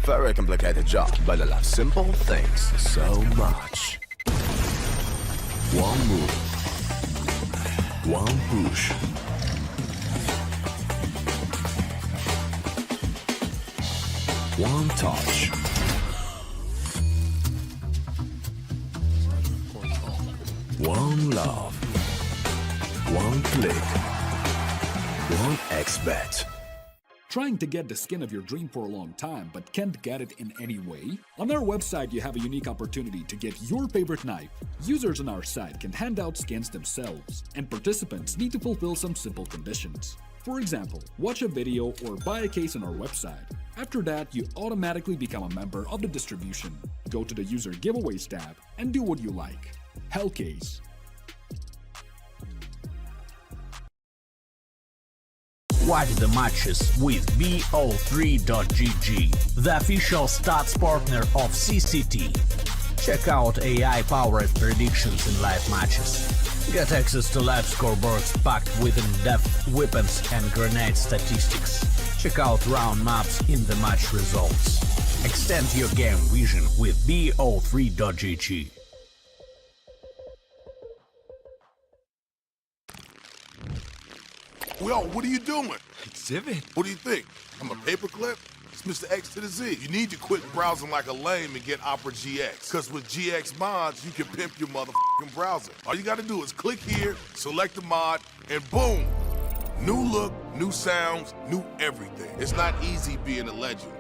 Very complicated job, but I love simple things so much. One move. One push. One touch. One love. One click. One XBet. Trying to get the skin of your dream for a long time but can't get it in any way? On our website you have a unique opportunity to get your favorite knife. Users on our site can hand out skins themselves, and participants need to fulfill some simple conditions. For example, watch a video or buy a case on our website. After that, you automatically become a member of the distribution. Go to the user giveaways tab and do what you like. Hellcase. Watch the matches with BO3.GG, the official stats partner of CCT. Check out AI-powered predictions in live matches. Get access to live scoreboards packed with in-depth weapons and grenade statistics. Check out round maps in the match results. Extend your game vision with BO3.GG. Yo, what are you doing? Exhibit. What do you think? I'm a paperclip? It's Mr. X to the Z. You need to quit browsing like a lame and get Opera GX. Cause with GX mods, you can pimp your motherfucking browser. All you gotta do is click here, select the mod, and boom! New look, new sounds, new everything. It's not easy being a legend.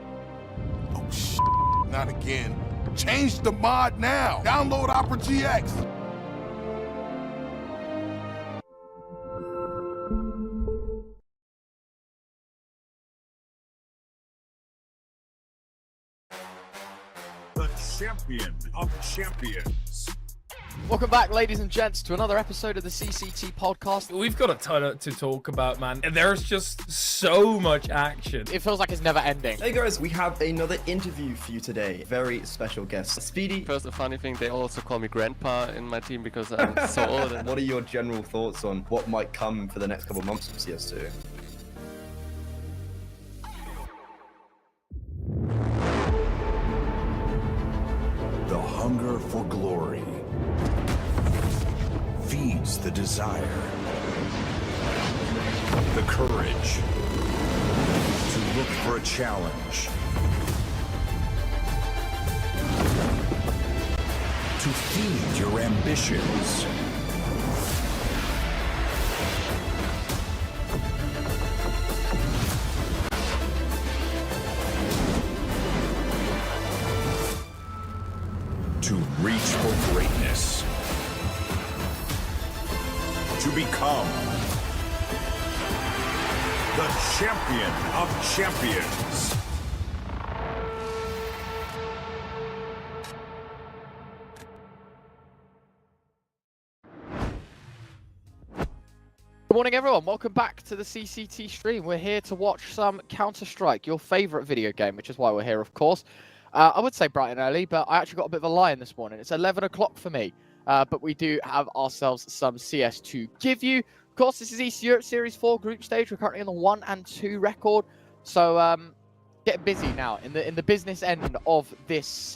Oh shit, not again. Change the mod now. Download Opera GX. Champion of champions. Welcome back, ladies and gents, to another episode of the CCT podcast. We've got a ton to talk about, man. And there's just so much action. It feels like it's never ending. Hey guys, we have another interview for you today. Very special guest, Speedy. First, the funny thing, they also call me Grandpa in my team because I'm so old. What are your general thoughts on what might come for the next couple of months of CS2? The hunger for glory feeds the desire, the courage to look for a challenge, to feed your ambitions. To reach for greatness. To become The champion of champions. Good morning, everyone. Welcome back to the CCT stream. We're here to watch some Counter-Strike, your favorite video game, which is why we're here, of course. I would say bright and early, but I actually got a bit of a lie-in this morning. It's 11 o'clock for me, but we do have ourselves some CS to give you. Of course, this is East Europe Series 4 group stage. We're currently on the 1 and 2 record, so getting busy now in the business end of this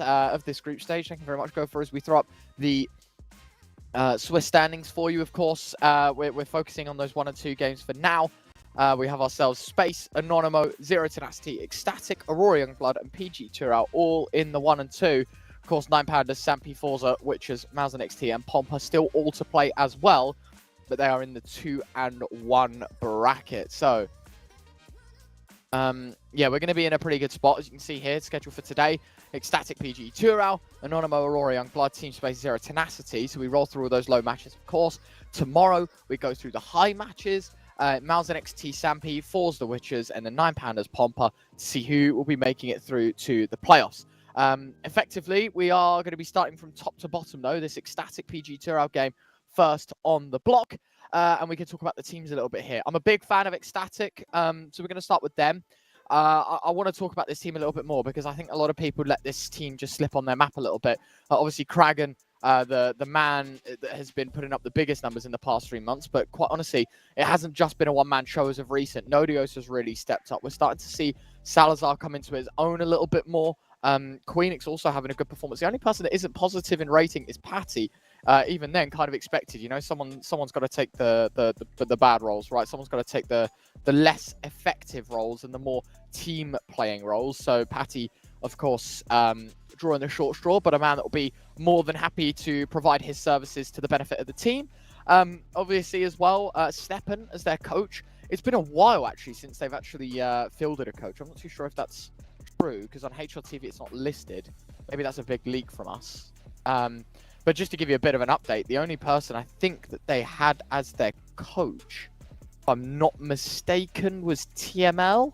group stage. Thank you very much. Go for as we throw up the Swiss standings for you. Of course, we're focusing on those 1 and 2 games for now. We have ourselves Space, Anonymo, Zero Tenacity, Ecstatic, Aurora Youngblood, and PG Tural all in the 1 and 2. Of course, 9 Pounders, Sampi, Forza, Witchers, Mausen XT, and Pompa still all to play as well, but they are in the 2 and 1 bracket. So, yeah, we're going to be in a pretty good spot, as you can see here. Scheduled for today: Ecstatic, PG Tural, Anonymo, Aurora Youngblood, Team Space, Zero Tenacity. So we roll through all those low matches, of course. Tomorrow, we go through the high matches. Mausen XT, Sampi, Forza, the Witchers, and the 9 Pounders, Pompa, to see who will be making it through to the playoffs. Effectively, we are going to be starting from top to bottom, though. This Ecstatic PG Tural game first on the block, and we can talk about the teams a little bit here. I'm a big fan of Ecstatic, so we're going to start with them. I want to talk about this team a little bit more because I think a lot of people let this team just slip on their map a little bit. Obviously, Kragan the man that has been putting up the biggest numbers in the past 3 months. But quite honestly, it hasn't just been a one-man show as of recent. Nodios has really stepped up. We're starting to see Salazar come into his own a little bit more. Queenix also having a good performance. The only person that isn't positive in rating is Patty. Even then, kind of expected. You know, someone's got to take the bad roles, right? Someone's got to take the less effective roles and the more team playing roles. So Patty, of course, drawing the short straw, but a man that will be more than happy to provide his services to the benefit of the team. Obviously, as well, Stepan as their coach. It's been a while actually since they've actually fielded a coach. I'm not too sure if that's true because on HLTV it's not listed. Maybe that's a big leak from us. But just to give you a bit of an update, the only person I think that they had as their coach, if I'm not mistaken, was TML.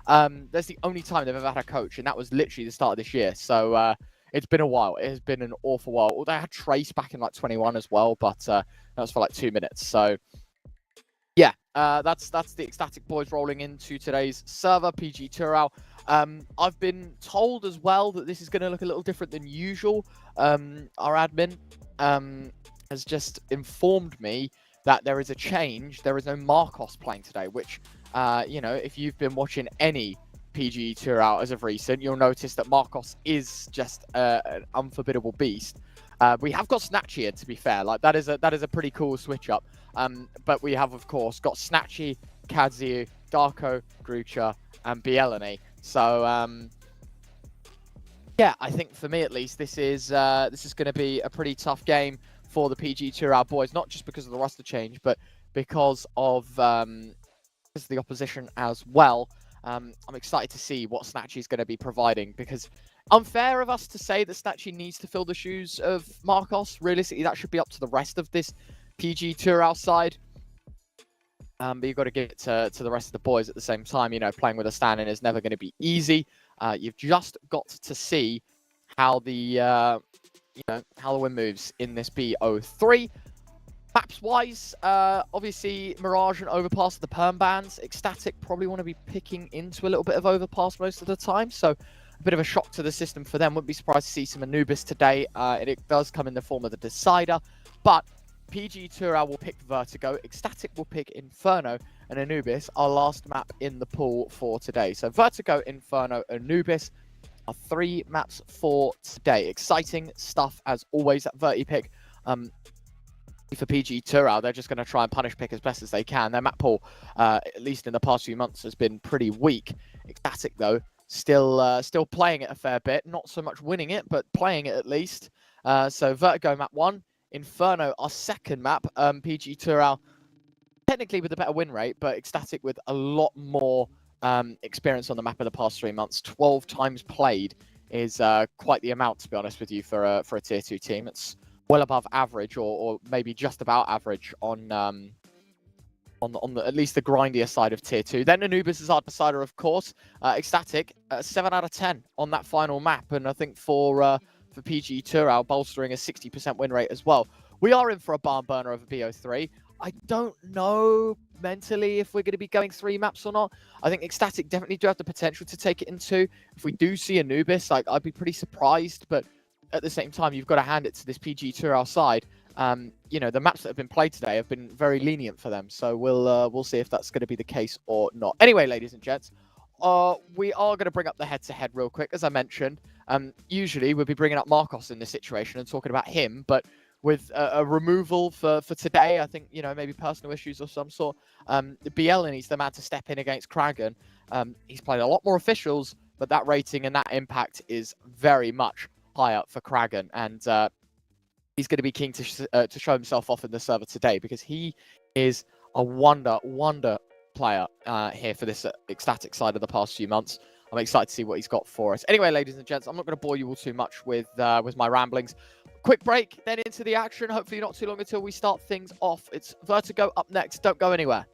That's the only time they've ever had a coach, and that was literally the start of this year. So it's been a while. It has been an awful while. Although I had Trace back in like 21 as well, but that was for like 2 minutes. So yeah, that's the Ecstatic Boys rolling into today's server, PG Turao. I've been told as well that this is going to look a little different than usual. Our admin has just informed me that there is a change. There is no Marcos playing today, which, you know, if you've been watching any PG Tour out as of recent, you'll notice that Marcos is just an unforbiddable beast. We have got Snatchy in, to be fair. Like that is a pretty cool switch up. But we have, of course, got Snatchy, Kadziu, Darko, Grucha, and Bielany. So yeah, I think for me at least, this is going to be a pretty tough game for the PG Tour boys, not just because of the roster change, but because of the opposition as well. I'm excited to see what Snatchy is going to be providing, because unfair of us to say that Snatchy needs to fill the shoes of Marcos. Realistically, that should be up to the rest of this PG Tour side. But you've got to give it to the rest of the boys at the same time. You know, playing with a stand-in is never going to be easy. You've just got to see how the how the win moves in this BO3. Maps-wise, obviously Mirage and Overpass are the perm bans. Ecstatic probably want to be picking into a little bit of Overpass most of the time, so a bit of a shock to the system for them. Wouldn't be surprised to see some Anubis today, and it does come in the form of the Decider. But PG Turao will pick Vertigo, Ecstatic will pick Inferno, and Anubis, our last map in the pool for today. So Vertigo, Inferno, Anubis are 3 maps for today. Exciting stuff as always at Verti pick. For PG Turao, they're just going to try and punish pick as best as they can. Their map pool, at least in the past few months, has been pretty weak. Ecstatic, though, still playing it a fair bit. Not so much winning it, but playing it at least. So Vertigo map 1, Inferno our second map. PG Turao technically with a better win rate, but Ecstatic with a lot more experience on the map in the past 3 months. 12 times played is quite the amount, to be honest with you, for a tier 2 team. It's well above average, or maybe just about average on the at least the grindier side of tier 2. Then Anubis is our decider, of course. Ecstatic 7 out of 10 on that final map, and I think for PG Turao bolstering a 60% win rate as well. We are in for a barn burner over BO3. I don't know mentally if we're going to be going 3 maps or not. I think Ecstatic definitely do have the potential to take it in 2. If we do see Anubis, like, I'd be pretty surprised, but at the same time, you've got to hand it to this PG Turao side. You know, the maps that have been played today have been very lenient for them, so we'll see if that's going to be the case or not. Anyway, ladies and gents, we are going to bring up the head-to-head real quick, as I mentioned. Usually, we'll be bringing up Marcos in this situation and talking about him, but with a removal for today, I think, you know, maybe personal issues of some sort. Bielany's the man to step in against Kragan. He's played a lot more officials, but that rating and that impact is very much higher for Kragan, and he's going to be keen to show himself off in the server today, because he is a wonder player here for this Ecstatic side of the past few months. I'm excited to see what he's got for us. Anyway, ladies and gents, I'm not going to bore you all too much with my ramblings. Quick break, then into the action. Hopefully not too long until we start things off. It's Vertigo up next. Don't go anywhere.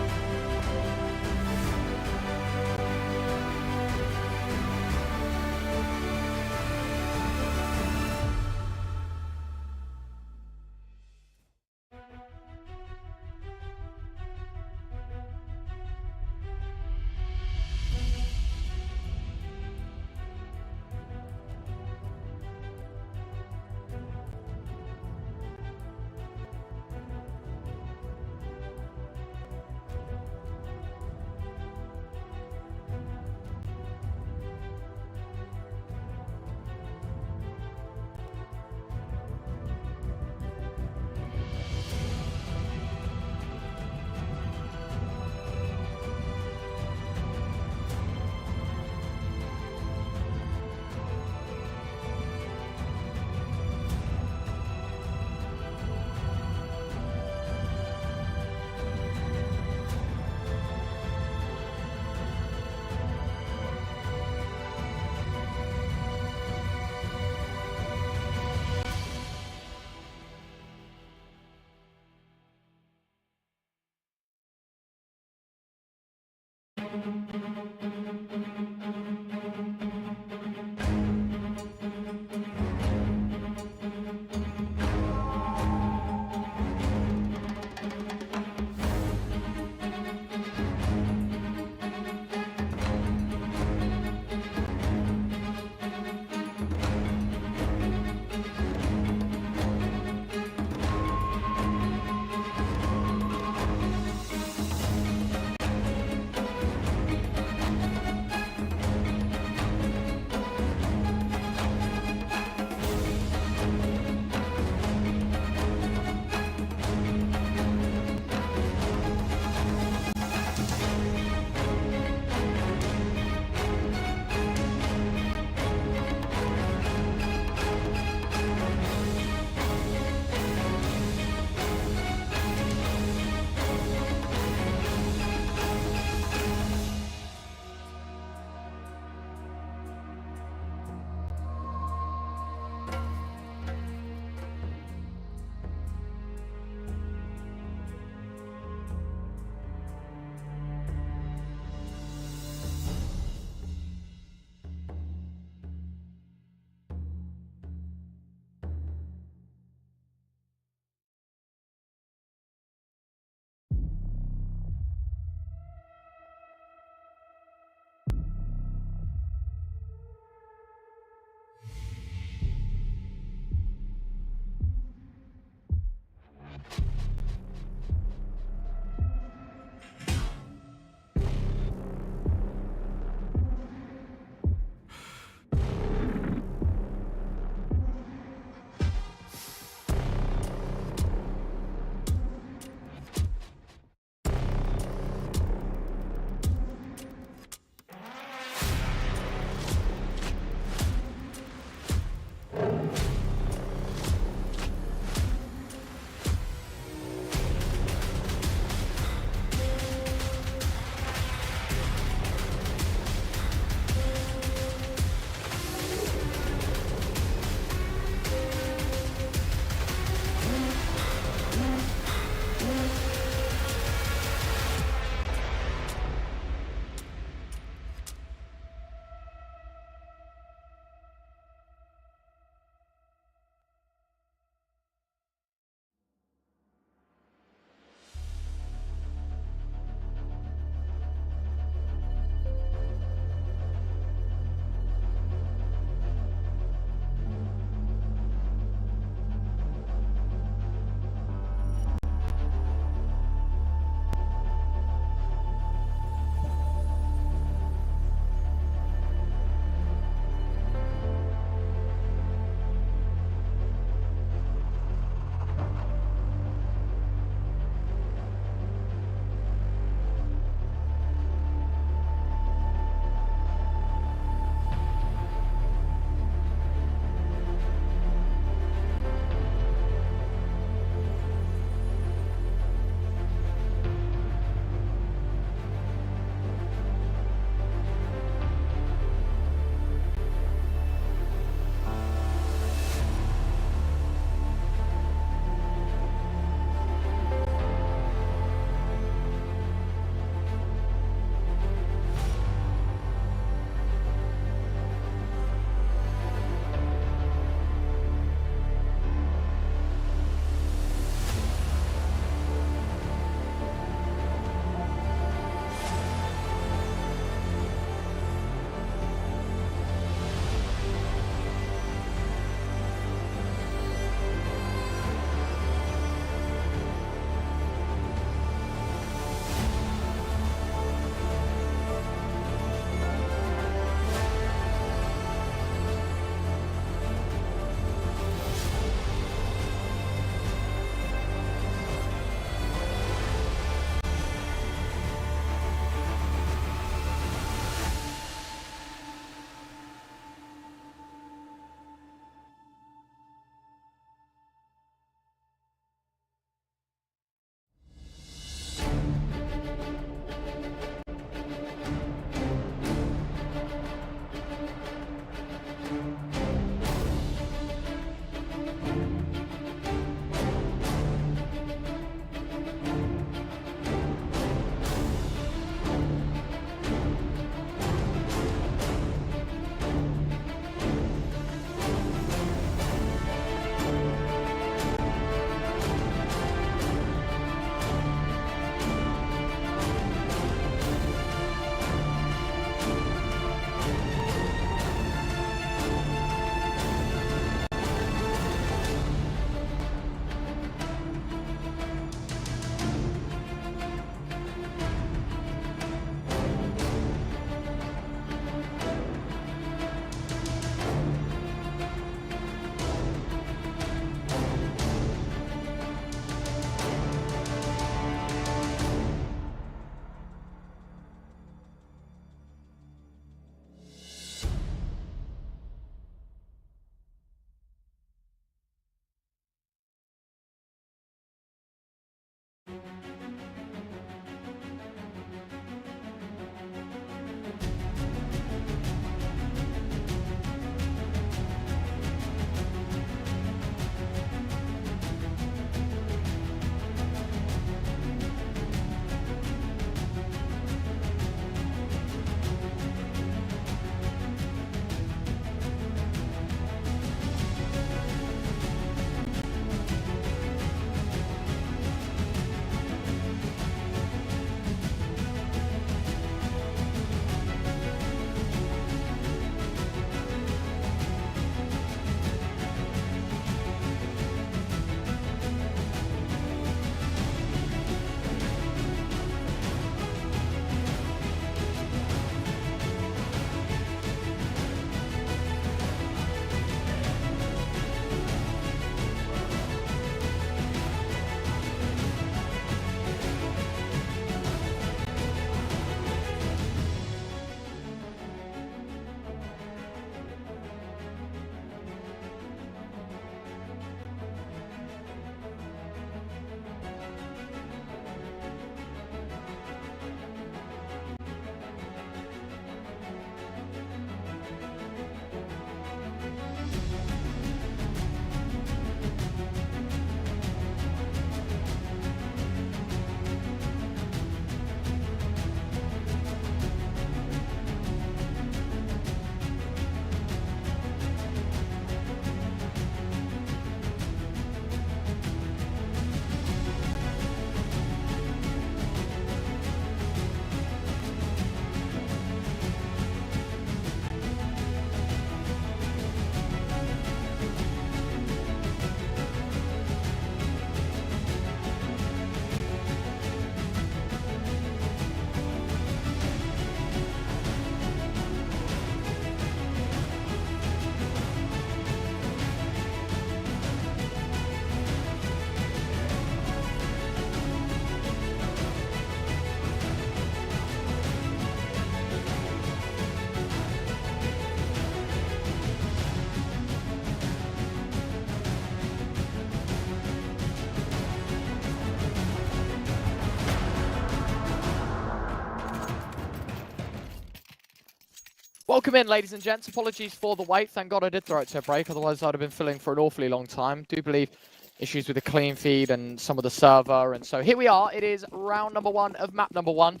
Welcome in, ladies and gents. Apologies for the wait. Thank God I did throw it to a break, otherwise I'd have been filling for an awfully long time. Do believe issues with the clean feed and some of the server, and so here we are. It is round number 1 of map number 1,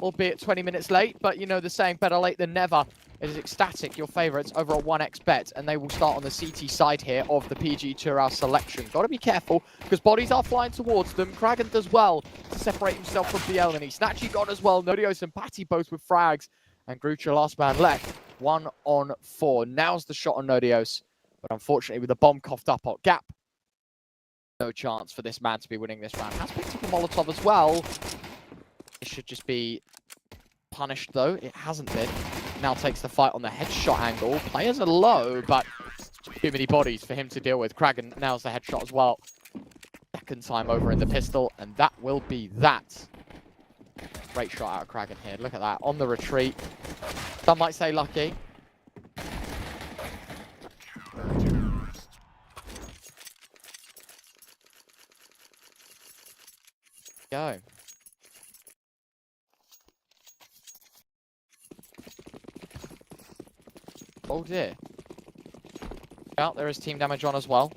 albeit 20 minutes late, but you know the saying, better late than never. It is Ecstatic, your favourites, over at 1xBet, and they will start on the CT side here of the PG Turao selection. Got to be careful, because bodies are flying towards them. Kragan does well to separate himself from BL, and he Snatchy got as well. Nodios and Patty both with frags, and Grucha last man left. 1 on 4. Now's the shot on Nodios, but unfortunately with the bomb coughed up on Gap, no chance for this man to be winning this round. Has picked up a Molotov as well. It should just be punished though. It hasn't been. Now takes the fight on the headshot angle. Players are low, but too many bodies for him to deal with. Kragan nails the headshot as well. Second time over in the pistol, and that will be that. Great shot out of Kragan here. Look at that. On the retreat. Some might say lucky. Go. Oh dear. Well, there is team damage on as well.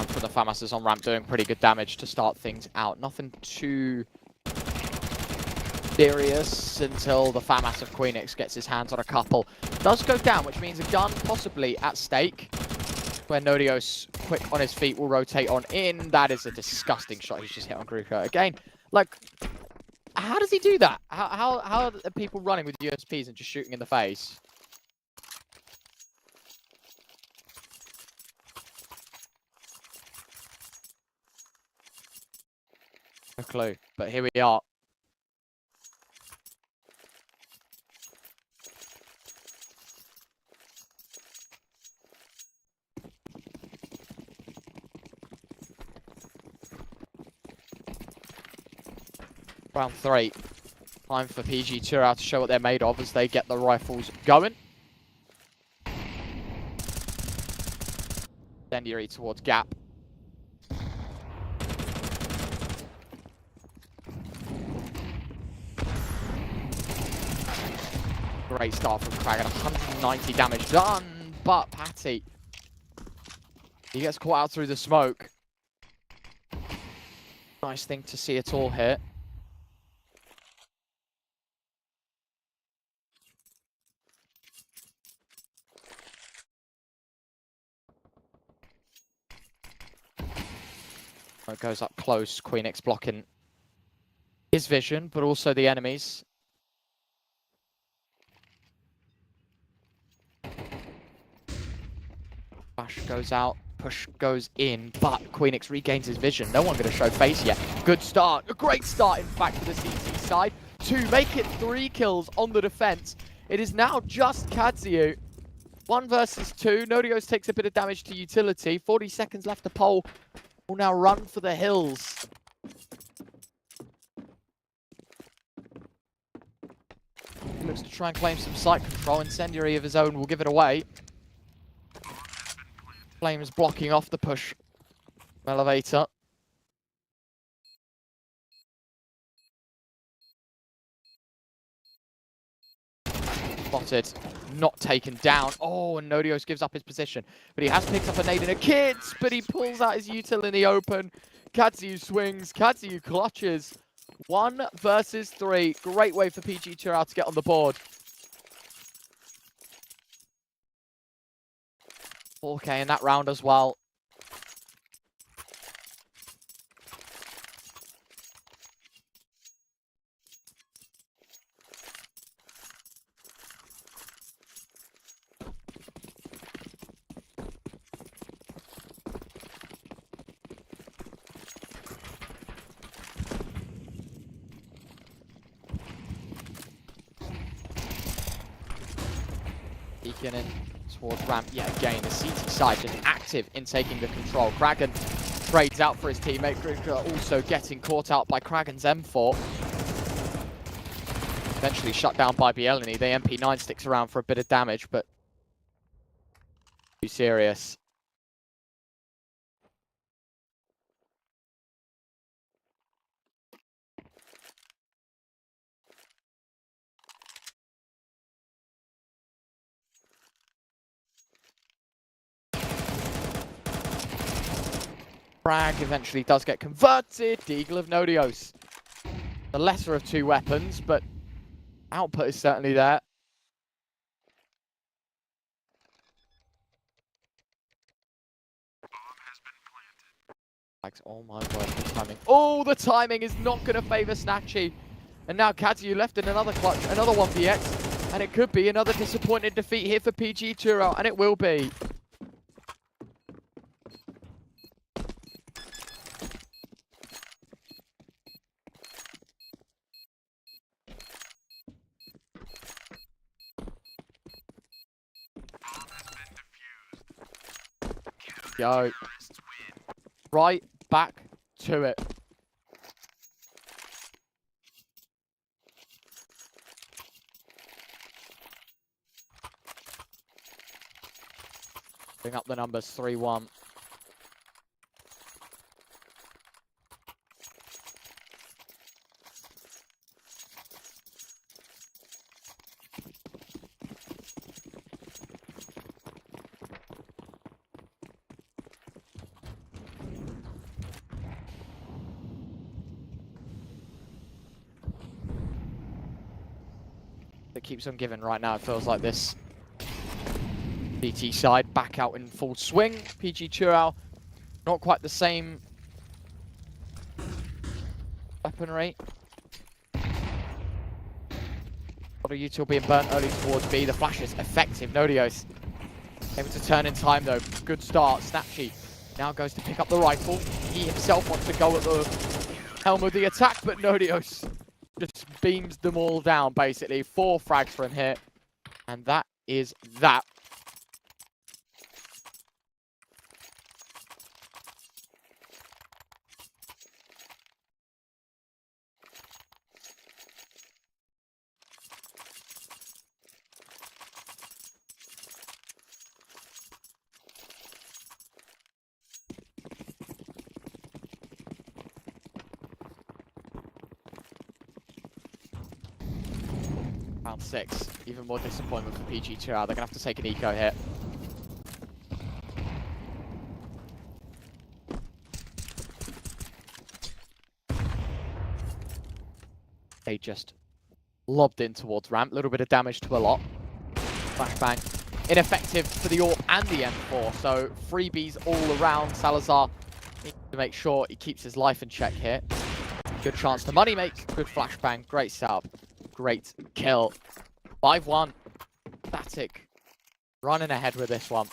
For the FAMASs on ramp, doing pretty good damage to start things out. Nothing too serious until the FAMAS of Queenix gets his hands on a couple. Does go down, which means a gun possibly at stake, where Nodios, quick on his feet, will rotate on in. That is a disgusting shot he's just hit on Grucha. Again, like, how does he do that? How are people running with USPs and just shooting in the face? No clue, but here we are. Round 3. Time for PG Turao to show what they're made of as they get the rifles going. Incendiary towards Gap. Great start from Kragan, 190 damage done, but Patty, he gets caught out through the smoke. Nice thing to see it all here. It goes up close, Queenix blocking his vision, but also the enemies. Flash goes out, push goes in, but Queenix regains his vision. No one going to show face yet. Good start, a great start in fact for the CT side to make it 3 kills on the defense. It is now just Kadziu. 1 versus 2. Nodios takes a bit of damage to utility. 40 seconds left to Pole. Will now run for the hills. He looks to try and claim some site control. Incendiary of his own will give it away. Flames blocking off the push. Elevator. Spotted. Not taken down. Oh, and Nodios gives up his position. But he has picked up a nade in a kids, but he pulls out his util in the open. Kadziu swings. Kadziu clutches. 1 versus 3. Great way for PG Turao to get on the board. 4K in that round as well. Peeking in towards ramp yet again. The CT side just active in taking the control. Kragan trades out for his teammate. Grucha also getting caught out by Kragan's M4. Eventually shut down by Bielny. The MP9 sticks around for a bit of damage, but too serious. Frag eventually does get converted. Deagle of Nodios. The lesser of two weapons, but output is certainly there. Oh my word, the timing. Oh, the timing is not going to favour Snatchy. And now Kazu left in another clutch, another 1vx. And it could be another disappointing defeat here for PG Turo, and it will be. Go. Right back to it. Bring up the numbers, 3-1. That keeps on giving right now. It feels like this BT side back out in full swing. PG Churao, not quite the same weaponry. Lot of util being burnt early towards B. The flash is effective. Nodios able to turn in time though. Good start. Snatchy now goes to pick up the rifle. He himself wants to go at the helm of the attack, but Nodios just beams them all down, basically. 4 frags from here. And that is that. Round 6. Even more disappointment for PG2. They're going to have to take an eco hit. They just lobbed in towards ramp. A little bit of damage to a lot. Flashbang. Ineffective for the AWP and the M4. So freebies all around. Salazar needs to make sure he keeps his life in check here. Good chance to money make. Good flashbang. Great setup. Great kill. 5-1. Static running ahead with this one.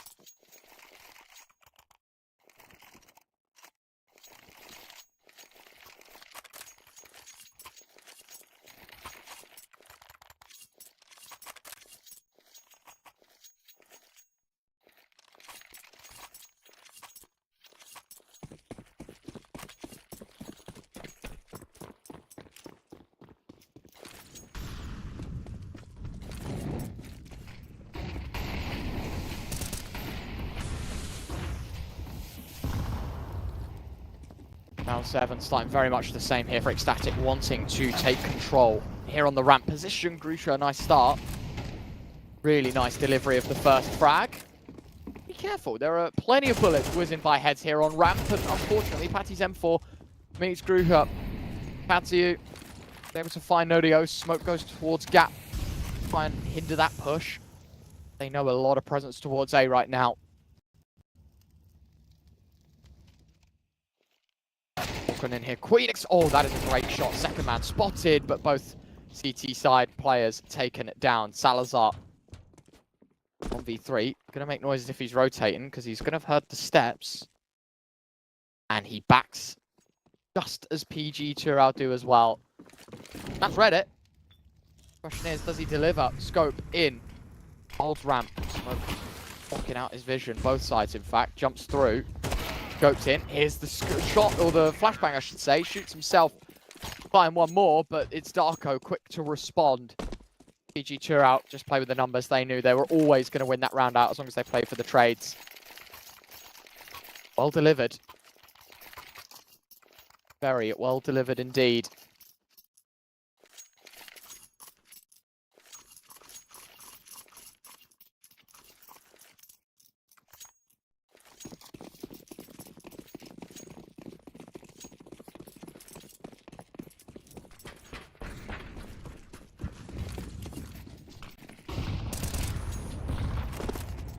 Round 7 starting very much the same here for Ecstatic, wanting to take control here on the ramp position. Grusha, a nice start. Really nice delivery of the first frag. Be careful, there are plenty of bullets whizzing by heads here on ramp, and unfortunately Patty's M4 meets Grusha. Patty able to find Nodios. Smoke goes towards Gap. Try and hinder that push. They know a lot of presence towards A right now. In here, Queenix. Oh, that is a great shot. Second man spotted, but both CT side players taken it down. Salazar 1v3. Gonna make noises if he's rotating because he's gonna have heard the steps. And he backs just as PG Turao do as well. That's read it. Question is, does he deliver? Scope in. Holds ramp. Smoke blocking out his vision. Both sides, in fact. Jumps through. Scopes in. Here's the shot, or the flashbang, I should say. Shoots himself Find one more, but it's Darko quick to respond. PG Tour out, just play with the numbers. They knew they were always going to win that round out as long as they played for the trades. Well delivered. Very well delivered indeed.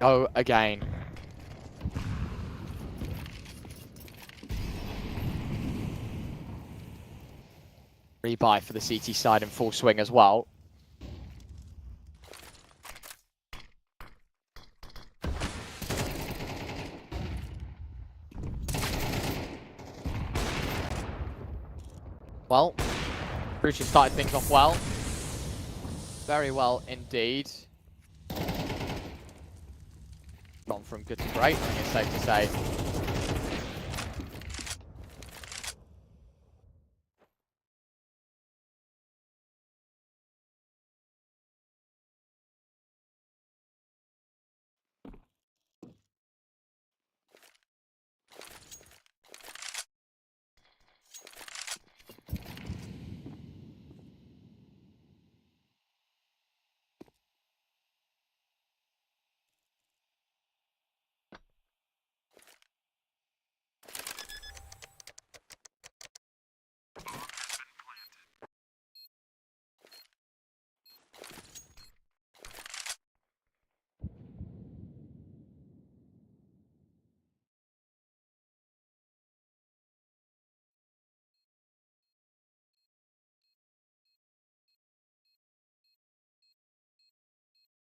Go again. Rebuy for the CT side in full swing as well. Well, Crucian started things off well. Very well indeed. Gone from good to great, I think it's safe to say.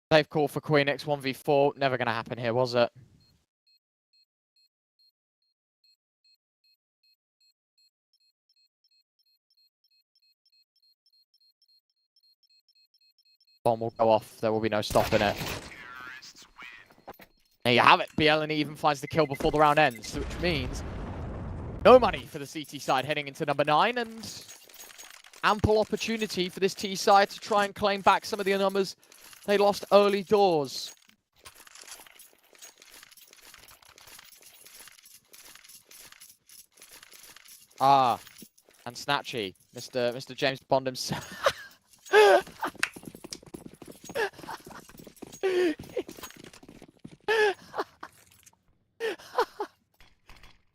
Safe call for Queen X 1v4. Never going to happen here, was it? Bomb will go off. There will be no stopping it. There you have it. BLN even finds the kill before the round ends, which means no money for the CT side heading into number 9, and ample opportunity for this T side to try and claim back some of the numbers they lost early doors. Ah, and Snatchy, Mr. James Bond himself.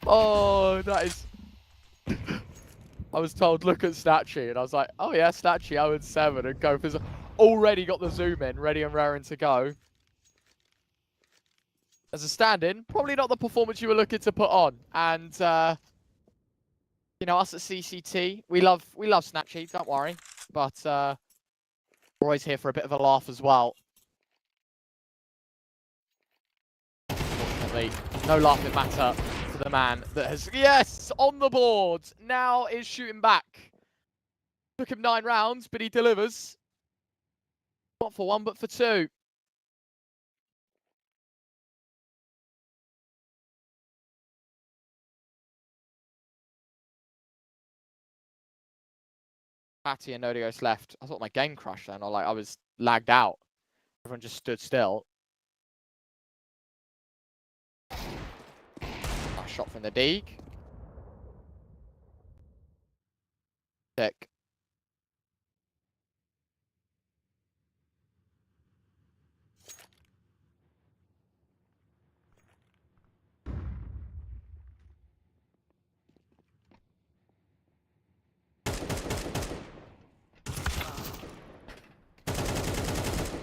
Oh, that is... I was told, look at Snatchy, and I was like, oh yeah, Snatchy 0-7, and Gopher's already got the zoom in, ready and raring to go. As a stand-in, probably not the performance you were looking to put on. And, you know, us at CCT, we love Snatchy, don't worry. But we're always here for a bit of a laugh as well. Unfortunately, no laughing matter for the man that has, yes, on the board. Now is shooting back. Took him 9 rounds, but he delivers. Not for 1, but for 2. Patty and Nodios left. I thought my game crashed then, or like I was lagged out. Everyone just stood still. Nice shot from the Deeg. Tick.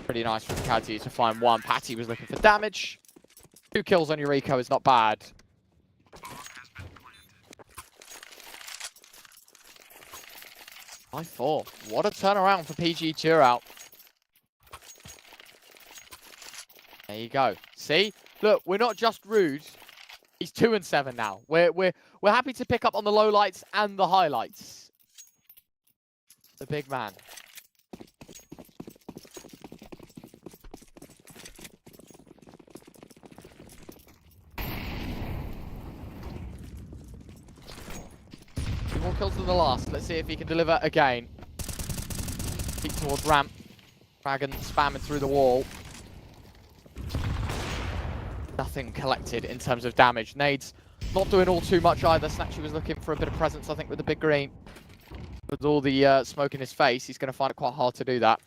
Pretty nice from Caddy to find 1. Patty was looking for damage. 2 kills on Eureka is not bad. By 4. What a turnaround for PG Turout. There you go. See? Look, we're not just rude. He's 2-7 now. We're happy to pick up on the lowlights and the highlights. The big man. kills than the last. Let's see if he can deliver again. Peek towards ramp. Dragon spamming through the wall. Nothing collected in terms of damage. Nades not doing all too much either. Snatchy was looking for a bit of presence, I think, with the big green. With all the smoke in his face, he's going to find it quite hard to do that.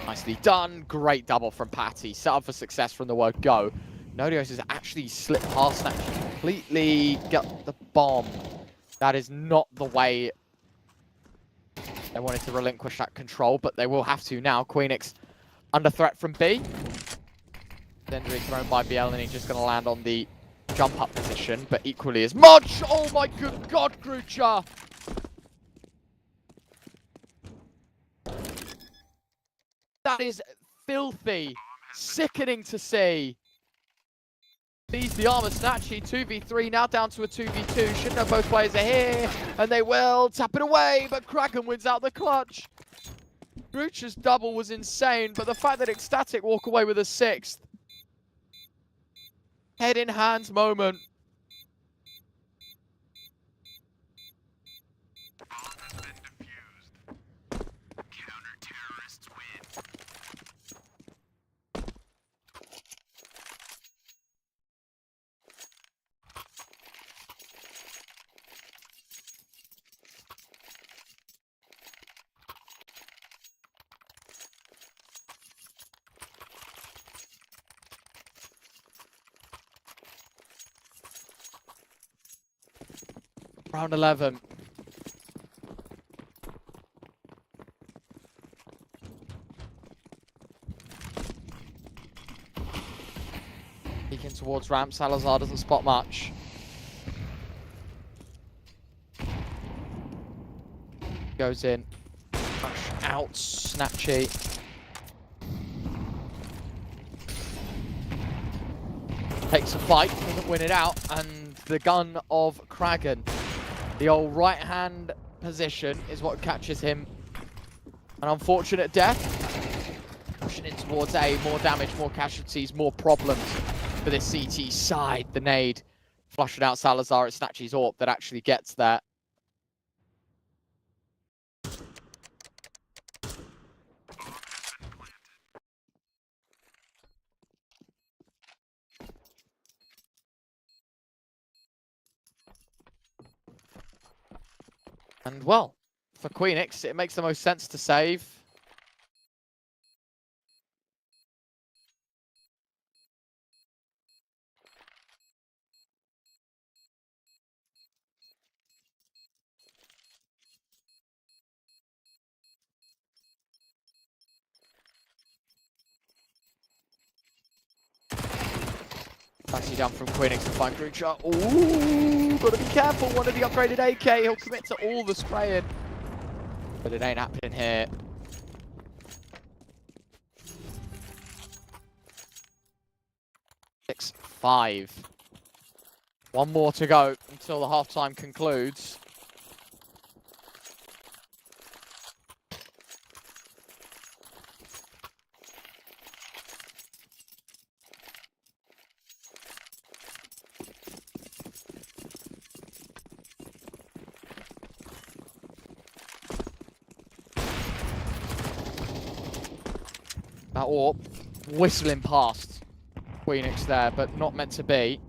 Nicely done. Great double from Patty. Set up for success from the word go. Nodios has actually slipped past Snatchy. Completely got the bomb. That is not the way they wanted to relinquish that control, but they will have to now. Queenix under threat from B. Then being thrown by BL, and he's just going to land on the jump up position, but equally as much. Oh my good god, Grucha! That is filthy. Sickening to see. Sees the armor Snatchy, 2v3, now down to a 2v2. Should know both players are here, and they will tap it away, but Kraken wins out the clutch. Grucha's double was insane, but the fact that Ecstatic walk away with a 6th. Head in hands moment. Round 11. Peeking towards ramp. Salazar doesn't spot much. Goes in. Push out. Snatchy. Takes a fight. Doesn't win it out. And the gun of Kraken. The old right-hand position is what catches him. An unfortunate death. Pushing it towards A. More damage, more casualties, more problems for this CT side. The nade flushing out Salazar at Snatchy's AWP that actually gets there. And well, for Queenix, it makes the most sense to save. Passing down from Queenix to find Grucha. Ooh, gotta be careful. One of the upgraded AK. He'll commit to all the spraying. But it ain't happening here. Six, 5. One more to go until the halftime concludes. That AWP whistling past Queenix there, but not meant to be.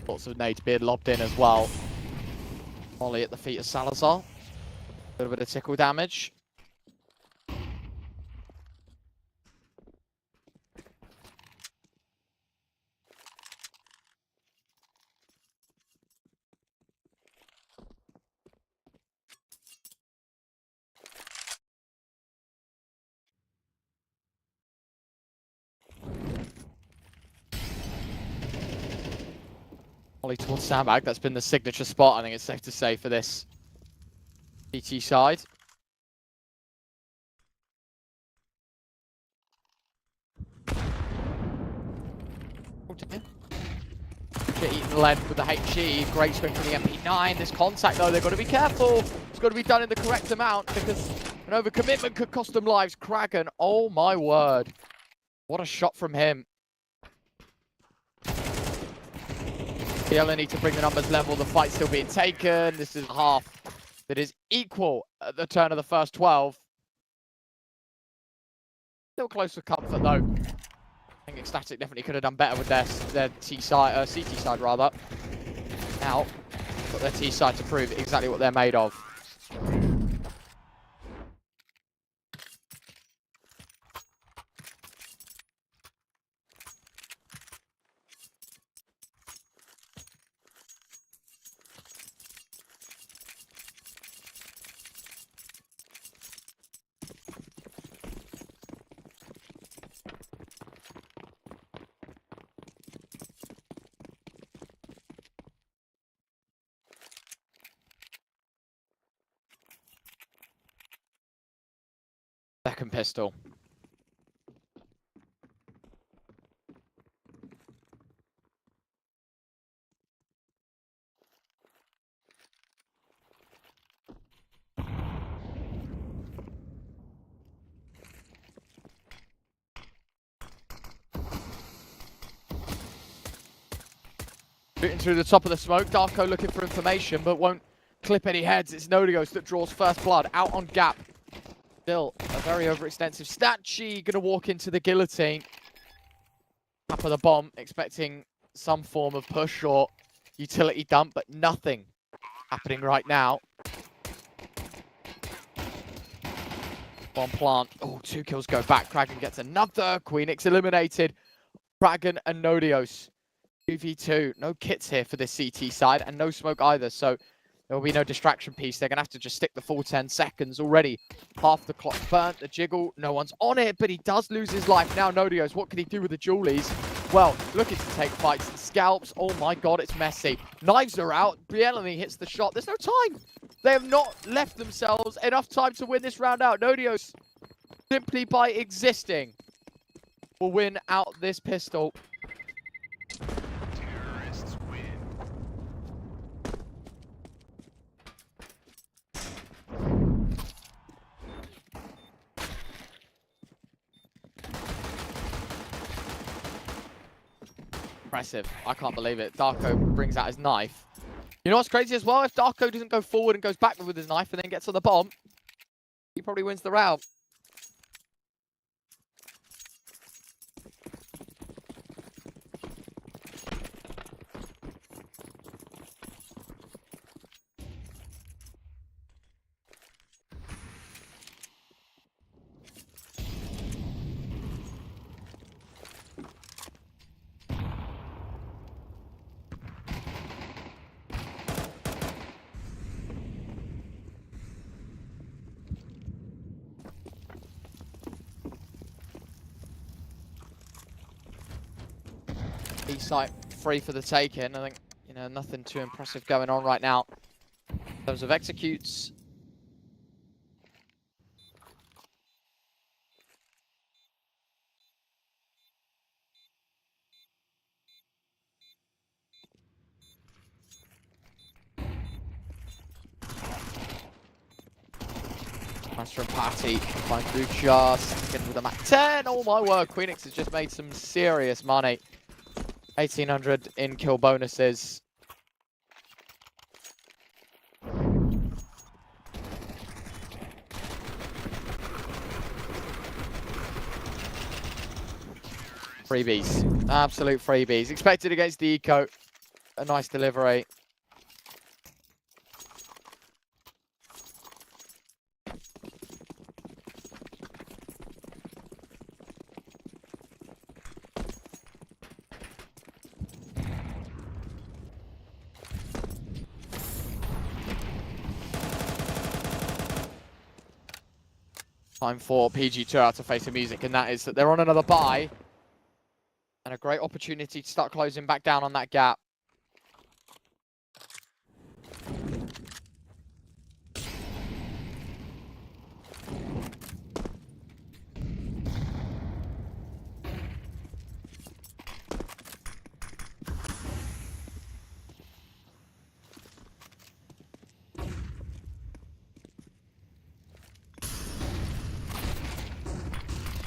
Lots of nades being lobbed in as well. Molly at the feet of Salazar. A little bit of tickle damage. Molly towards sandbag. That's been the signature spot, I think it's safe to say, for this CT side. dear. Eaton led with the HE. Great swing from the MP9. This contact, though, they've got to be careful. It's got to be done in the correct amount because an overcommitment could cost them lives. Kraken, oh my word. What a shot from him. Yella need to bring the numbers level. The fight's still being taken. This is a half that is equal at the turn of the first 12. Still close for comfort, though. I think Ecstatic definitely could have done better with their T side, CT side rather. Now, got their T side to prove exactly what they're made of. Second pistol. Shooting through the top of the smoke. Darko looking for information, but won't clip any heads. It's Nodios that draws first blood out on gap. Still a very overextensive statue. Gonna walk into the guillotine. Top of the bomb, expecting some form of push or utility dump, but nothing happening right now. Bomb plant. Oh, 2 kills go back. Kraken gets another. Queenix eliminated. Kraken and Nodios. 2v2. No kits here for this CT side and no smoke either, so there will be no distraction piece. They're going to have to just stick the full 10 seconds already. Half the clock burnt. The jiggle, no one's on it, but he does lose his life. Now Nodios, what can he do with the Julies? Well, looking to take fights. Scalps, oh my god, it's messy. Knives are out. Bielany hits the shot. There's no time. They have not left themselves enough time to win this round out. Nodios, simply by existing, will win out this pistol. Impressive. I can't believe it. Darko brings out his knife. You know what's crazy as well? If Darko doesn't go forward and goes backward with his knife and then gets on the bomb, he probably wins the round. Site free for the taking. I think, you know, nothing too impressive going on right now in terms of executes. Master and Patty find through just second with a Mac 10. Oh my word, Queenix has just made some serious money. 1800 in kill bonuses. Freebies. Absolute freebies. Expected against the Eco. A nice delivery. Time for PG2 to face the music, and that is that they're on another buy. And a great opportunity to start closing back down on that gap.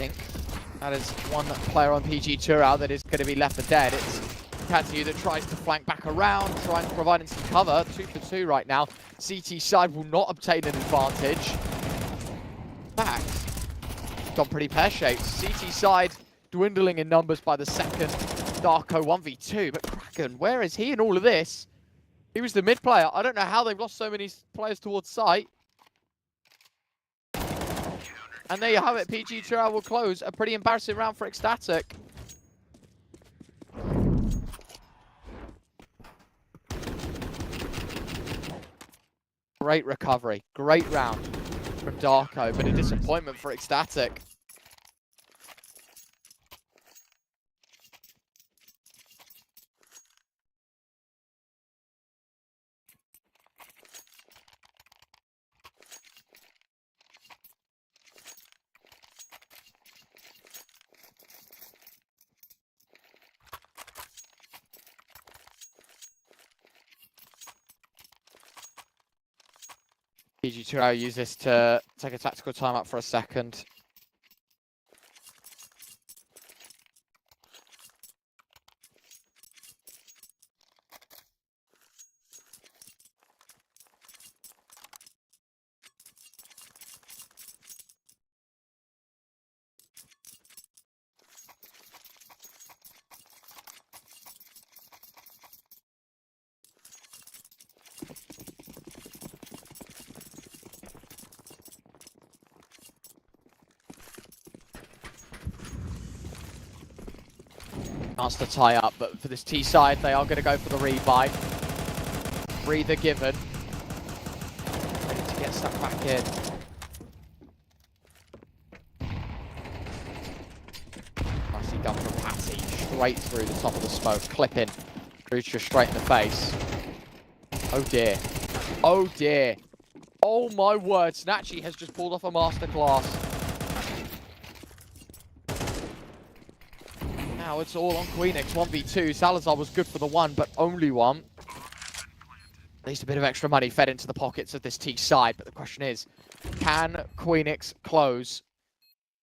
think that is one player on PG Turao that is going to be left for dead. It's Kazu that tries to flank back around, trying to provide some cover. 2 for 2 right now. CT side will not obtain an advantage. In fact, gone pretty pear-shaped. CT side dwindling in numbers by the second. Darko 1v2, but Kraken, where is he in all of this? He was the mid player. I don't know how they've lost so many players towards site. And there you have it. PG Turao will close. A pretty embarrassing round for Ecstatic. Great recovery. Great round from Darko, but a disappointment for Ecstatic. PG Turao use this to take a tactical timeout for a second. Chance to tie up, but for this T side, they are going to go for the rebuy. Breather given. Ready to get stuck back in. Nicely done from Patty, straight through the top of the smoke, clipping Rucha straight in the face. Oh dear. Oh dear. Oh my word, Snatchy has just pulled off a masterclass. Now it's all on Queenix, 1v2. Salazar was good for the one, but only one. At least a bit of extra money fed into the pockets of this T side, but the question is, can Queenix close?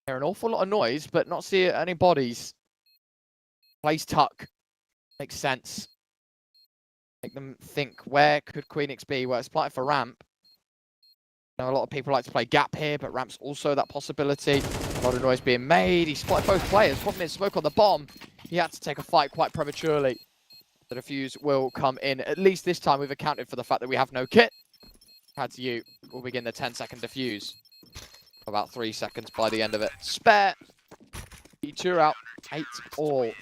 Hear an awful lot of noise, but not see any bodies. Plays tuck. Makes sense. Make them think, where could Queenix be? Well, it's plotted for ramp. Now, a lot of people like to play gap here, but ramp's also that possibility. A lot of noise being made. He spotted both players. Problem is, smoke on the bomb. He had to take a fight quite prematurely. The defuse will come in. At least this time we've accounted for the fact that we have no kit. Kazu will begin the 10-second defuse. About 3 seconds by the end of it. Spare. E2 out. 8-all.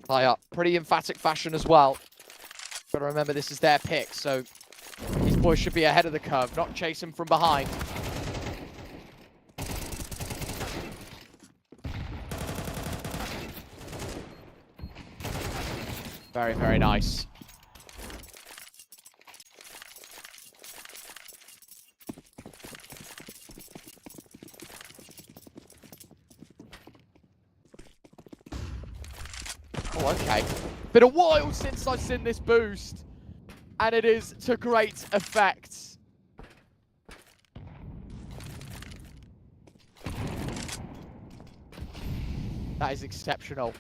Tie up. Pretty emphatic fashion as well. Got to remember this is their pick, so these boys should be ahead of the curve, not chase him from behind. Very, very nice. Oh, okay. Been a while since I've seen this boost. And it is to great effect. That is exceptional.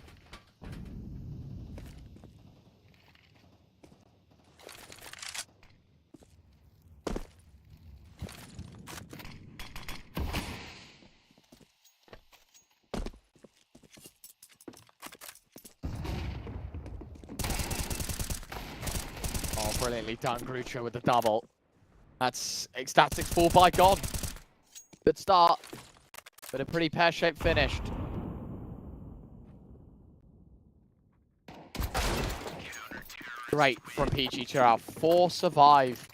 Oh, brilliantly done, Grucho with the double. That's Ecstatic's 4 by gone. Good start, but a pretty pear-shaped finish. Great from PG Turao. 4 survive.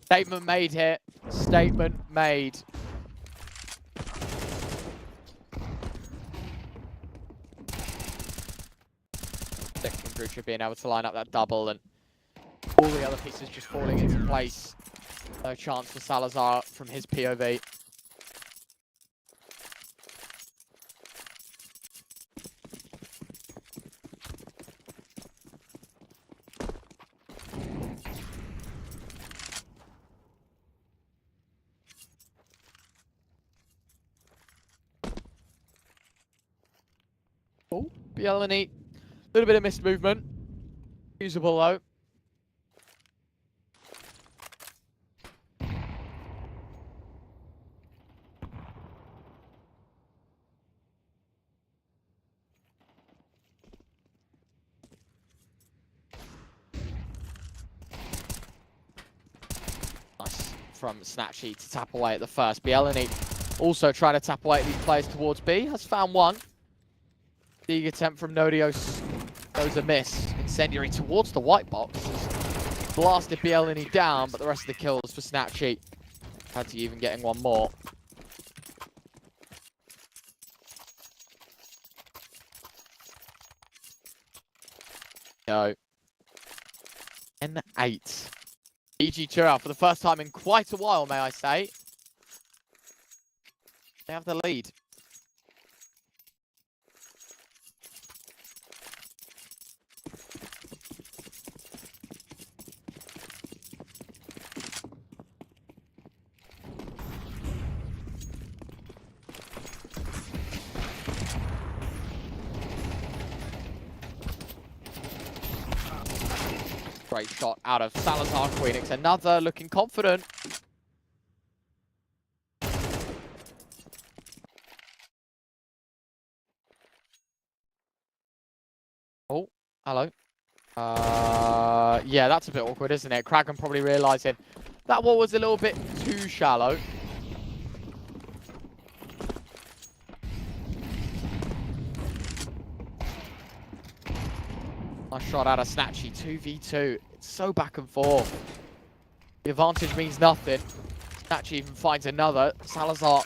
Statement made here. Statement made. Second Grucho being able to line up that double and all the other pieces just falling into place. No chance for Salazar from his POV. Oh, Bielany. Little bit of missed movement. Usable though. Nice from Snatchy to tap away at the first. Bielany also trying to tap away at these players towards B. Has found one. Big attempt from Nodios goes a miss. Incendiary towards the white box. Blasted Bielany down, but the rest of the kills for Snatchy. Had to even getting one more. No. N8. PG Churao for the first time in quite a while, may I say. They have the lead. Great shot out of Salazar Queenix. Another looking confident. Oh, hello. Yeah, that's a bit awkward, isn't it? Kraken probably realizing that wall was a little bit too shallow. Nice shot out of Snatchy. 2v2. It's so back and forth. The advantage means nothing. Snatchy even finds another. Salazar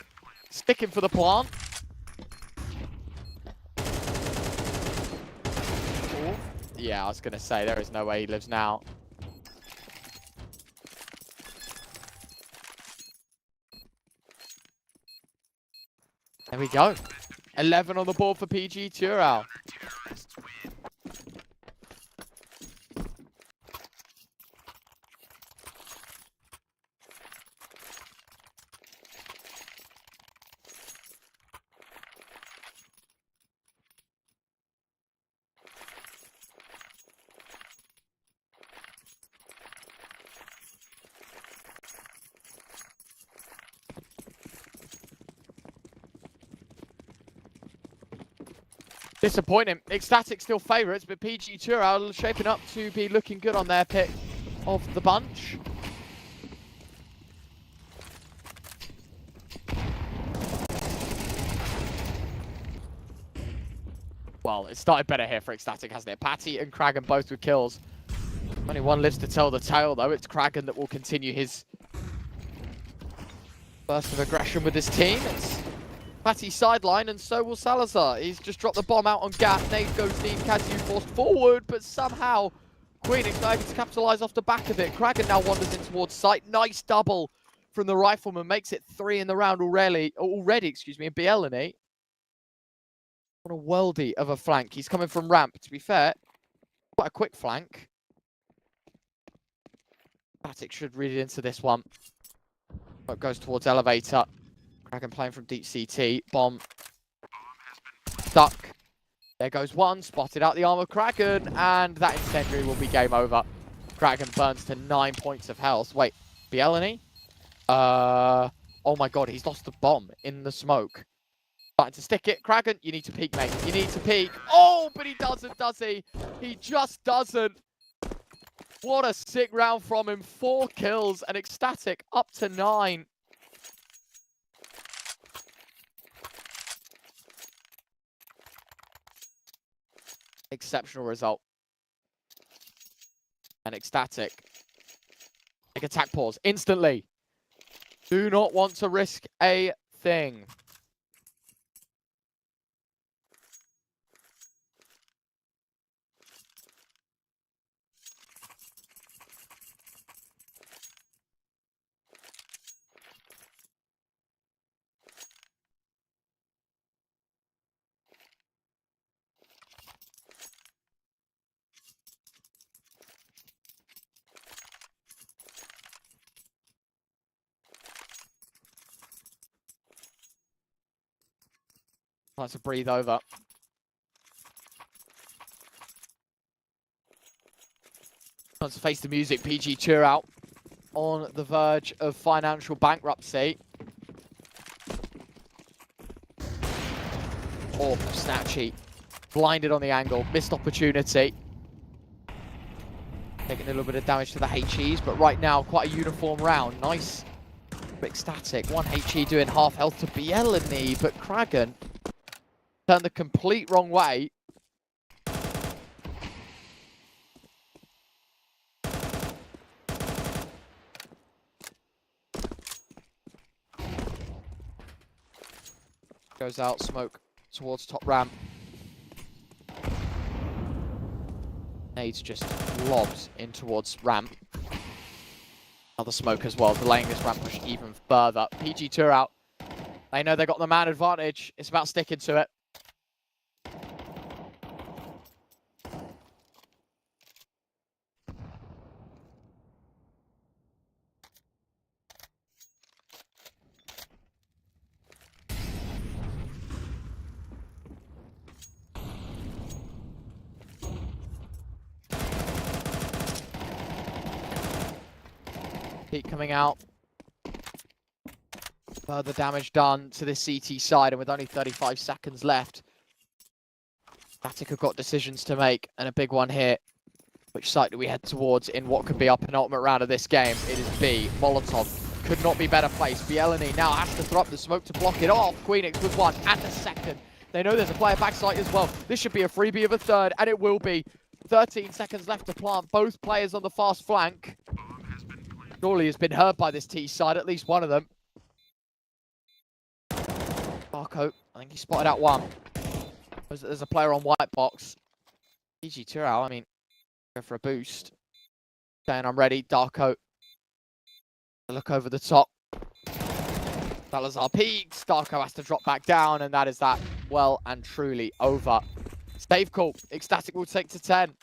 sticking for the plant. Ooh. Yeah, I was going to say, there is no way he lives now. There we go. 11 on the board for PG Churao. Disappointing. Ecstatic still favourites, but PG Churao shaping up to be looking good on their pick of the bunch. Well, it started better here for Ecstatic, hasn't it? Patty and Kraken both with kills. Only one lives to tell the tale, though. It's Kraken that will continue his burst of aggression with his team. It's Patty's sideline, and so will Salazar. He's just dropped the bomb out on Gap. Nade goes deep. Kazu forced forward, but somehow Queenix not able to capitalise off the back of it. Kraken now wanders in towards sight. Nice double from the Rifleman. Makes it 3 in the round already, excuse me, and Bielany. What a worldie of a flank. He's coming from ramp, to be fair. Quite a quick flank. Static should read it into this one. But goes towards elevator. Kraken playing from deep CT. Bomb. Stuck. There goes one. Spotted out the arm of Kraken. And that incendiary will be game over. Kraken burns to 9 points of health. Wait, Bielany? Oh my god, he's lost the bomb in the smoke. Starting to stick it. Kraken, you need to peek, mate. You need to peek. Oh, but he doesn't, does he? He just doesn't. What a sick round from him. 4 kills and Ecstatic up to 9. Exceptional result. And Ecstatic. Take attack pause instantly. Do not want to risk a thing. Time to breathe over. Wants to face the music. PG Tour out on the verge of financial bankruptcy. Oh, Snatchy. Blinded on the angle. Missed opportunity. Taking a little bit of damage to the HEs, but right now, quite a uniform round. Nice. Quick static. One HE doing half health to Bielany, but Kragan turned the complete wrong way. Goes out, smoke towards top ramp. Nades just lobs in towards ramp. Another smoke as well, delaying this ramp push even further. PG Tour out. They know they got the man advantage. It's about sticking to it. Heat coming out. Further damage done to the CT side, and with only 35 seconds left, Static have got decisions to make, and a big one here. Which site do we head towards in what could be our penultimate round of this game? It is B. Molotov could not be better placed. Bielany now has to throw up the smoke to block it off. Queenix with one and a second. They know there's a player backside as well. This should be a freebie of a third, and it will be. 13 seconds left to plant both players on the fast flank. Surely has been hurt by this T side, at least one of them. Darko, I think he spotted out one. There's a player on white box. PG Tour out, I mean, go for a boost. Saying I'm ready, Darko. Look over the top. Salazar peaks, Darko has to drop back down, and that is that well and truly over. Save call, Ecstatic will take to 10.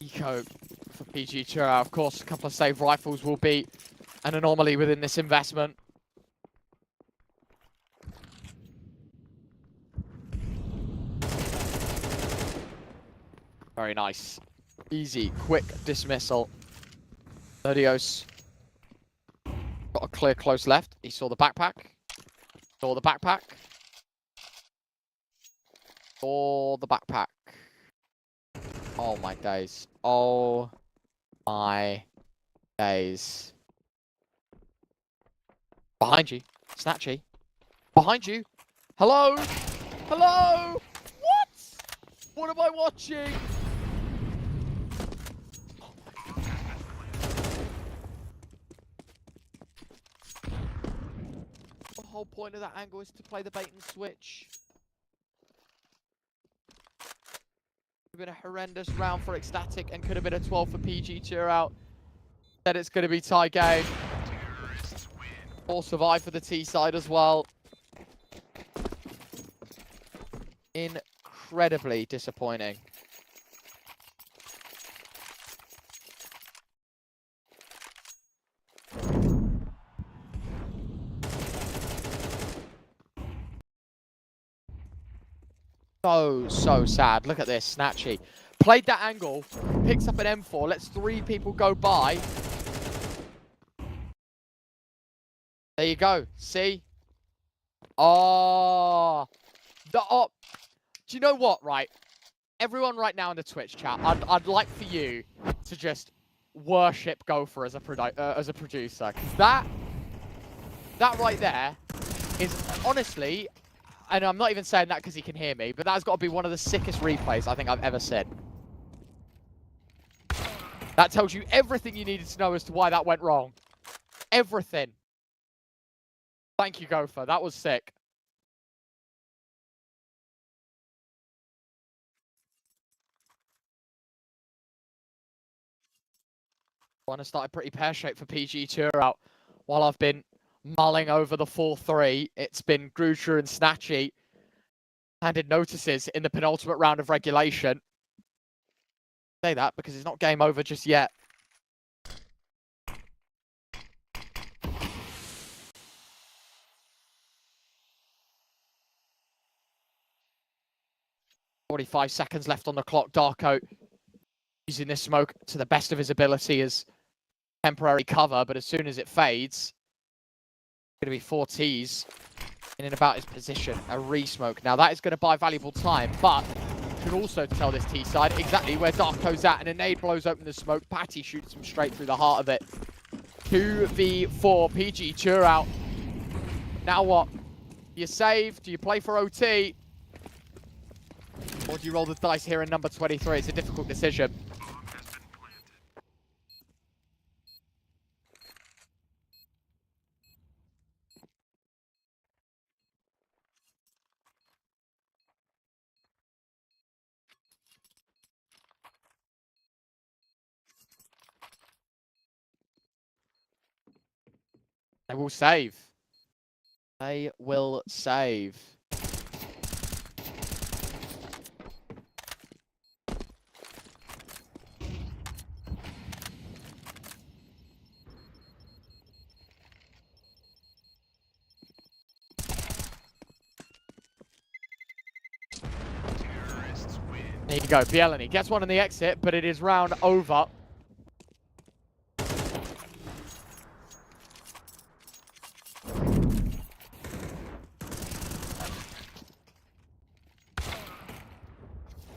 Eco for PG Tour. Of course, a couple of save rifles will be an anomaly within this investment. Very nice. Easy, quick dismissal. Vertigo's got a clear close left. He saw the backpack. Saw the backpack. Saw the backpack. Oh my days. Oh my days. Behind you. Snatchy. Behind you. Hello? Hello? What? What am I watching? The whole point of that angle is to play the bait and switch. Been a horrendous round for Ecstatic and could have been a 12 for PG Tour out. Said it's going to be tie game. All survive for the T side as well. Incredibly disappointing. So sad. Look at this, Snatchy. Played that angle, picks up an M4, lets 3 people go by. There you go. See? Oh. Do you know what, right? Everyone right now in the Twitch chat, I'd like for you to just worship Gopher as a producer. Because that right there is, honestly... And I'm not even saying that because he can hear me, but that's got to be one of the sickest replays I think I've ever seen. That tells you everything you needed to know as to why that went wrong. Everything. Thank you, Gopher. That was sick. One has started pretty pear-shaped for PG Tour-Out. While I've been mulling over the 4-3, it's been Grucher and Snatchy handed notices in the penultimate round of regulation. I say that because it's not game over just yet. "45 seconds left on the clock. Darko using this smoke to the best of his ability as temporary cover, but as soon as it fades, it's going to be 4 Ts in and about his position. A re-smoke. Now that is going to buy valuable time, but should also tell this T side exactly where Darko's at, and a nade blows open the smoke. Patty shoots him straight through the heart of it. 2v4, PG Tour-Out. Now what? Do you save? Do you play for OT? Or do you roll the dice here in number 23? It's a difficult decision. They will save. They will save. There you go, Bielany gets one on the exit, but it is round over.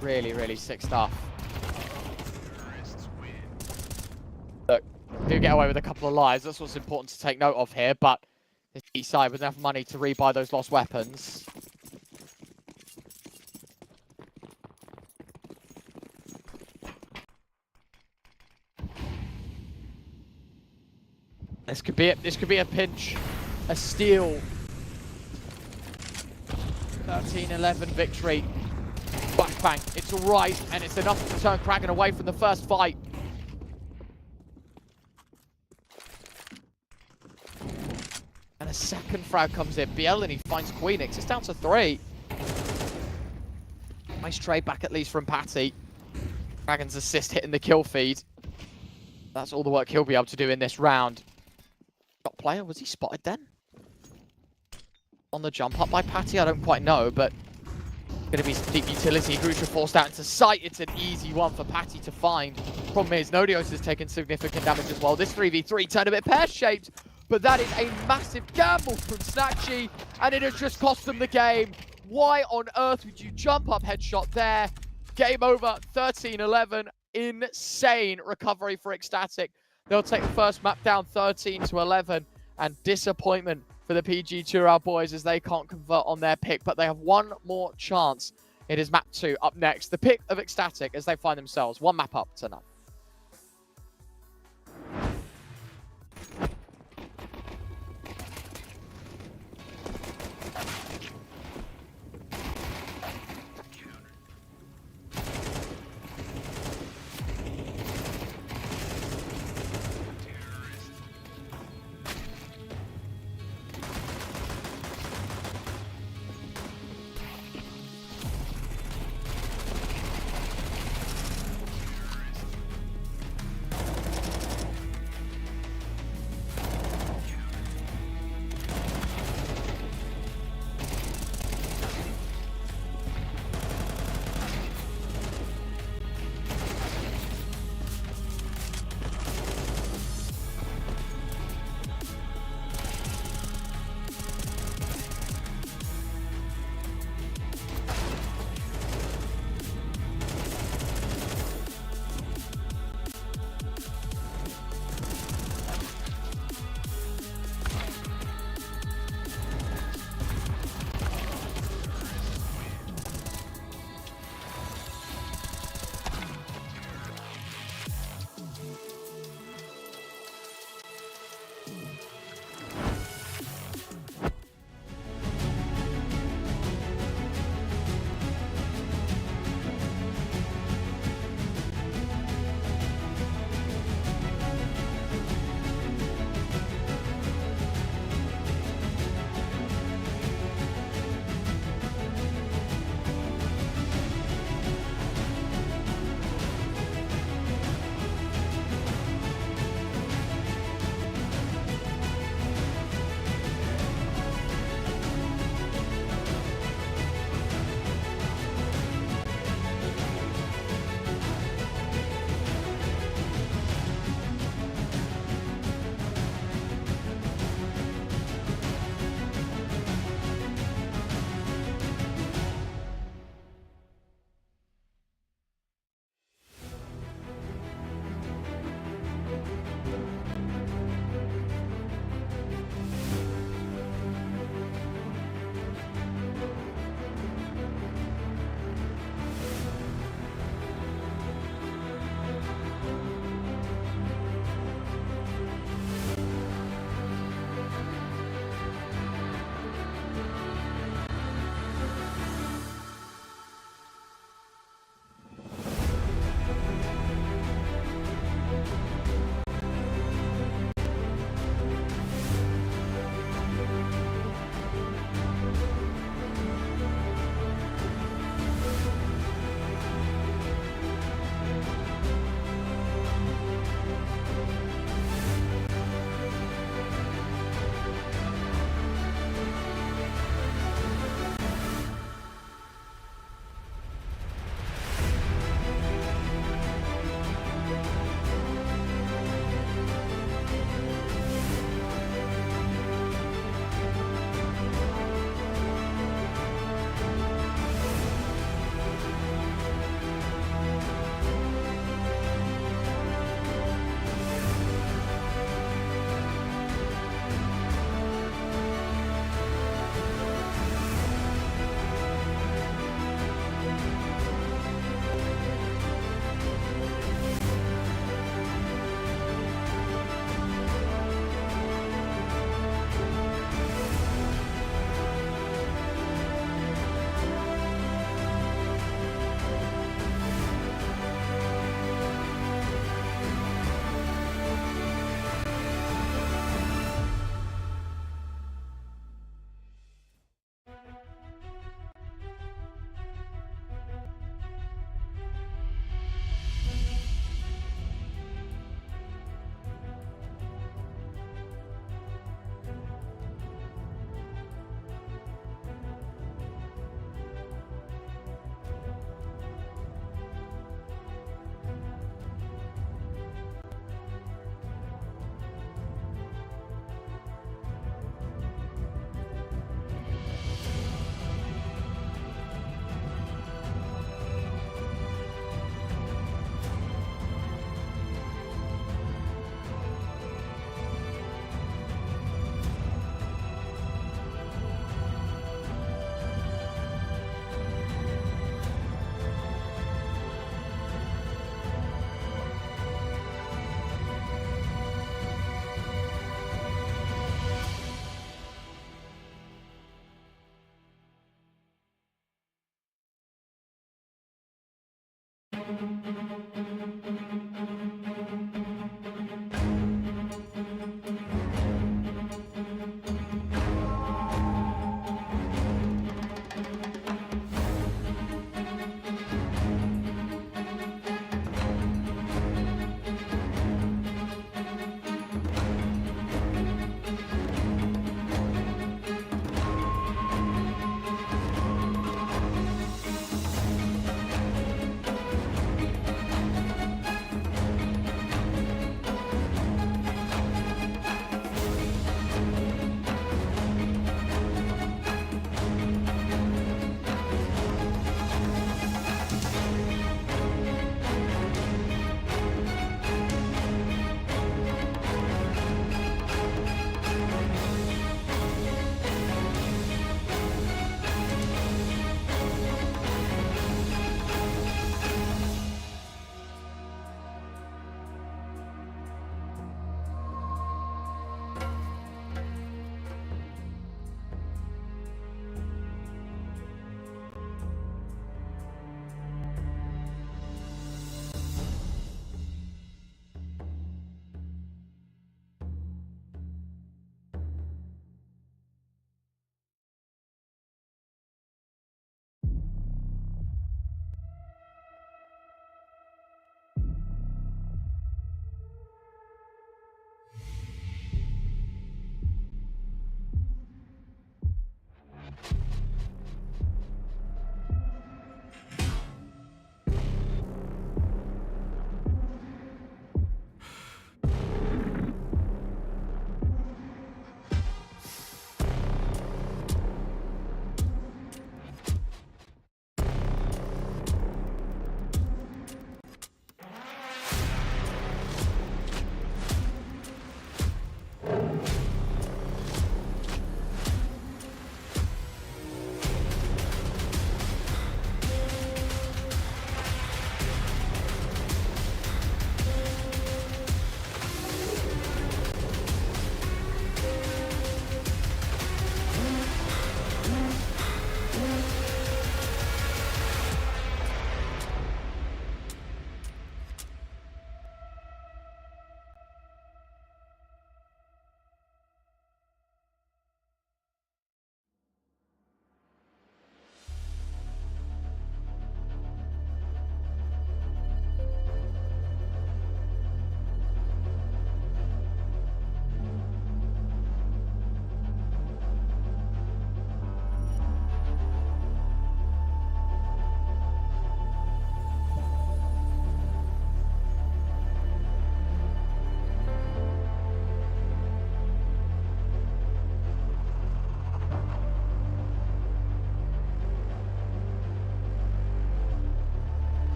Really, really sick stuff. Look, do get away with a couple of lives. That's what's important to take note of here, but this east side with enough money to rebuy those lost weapons. This could be a pinch, a steal. 13-11 victory. Black Bang, it's all right, and it's enough to turn Kraken away from the first fight. And a second frag comes in. Bielany finds Queenix. It's down to 3. Nice trade back at least from Patty. Kraken's assist hitting the kill feed. That's all the work he'll be able to do in this round. Top player, was he spotted then? On the jump up by Patty, I don't quite know, but going to be some deep utility. Grucher forced out into sight. It's an easy one for Patty to find. Problem is, Nodios has taken significant damage as well. This 3v3 turned a bit pear-shaped, but that is a massive gamble from Snatchy, and it has just cost them the game. Why on earth would you jump up headshot there? Game over, 13-11. Insane recovery for Ecstatic. They'll take the first map down 13-11, and disappointment for the PG Tour-Out boys as they can't convert on their pick, but they have one more chance. It is map 2 up next. The pick of Ecstatic as they find themselves one map up to none.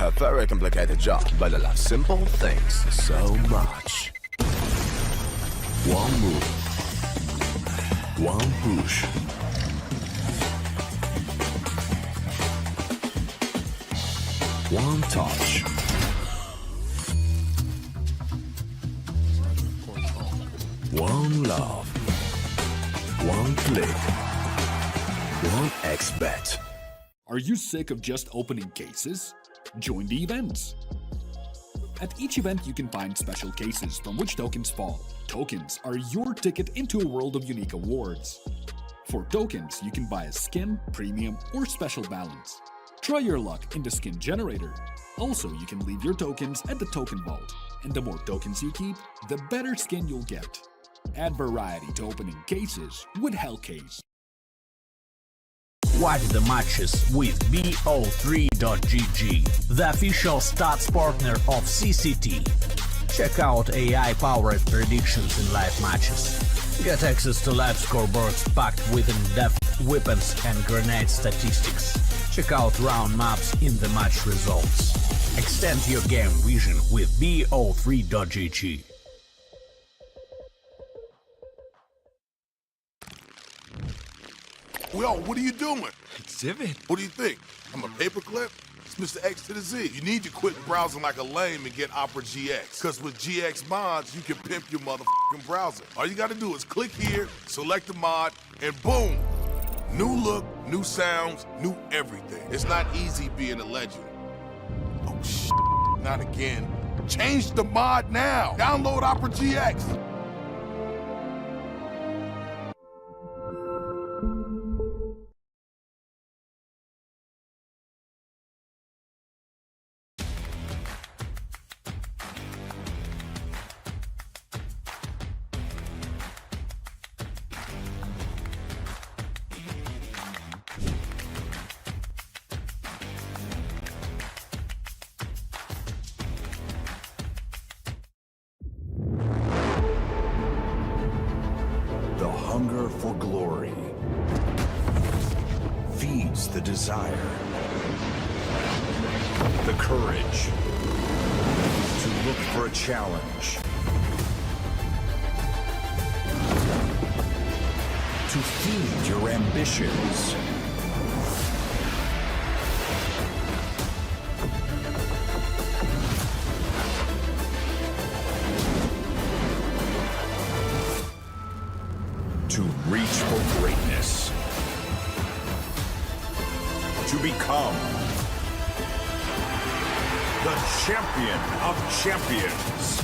A very complicated job, but I love simple things so much. One move. One push. One touch. One love. One click. One X-bet. Are you sick of just opening cases? Join the events. At each event, you can find special cases from which tokens fall. Tokens are your ticket into a world of unique awards. For tokens, you can buy a skin, premium, or special balance. Try your luck in the skin generator. Also, you can leave your tokens at the token vault. And the more tokens you keep, the better skin you'll get. Add variety to opening cases with Hellcase. Watch the matches with bo3.gg, the official stats partner of CCT. Check out AI-powered predictions in live matches. Get access to live scoreboards packed with in-depth weapons and grenade statistics. Check out round maps in the match results. Extend your game vision with bo3.gg. Yo, what are you doing? Exhibit. What do you think? I'm a paperclip? It's Mr. X to the Z. You need to quit browsing like a lame and get Opera GX. Because with GX mods, you can pimp your motherfucking browser. All you gotta do is click here, select the mod, and boom! New look, new sounds, new everything. It's not easy being a legend. Oh, shit. Not again. Change the mod now. Download Opera GX. The hunger for glory feeds the desire, the courage to look for a challenge, to feed your ambitions. To reach for greatness. To become the champion of champions.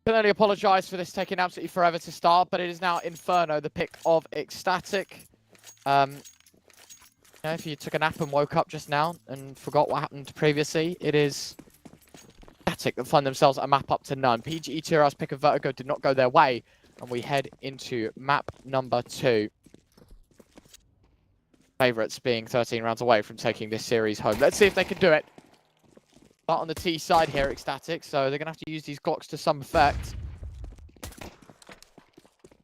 Can only apologise for this taking absolutely forever to start, but it is now Inferno, the pick of Ecstatic. If you took a nap and woke up just now and forgot what happened previously, it is Ecstatic that find themselves a map up to none. PGE Tira's pick of Vertigo did not go their way, and we head into map number 2. Favourites being 13 rounds away from taking this series home. Let's see if they can do it. Start on the T side here, Ecstatic, so they're going to have to use these Glocks to some effect.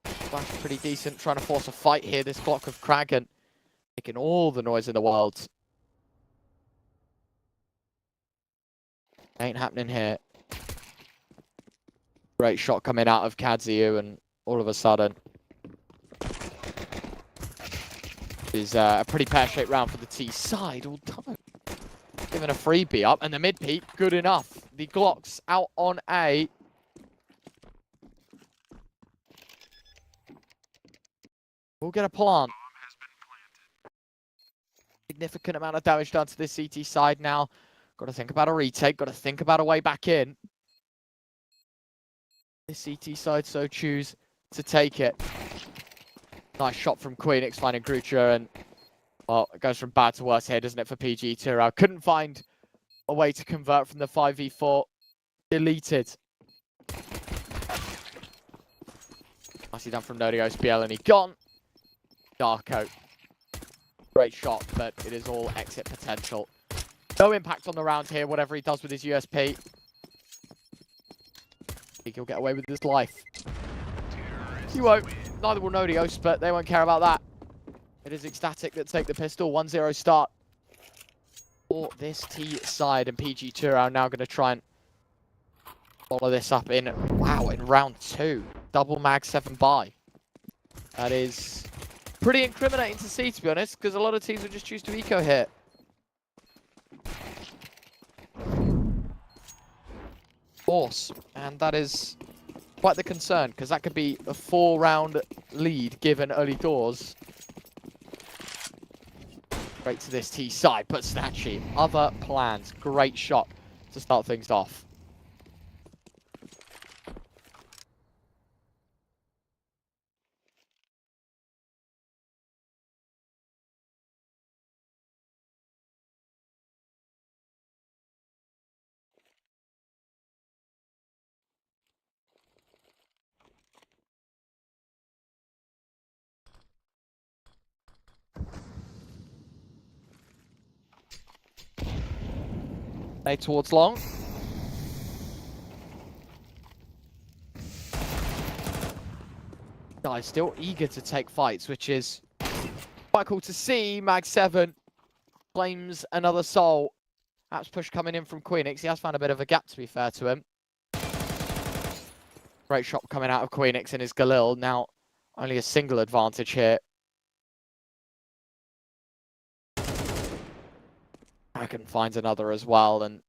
Flash pretty decent, trying to force a fight here, this Glock of Kraken. Making all the noise in the world. Ain't happening here. Great shot coming out of Kadziu, and all of a sudden is a pretty pear-shaped round for the T side. Although given a freebie up, and the mid peak good enough. The Glocks out on A. We'll get a plant. Significant amount of damage done to this CT side now. Got to think about a retake. Got to think about a way back in. This CT side so choose to take it. Nice shot from Queenix finding Grucha, and well, it goes from bad to worse here, doesn't it, for PG Tiro? Couldn't find a way to convert from the 5v4. Deleted. Nicely done from Nodio SPL, and he gone. Darko. Great shot, but it is all exit potential. No impact on the round here, whatever he does with his USP. I think he'll get away with his life. He won't. Neither will Nodios, but they won't care about that. It is Ecstatic that take the pistol. 1-0 start for this T side, and PG Turo now going to try and follow this up in, wow, in round 2. Double mag 7 buy. That is pretty incriminating to see, to be honest, because a lot of teams would just choose to eco here. Force, and that is quite the concern, because that could be a 4-round lead given early doors. Straight to this T side, but Snatchy, other plans. Great shot to start things off. Play towards long. Guys still eager to take fights, which is quite cool to see. Mag 7 claims another soul. Perhaps push coming in from Queenix. He has found a bit of a gap, to be fair to him. Great shot coming out of Queenix in his Galil. Now only a single advantage here. Kraken finds another as well, and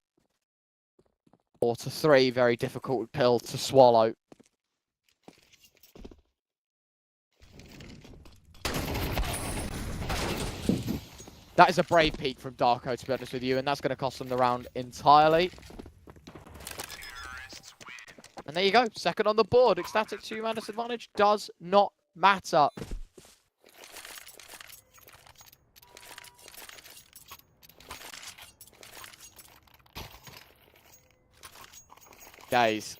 4-3, very difficult pill to swallow. That is a brave peek from Darko, to be honest with you, and that's going to cost them the round entirely. And there you go, second on the board. Ecstatic 2-man disadvantage does not matter. Guys.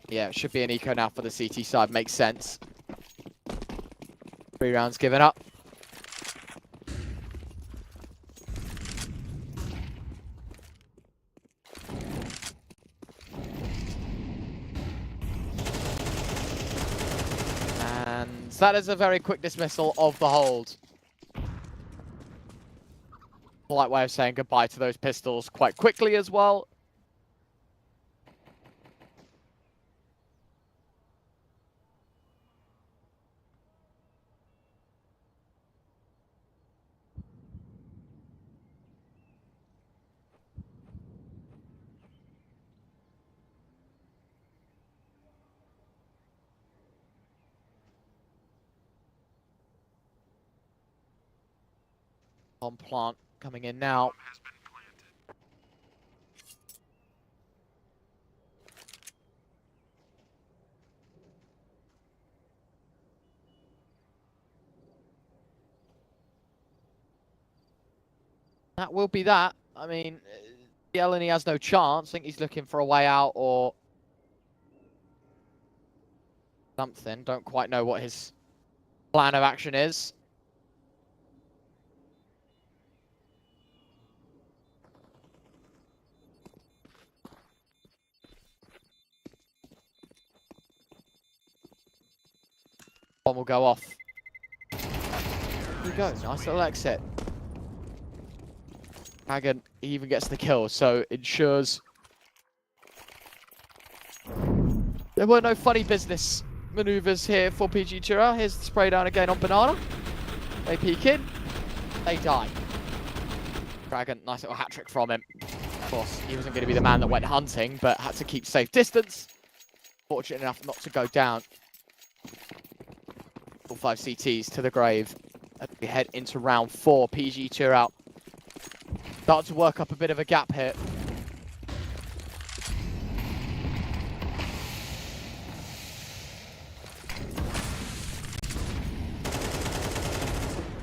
Yeah, it should be an eco now for the CT side. Makes sense. 3 rounds given up. And that is a very quick dismissal of the hold. Polite way of saying goodbye to those pistols quite quickly as well. On plant coming in now. That will be that. I mean, Bielany has no chance. I think he's looking for a way out or something. Don't quite know what his plan of action is. One will go off. There you go. Nice little exit. Dragon even gets the kill, so ensures there were no funny business maneuvers here for PG Tura. Here's the spray down again on Banana. They peek in. They die. Dragon, nice little hat-trick from him. Of course, he wasn't going to be the man that went hunting, but had to keep safe distance. Fortunate enough not to go down. All 5 CTs to the grave. As we head into round 4. PG Tura out. Start to work up a bit of a gap here.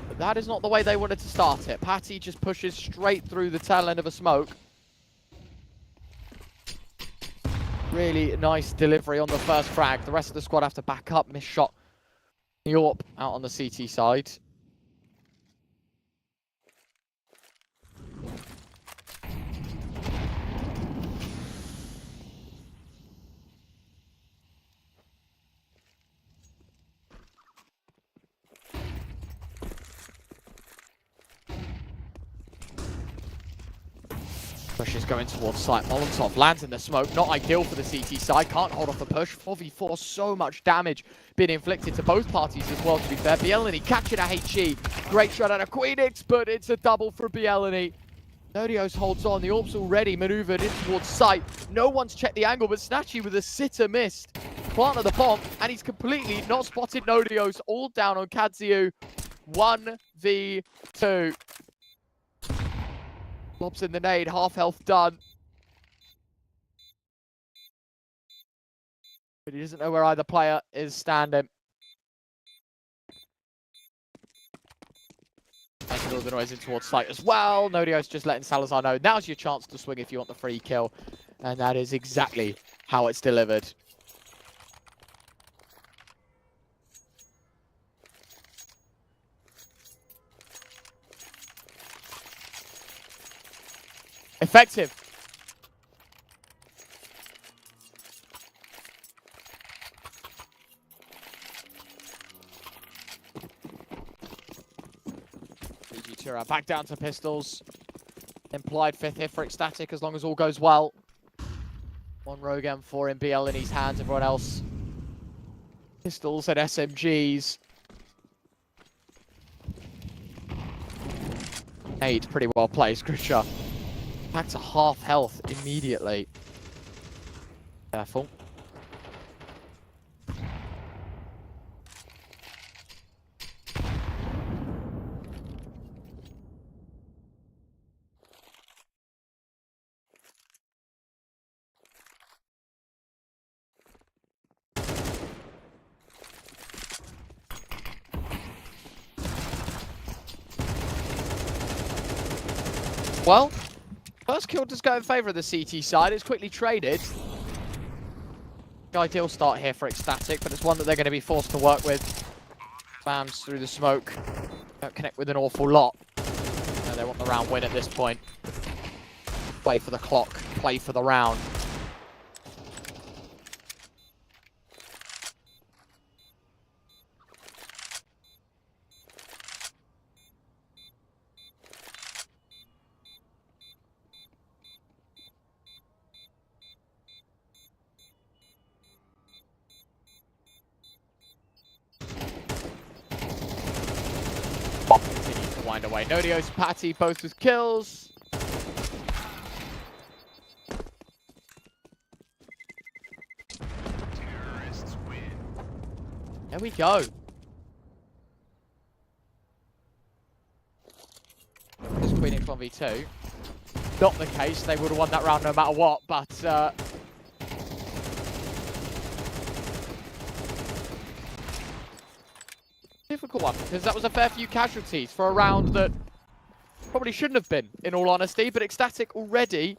But that is not the way they wanted to start it. Patty just pushes straight through the tail end of a smoke. Really nice delivery on the first frag. The rest of the squad have to back up. Missed shot. Yorp out on the CT side. Push is going towards site. Molotov lands in the smoke. Not ideal for the CT side. Can't hold off the push. 4v4, so much damage being inflicted to both parties as well, to be fair. Bielany catching a HE. Great shot out of Queenix, but it's a double for Bielany. Nodios holds on. The orb's already maneuvered in towards site. No one's checked the angle, but Snatchy with a sitter missed. Planted the bomb, and he's completely not spotted Nodios. All down on Kadziu. 1v2. Lobs in the nade, half health done. But he doesn't know where either player is standing. Making all the noise in towards site as well. Nodio's just letting Salazar know, now's your chance to swing if you want the free kill. And that is exactly how it's delivered. Effective. PG Tura back down to pistols. Implied 5th hit for Ecstatic as long as all goes well. One Rogue M4 in Bielany's hands, everyone else. Pistols and SMGs. 8, pretty well placed, Grisha. Back to half health immediately. Careful. Well, first kill does go in favour of the CT side. It's quickly traded. The ideal start here for Ecstatic, but it's one that they're going to be forced to work with. Spams through the smoke. Don't connect with an awful lot. No, they want the round win at this point. Play for the clock. Play for the round. Continues to wind away. Nodios, Patty, both with kills. Terrorists win. There we go. Queenix 1v2. Not the case. They would have won that round no matter what, but difficult one, because that was a fair few casualties for a round that probably shouldn't have been, in all honesty. But Ecstatic already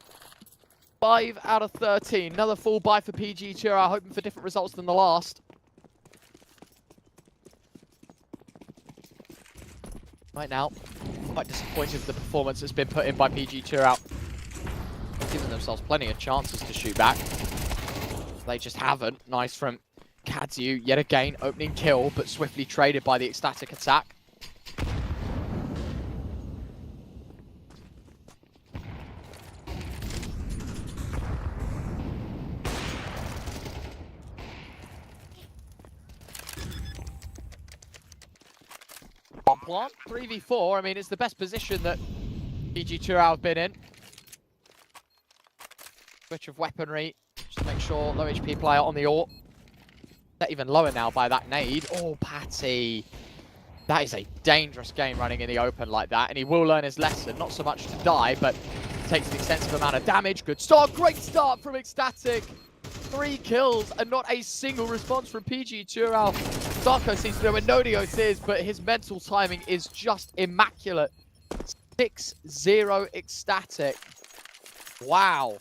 5 out of 13. Another full buy for PG Chura, hoping for different results than the last. Right now, quite disappointed with the performance that's been put in by PG Chura. Giving themselves plenty of chances to shoot back. They just haven't. Nice from Kazu, yet again, opening kill, but swiftly traded by the Ecstatic attack. On plant, 3v4. I mean, it's the best position that PG Chura have been in. Switch of weaponry, just to make sure low HP player on the AWP. Not even lower now by that nade. Oh, Patty. That is a dangerous game running in the open like that, and he will learn his lesson. Not so much to die, but takes an extensive amount of damage. Good start, great start from Ecstatic. 3 kills and not a single response from PG Chura. Darko seems to know where Nodios is, but his mental timing is just immaculate. 6-0 Ecstatic. Wow.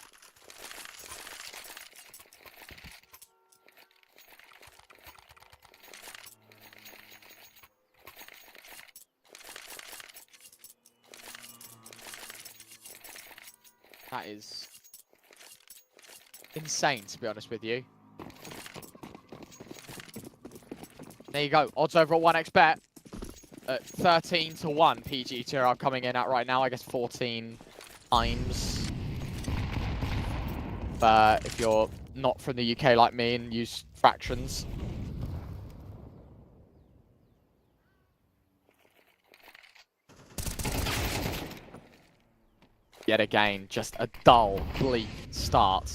That is insane, to be honest with you. There you go. Odds over at 1xbet at 13-1. PG Chura coming in at right now. I guess 14 times. If you're not from the UK like me and use fractions. Yet again, just a dull, bleak start.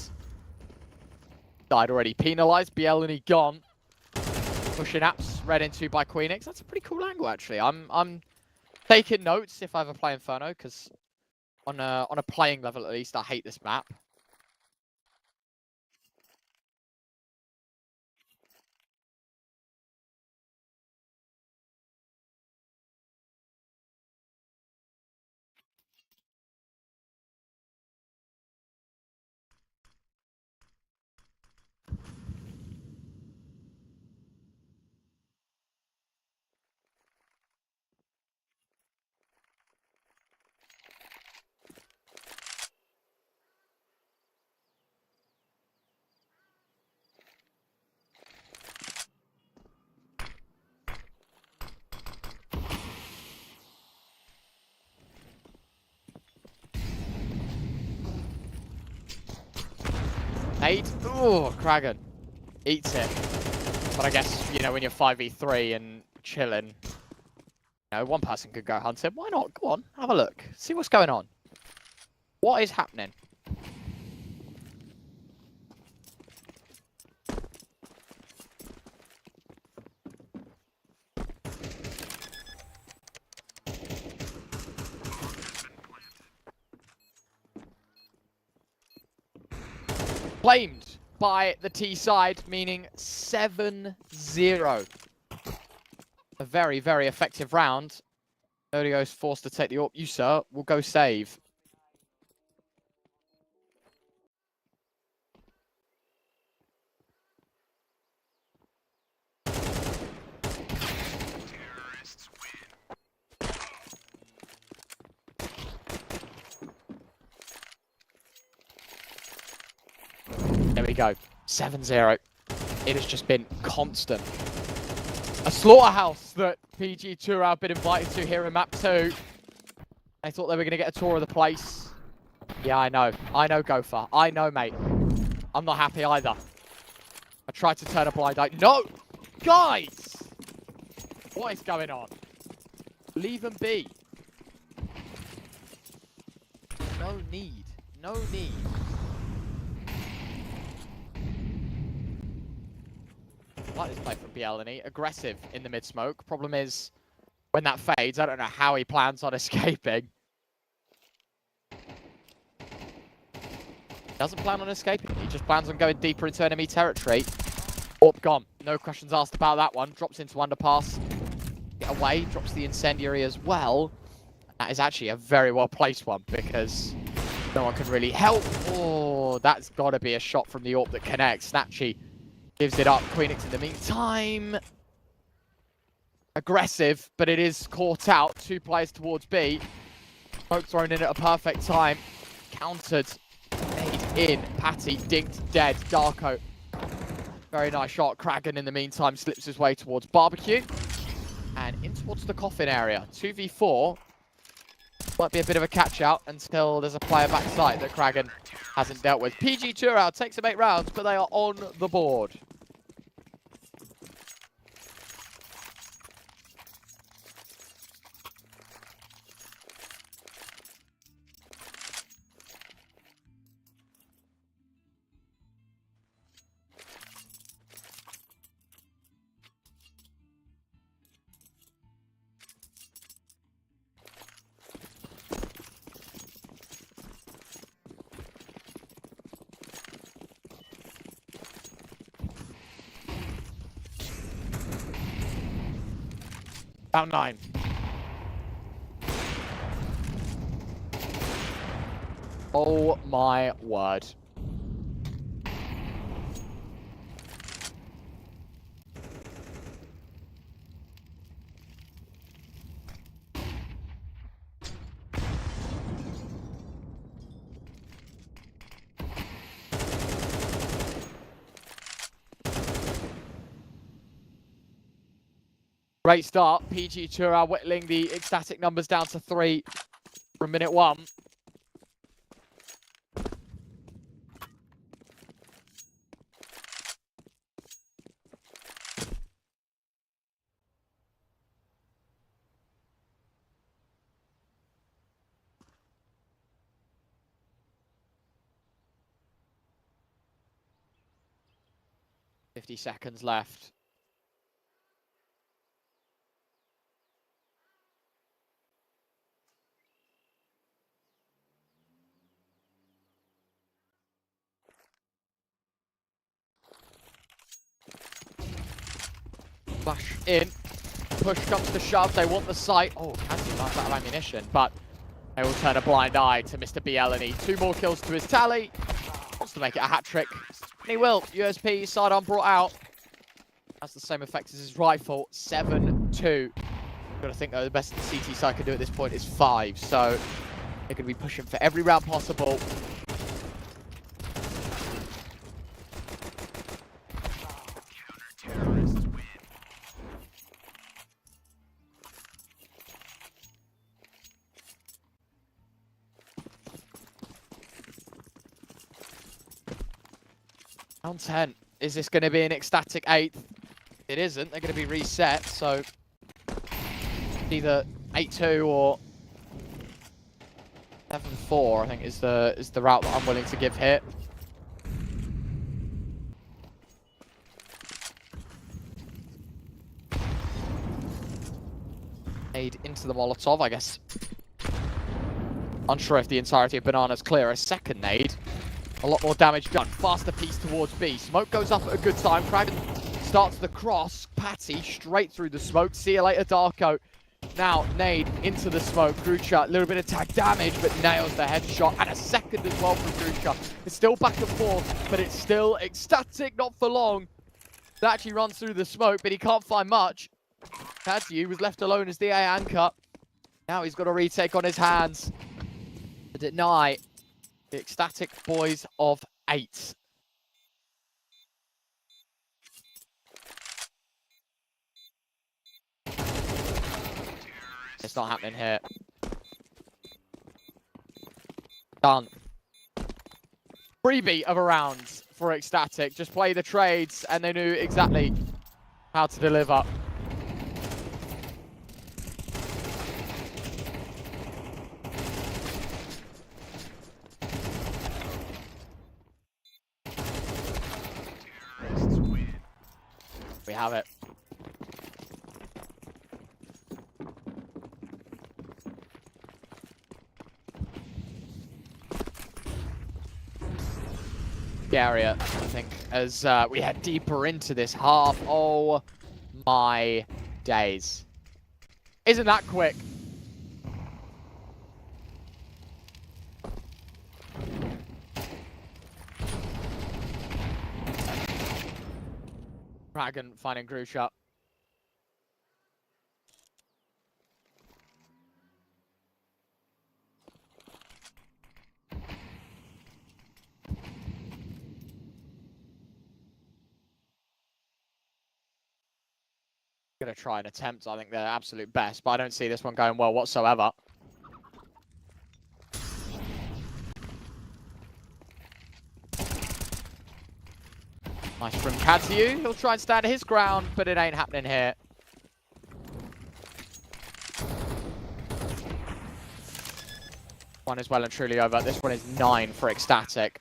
Died already penalised. Bielany gone. Pushing apps, read into by Queenix. That's a pretty cool angle, actually. I'm taking notes if I ever play Inferno, because on a playing level at least, I hate this map. Ooh, Kragan eats it. But I guess, you know, when you're 5v3 and chilling, you know, one person could go hunt him. Why not? Go on, have a look. See what's going on. What is happening? Claimed by the T side, meaning 7-0. A very, very effective round. Nodio's forced to take the AWP. You, sir, will go save. There we go. 7-0. It has just been constant. A slaughterhouse that PG Chura have been invited to here in map 2. I thought they were going to get a tour of the place. Yeah, I know. I know, Gopher. I know, mate. I'm not happy either. I tried to turn a blind eye. No! Guys! What is going on? Leave them be. No need. No need. I like this play from Bielany. Aggressive in the mid-smoke. Problem is, when that fades, I don't know how he plans on escaping. Doesn't plan on escaping. He just plans on going deeper into enemy territory. Orb gone. No questions asked about that one. Drops into underpass. Get away. Drops the incendiary as well. That is actually a very well placed one because no one can really help. Oh, that's got to be a shot from the Orb that connects. Snatchy gives it up. Queenix in the meantime. Aggressive, but it is caught out. 2 players towards B. Smoke thrown in at a perfect time. Countered. Made in. Patty dinked dead. Darko. Very nice shot. Kragan in the meantime slips his way towards Barbecue. And in towards the coffin area. 2v4. Might be a bit of a catch out until there's a player backside that Kragan hasn't dealt with. PG Turao takes them 8 rounds, but they are on the board. Round 9. Oh my word. Great start. PG Turao whittling the ecstatic numbers down to 3 from minute 1. $50 seconds left. Flash in. Push comes to shove. They want the site. Oh, Kazi runs out of ammunition, but they will turn a blind eye to Mr. BLNE. 2 more kills to his tally. Wants to make it a hat-trick. And he will. USP sidearm brought out. That's the same effect as his rifle. 7-2. Got to think, though, the best the CT side can do at this point is 5. So they're going to be pushing for every round possible. Round 10. Is this going to be an ecstatic 8th? It isn't. They're going to be reset, so either 8-2 or 7-4, I think, is the route that I'm willing to give here. Nade into the Molotov, I guess. Unsure if the entirety of Banana's clear. A second nade. A lot more damage done. Faster piece towards B. Smoke goes up at a good time. Kragan starts the cross. Patty straight through the smoke. See you later, Darko. Now, nade into the smoke. Grucha, a little bit of tag damage, but nails the headshot. And a second as well from Grucha. It's still back and forth, but it's still ecstatic, not for long. It actually runs through the smoke, but he can't find much. Kazu was left alone as the A anchor. Now he's got a retake on his hands to deny the ecstatic boys of 8. It's not happening here. Done. Freebie of a round for ecstatic. Just play the trades and they knew exactly how to deliver. We have it. scarier, I think, as we head deeper into this half. Oh my days. Isn't that quick? Dragon finding Grusha. Gonna try and attempt, I think, their absolute best, but I don't see this one going well whatsoever. Nice from Kazu. He'll try and stand his ground, but it ain't happening here. One is well and truly over. This one is 9 for Ecstatic.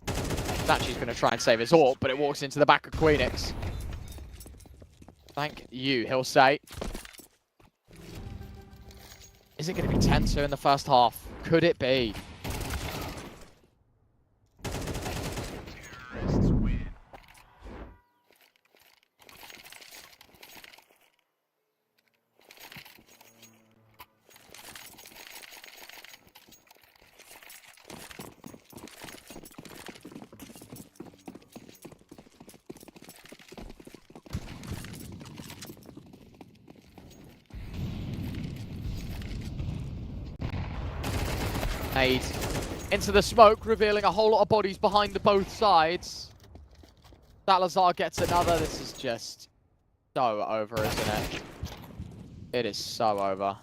Actually's going to try and save his AWP, but it walks into the back of Queenix. Thank you, he'll say. Is it going to be 10-2 in the first half? Could it be? Nade into the smoke, revealing a whole lot of bodies behind the both sides. Salazar gets another. This is just so over, isn't it? It is so over.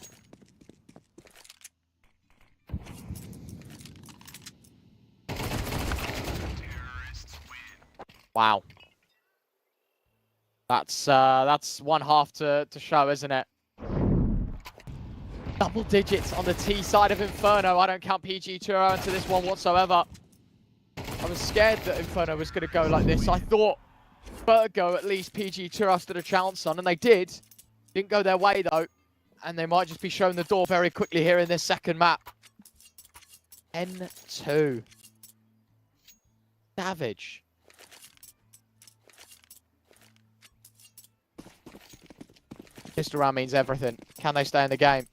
Wow. That's one half to show, isn't it? Double digits on the T side of Inferno. I don't count PG Churro into this one whatsoever. I was scared that Inferno was going to go like this. I thought Vertigo, at least PG Churro stood a chance on, and they did. Didn't go their way, though. And they might just be shown the door very quickly here in this second map. N2. Savage. Pistol round means everything. Can they stay in the game?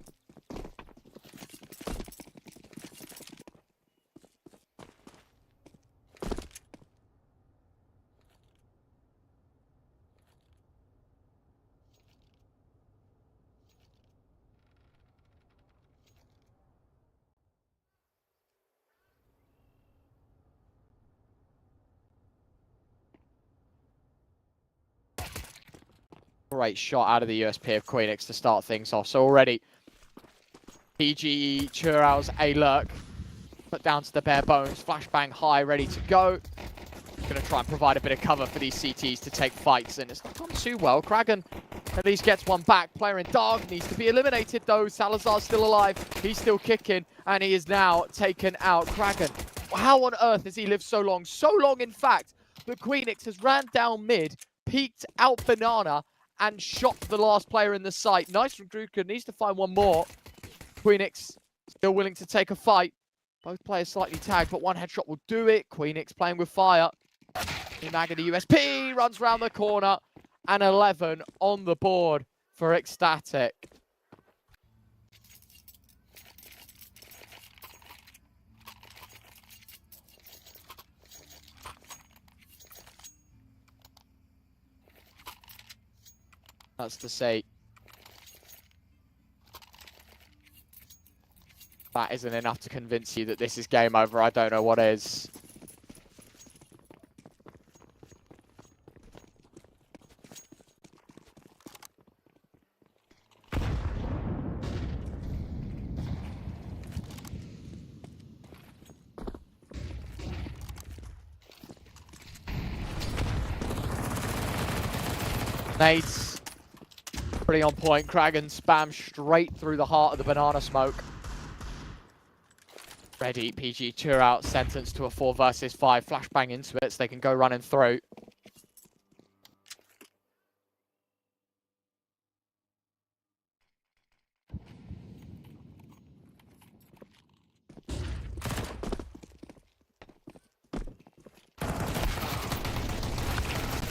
Great shot out of the USP of Queenix to start things off. So already, PG Churrow's a lurk, put down to the bare bones. Flashbang high, ready to go. Going to try and provide a bit of cover for these CTs to take fights, and it's not gone too well. Kragan at least gets one back. Player in dark needs to be eliminated, though. Salazar's still alive. He's still kicking, and he is now taken out. Kragan, how on earth has he lived so long? So long, in fact, that Queenix has ran down mid, peeked out Banana, and shot the last player in the site. Nice from Druka, needs to find one more. Queenix still willing to take a fight. Both players slightly tagged, but one headshot will do it. Queenix playing with fire. Mag of the USP runs round the corner, and 11 on the board for Ecstatic. That's to say, that isn't enough to convince you that this is game over. I don't know what is. Nades. Pretty on point. Kragan spam straight through the heart of the banana smoke. Ready, PG Tour out, sentenced to a 4 versus 5. Flashbang into it so they can go running through.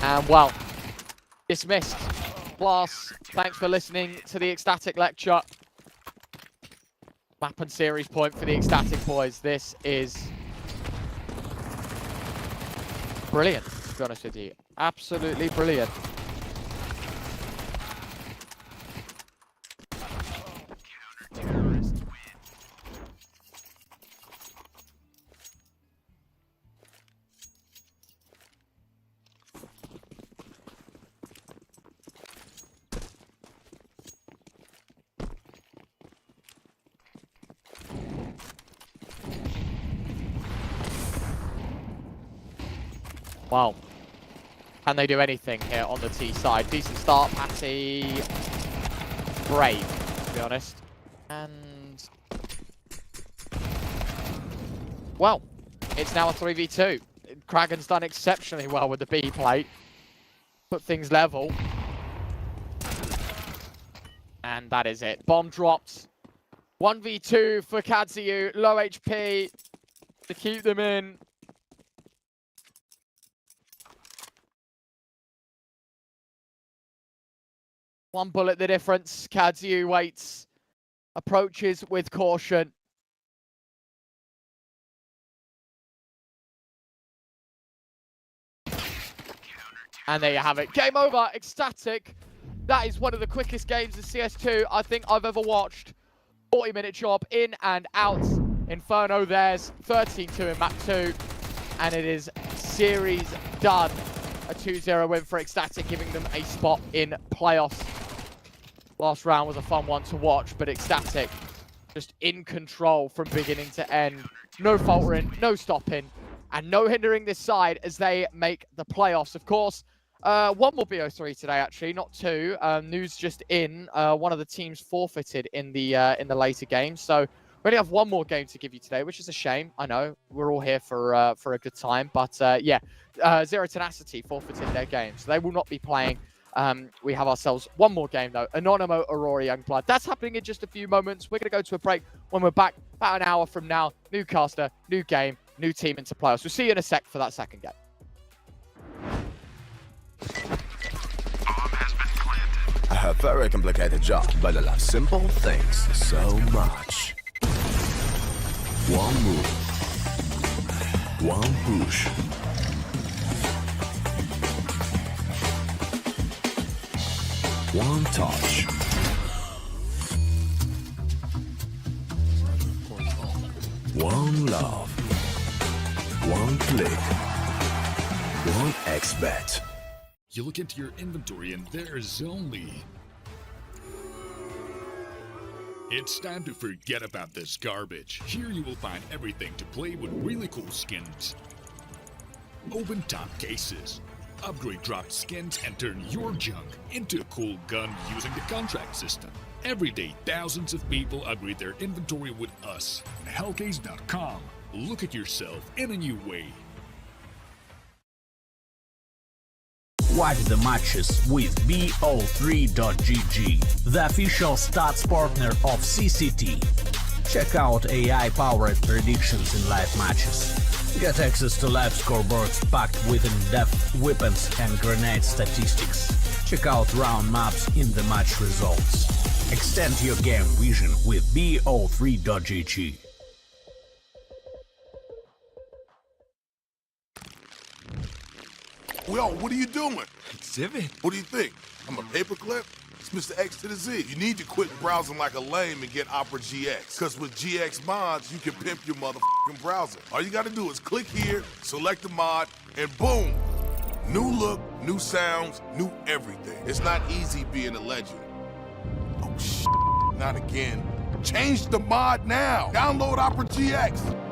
And well, dismissed. Class, thanks for listening to the Ecstatic lecture. Map and series point for the Ecstatic boys. This is brilliant, to be honest with you. Absolutely brilliant. Wow. Can they do anything here on the T side? Decent start, Patty. Brave, to be honest. And well, it's now a 3v2. Kraken's done exceptionally well with the B plate. Put things level. And that is it. Bomb dropped. 1v2 for Kadziu. Low HP to keep them in. One bullet the difference. Kadziu waits. Approaches with caution. And there you have it. Game over. Ecstatic. That is one of the quickest games of CS2 I think I've ever watched. 40-minute job in and out. Inferno theirs. 13-2 in map 2. And it is series done. A 2-0 win for Ecstatic, giving them a spot in playoffs. Last round was a fun one to watch, but Ecstatic just in control from beginning to end. No faltering, no stopping, and no hindering this side as they make the playoffs. Of course, one more BO3 today, actually, not two. News just in. One of the teams forfeited in the later games, so we only have one more game to give you today, which is a shame. I know we're all here for a good time, but yeah, Zero Tenacity forfeited their game, so they will not be playing. We have ourselves one more game, though. Anonymo, Aurora, Youngblood. That's happening in just a few moments. We're going to go to a break. When we're back, about an hour from now, new caster, new game, new team into playoffs. We'll see you in a sec for that second game. I have very complicated job, but I love simple things so much. One move, one push. One touch. One love. One click. One XBet. You look into your inventory and there's only... It's time to forget about this garbage. Here you will find everything to play with really cool skins. Open top cases. Upgrade dropped skins and turn your junk into a cool gun using the contract system. Every day, thousands of people upgrade their inventory with us. Hellcase.com. Look at yourself in a new way. Watch the matches with BO3.GG, the official stats partner of CCT. Check out AI-powered predictions in live matches. Get access to live scoreboards packed with in-depth weapons and grenade statistics. Check out round maps in the match results. Extend your game vision with BO3.GG. Yo, what are you doing? Exhibit. What do you think? I'm a paperclip? It's Mr. X to the Z. You need to quit browsing like a lame and get Opera GX. Because with GX mods, you can pimp your motherfucking browser. All you gotta do is click here, select the mod, and boom! New look, new sounds, new everything. It's not easy being a legend. Oh, shit. Not again. Change the mod now. Download Opera GX.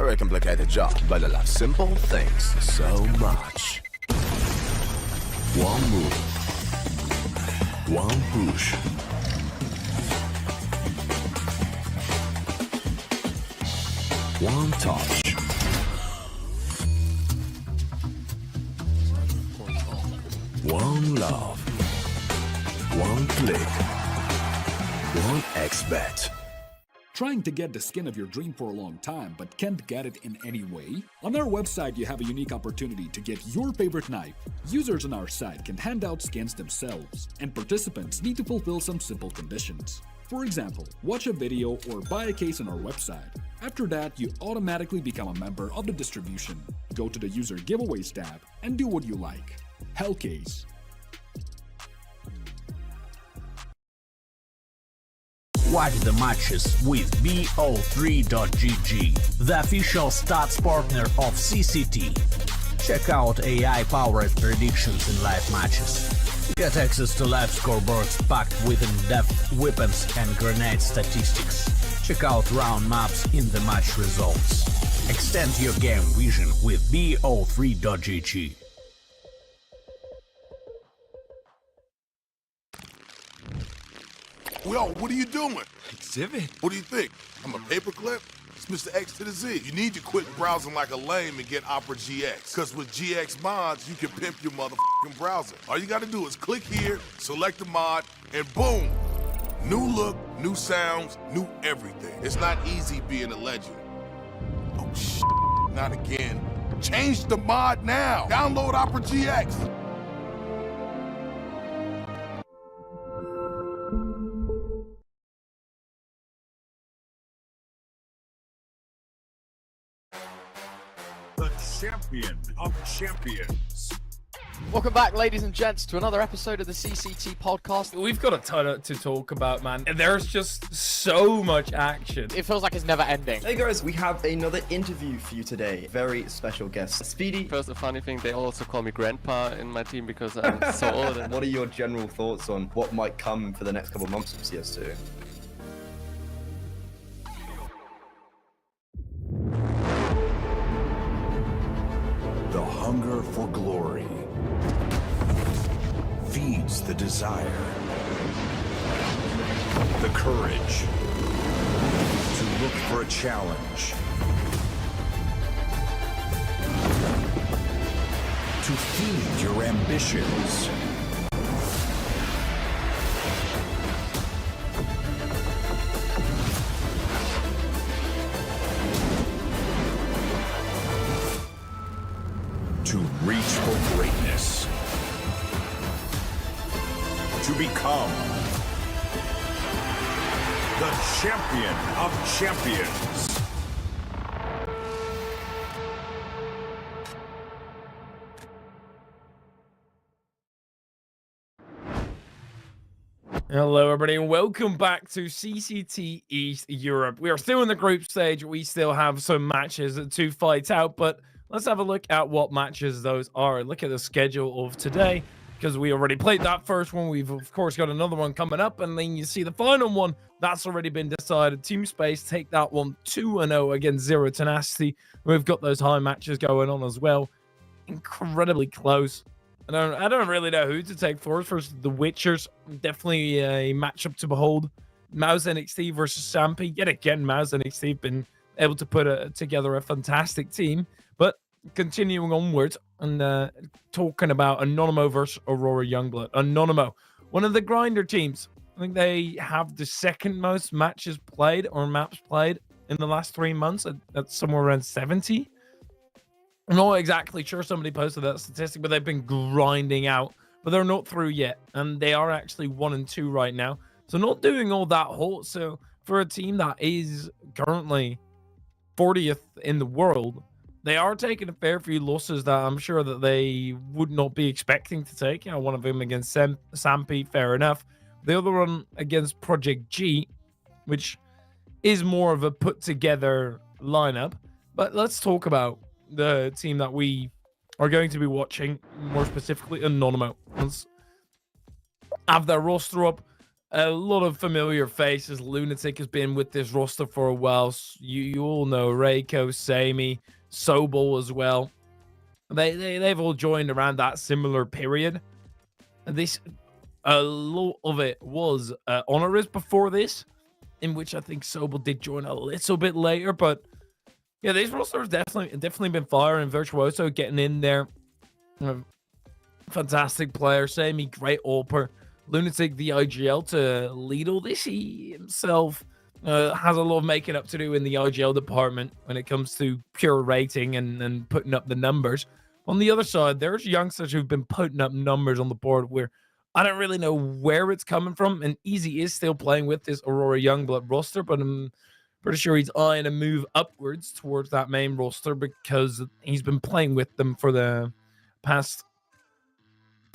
very complicated job, but I love simple things so much. One move, one push. One touch. One love. One click. One XBet. Trying to get the skin of your dream for a long time but can't get it in any way? On our website you have a unique opportunity to get your favorite knife. Users on our site can hand out skins themselves, and participants need to fulfill some simple conditions. For example, watch a video or buy a case on our website. After that, you automatically become a member of the distribution. Go to the user giveaways tab and do what you like. Hellcase. Watch the matches with bo3.gg, the official stats partner of CCT. Check out AI-powered predictions in live matches. Get access to live scoreboards packed with in-depth weapons and grenade statistics. Check out round maps in the match results. Extend your game vision with bo3.gg. Yo, what are you doing? Exhibit? What do you think? I'm a paperclip? It's Mr. X to the Z. You need to quit browsing like a lame and get Opera GX. Because with GX mods, you can pimp your motherfucking browser. All you gotta do is click here, select a mod, and boom! New look, new sounds, new everything. It's not easy being a legend. Oh, shit. Not again. Change the mod now. Download Opera GX. The champion of champions. Welcome back, ladies and gents, to another episode of the CCT podcast. We've got a ton to talk about, man. There's just so much action. It feels like it's never ending. Hey guys, we have another interview for you today. Very special guest, Speedy. First, a funny thing, they also call me Grandpa in my team because I'm so old. And What are your general thoughts on what might come for the next couple of months of CS2? The hunger for glory feeds the desire, the courage to look for a challenge, to feed your ambitions. To reach for greatness. To become the champion of champions. Hello, everybody, and welcome back to CCT East Europe. We are still in the group stage. We still have some matches to fight out, but let's have a look at what matches those are. Look at the schedule of today, because we already played that first one. We've, of course, got another one coming up, and then you see the final one. That's already been decided. Team Space take that one 2-0 against Zero Tenacity. We've got those high matches going on as well. Incredibly close. I don't really know who to take first versus the Witchers. Definitely a matchup to behold. Mouse NXT versus Sampy. Yet again, Mouse NXT have been able to put together a fantastic team. But continuing onwards and talking about Anonymo versus Aurora Youngblood. Anonymo, one of the grinder teams. I think they have the second most matches played or maps played in the last 3 months. That's somewhere around 70. I'm not exactly sure, somebody posted that statistic, but they've been grinding out, but they're not through yet, and they are actually 1-2 right now, so not doing all that hot. So for a team that is currently 40th in the world, they are taking a fair few losses that I'm sure that they would not be expecting to take. You know, one of them against Sampy, fair enough. The other one against Project G, which is more of a put together lineup. But let's talk about the team that we are going to be watching, more specifically Anonymo. Let's have their roster up. a lot of familiar faces. Lunatic has been with this roster for a while. You all know Reiko, Sammy, Sobol as well. They've all joined around that similar period. And this, a lot of it was Honoris before this, in which I think Sobel did join a little bit later. But yeah, these rosters definitely been firing. Virtuoso getting in there. Fantastic player. Sammy, great AWPer. Lunatic, the IGL to lead all this. He himself has a lot of making up to do in the IGL department when it comes to pure rating and putting up the numbers. On the other side, there's youngsters who've been putting up numbers on the board where I don't really know where it's coming from. And Easy is still playing with this Aurora Youngblood roster, but I'm pretty sure he's eyeing a move upwards towards that main roster because he's been playing with them for the past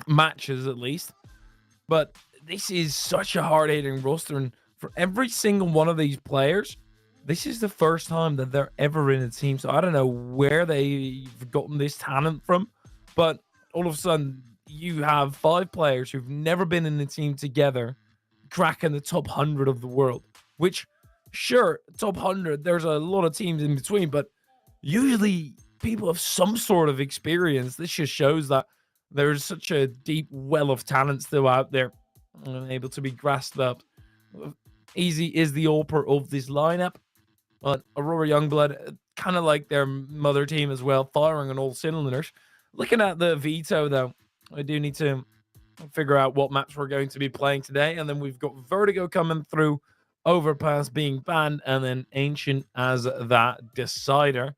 matches at least. But this is such a hard-hitting roster, and for every single one of these players, this is the first time that they're ever in a team. So I don't know where they've gotten this talent from, but all of a sudden you have 5 players who've never been in a team together cracking the top 100 of the world, which, sure, top 100, there's a lot of teams in between, but usually people have some sort of experience. This just shows that there's such a deep well of talent still out there and able to be grasped up. Easy is the AWPer of this lineup, but Aurora Youngblood, kind of like their mother team as well, firing on all cylinders. Looking at the veto, though, I do need to figure out what maps we're going to be playing today. And then we've got Vertigo coming through, Overpass being banned, and then Ancient as that decider.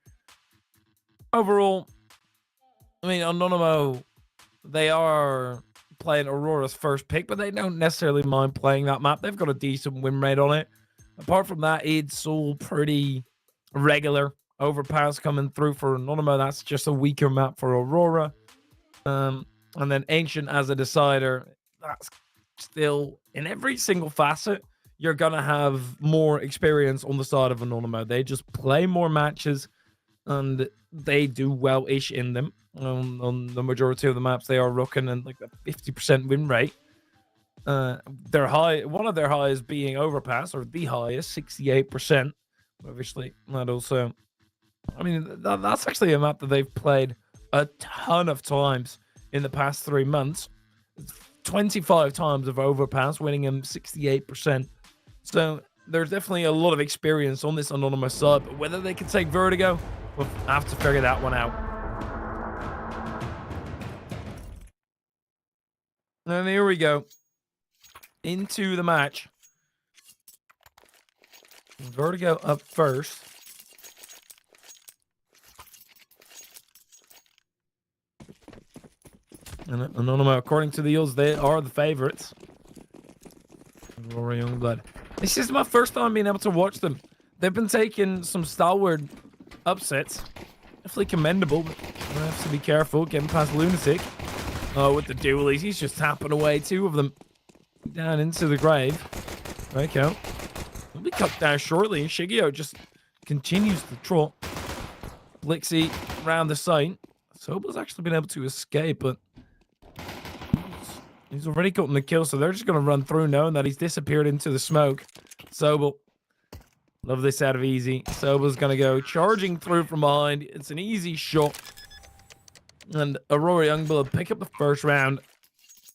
Overall, I mean, Anonymo, they are playing Aurora's first pick, but they don't necessarily mind playing that map. They've got a decent win rate on it. Apart from that, it's all pretty regular. Overpass coming through for Anonymo. That's just a weaker map for Aurora. And then Ancient as a decider. That's still, in every single facet, you're going to have more experience on the side of Anonymo. They just play more matches, and they do well-ish in them. On the majority of the maps, they are rocking and like a 50% win rate. Their high, one of their highest being Overpass, or the highest, 68%. Obviously, that also, I mean, that's actually a map that they've played a ton of times in the past 3 months. 25 times of Overpass, winning them 68%. So there's definitely a lot of experience on this anonymous side, but whether they can take Vertigo, we'll have to figure that one out. And here we go. Into the match. Vertigo up first. And Anonymo, according to the odds, they are the favorites. Aurora Youngblood. This is my first time being able to watch them. They've been taking some stalwart upsets. Definitely commendable, but I have to be careful getting past Lunatic. Oh, with the dualies, he's just tapping away 2 of them down into the grave. Okay. He'll be cut down shortly, and Shigeo just continues to trot. Blixie around the site. Sobel's actually been able to escape, but he's already gotten the kill, so they're just going to run through knowing that he's disappeared into the smoke. Sobel. Love this out of Easy. Sobel's going to go charging through from behind. It's an easy shot. And Aurora Youngblood pick up the first round.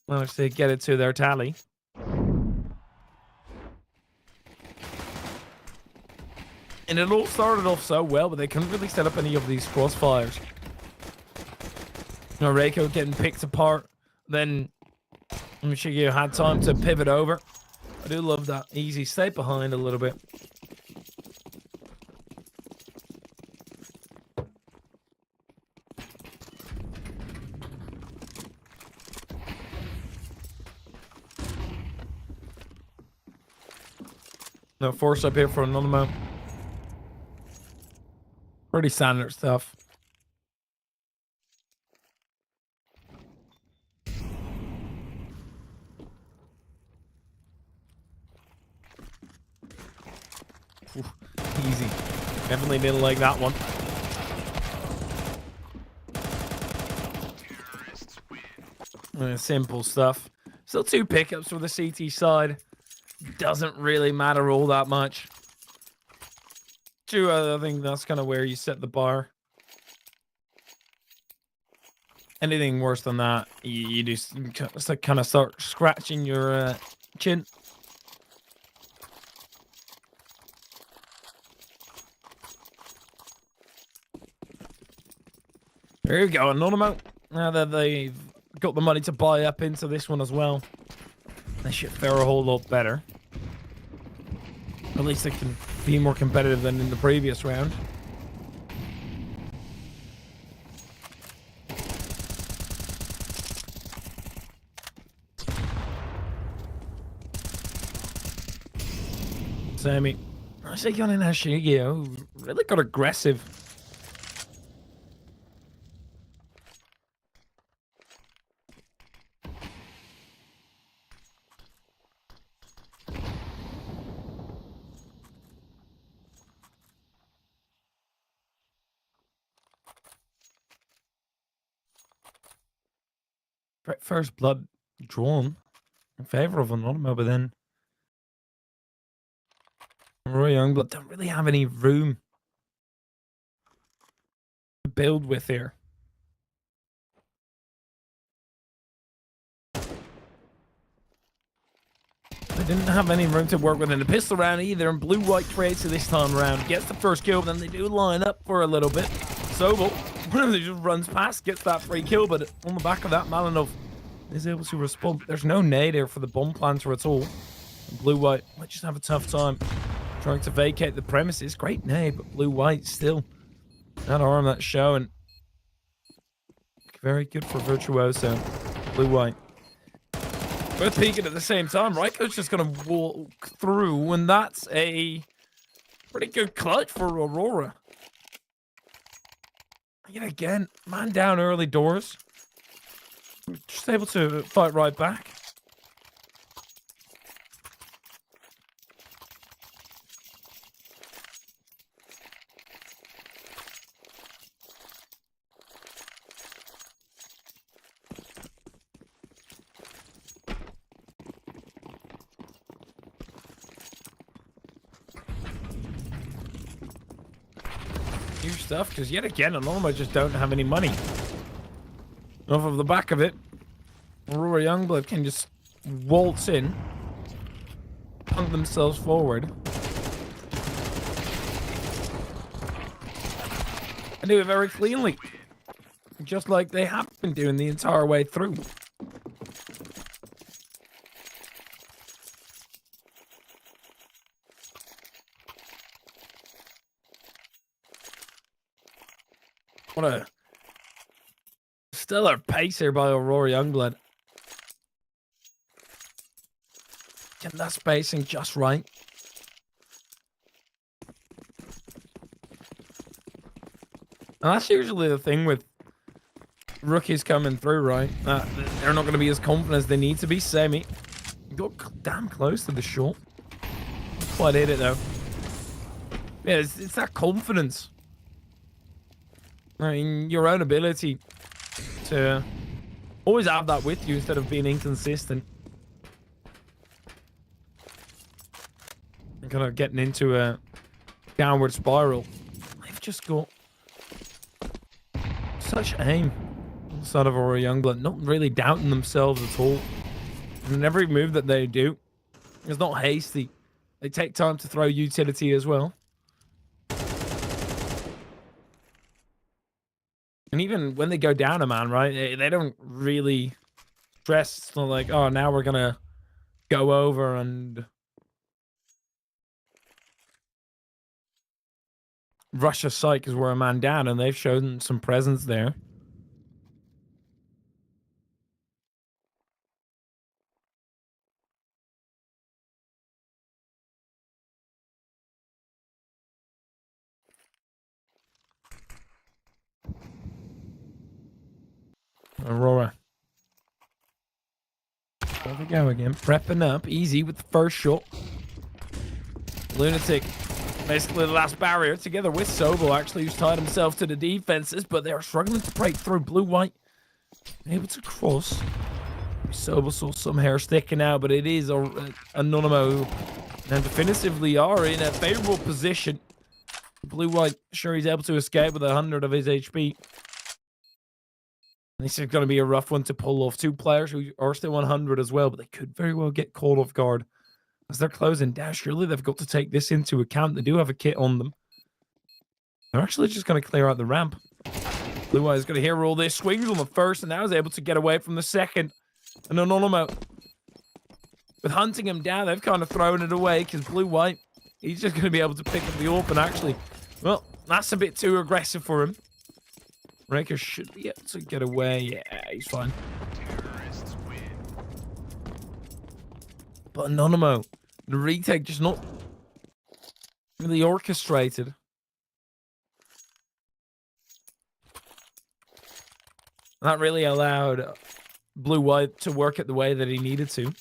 Manage to get it to their tally. And it all started off so well, but they couldn't really set up any of these crossfires. Reiko getting picked apart. Then Shigeo had time to pivot over. I do love that. Easy stay behind a little bit. No force up here for Anonymo. Pretty standard stuff. Ooh, easy. Definitely didn't like that one. Simple stuff. Still 2 pickups for the CT side. doesn't really matter all that much. True, I think that's kind of where you set the bar. Anything worse than that, you just kind of start scratching your chin. There you go, another amount. Now that they've got the money to buy up into this one as well, they should fare a whole lot better. At least they can be more competitive than in the previous round. Sammy, I say got in Ashigio, really got aggressive. First blood drawn in favor of Anonymous, but then Roy Youngblood don't really have any room to build with here. They didn't have any room to work with in the pistol round either, and blue-white creates it this time around. Gets the first kill, but then they do line up for a little bit. Sobel, he just runs past, gets that free kill, but on the back of that, Malinov is able to respond. There's no nade here for the bomb planter at all. Blue-white might just have a tough time trying to vacate the premises. Great nade, but blue-white still that arm, that show, and very good for Virtuoso. Blue-white both peeking at the same time. Raiko's just going to walk through, and that's a pretty good clutch for Aurora. Yet again, man down early doors. Just able to fight right back. Huge stuff, because yet again, Anonymous just don't have any money. Off of the back of it, Aurora Youngblood can just waltz in, punt themselves forward, and do it very cleanly, just like they have been doing the entire way through. What a stellar pace here by Aurora Youngblood. Getting that spacing just right. And that's usually the thing with rookies coming through, right? They're not going to be as confident as they need to be. Semi got damn close to the shot. Quite hit it though. Yeah, it's that confidence. I mean, your own ability to always have that with you instead of being inconsistent. And kind of getting into a downward spiral. They've just got such aim on the side of Aurora Youngblood, not really doubting themselves at all. And every move that they do is not hasty. They take time to throw utility as well. And even when they go down a man, right, they don't really stress. It's not like, oh, now we're going to go over and rush a site because we're a man down, and they've shown some presence there. Aurora. There we go again. Prepping up. Easy with the first shot. Lunatic. Basically the last barrier together with Sobel, actually, who's tied himself to the defenses, but they are struggling to break through. Blue-white able to cross. Sober saw some hair sticking out, but it is Anonymous and definitively are in a favorable position. Blue-white, sure he's able to escape with 100 of his HP. This is going to be a rough one to pull off. Two players who are still 100 as well, but they could very well get caught off guard as they're closing down. Surely they've got to take this into account. They do have a kit on them. They're actually just going to clear out the ramp. Blue-white is going to hear all this. Swings on the first, and now is able to get away from the second. And Anonymous, with hunting him down, they've kind of thrown it away because Blue-white, he's just going to be able to pick up the AWP. And actually, well, that's a bit too aggressive for him. Raker should be able to get away. Yeah, he's fine. But Anonymous, the retake just not really orchestrated. That really allowed Blue-white to work it the way that he needed to.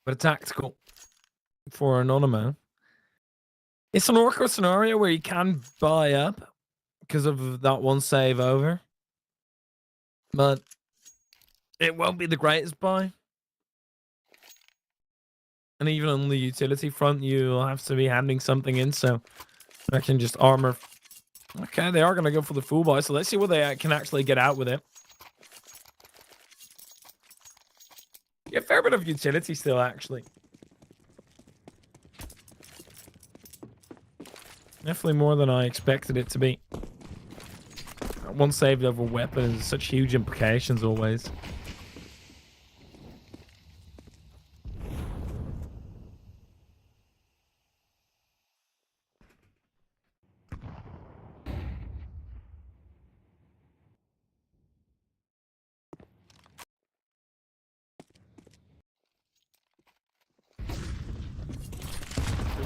But a tactical for Anonymous. It's an awkward scenario where you can buy up because of that one save over. But it won't be the greatest buy. And even on the utility front, you'll have to be handing something in. So I can just armor. Okay, they are going to go for the full buy. So let's see what they can actually get out with it. Yeah, fair bit of utility still, actually. Definitely more than I expected it to be. One saved over weapon has such huge implications always.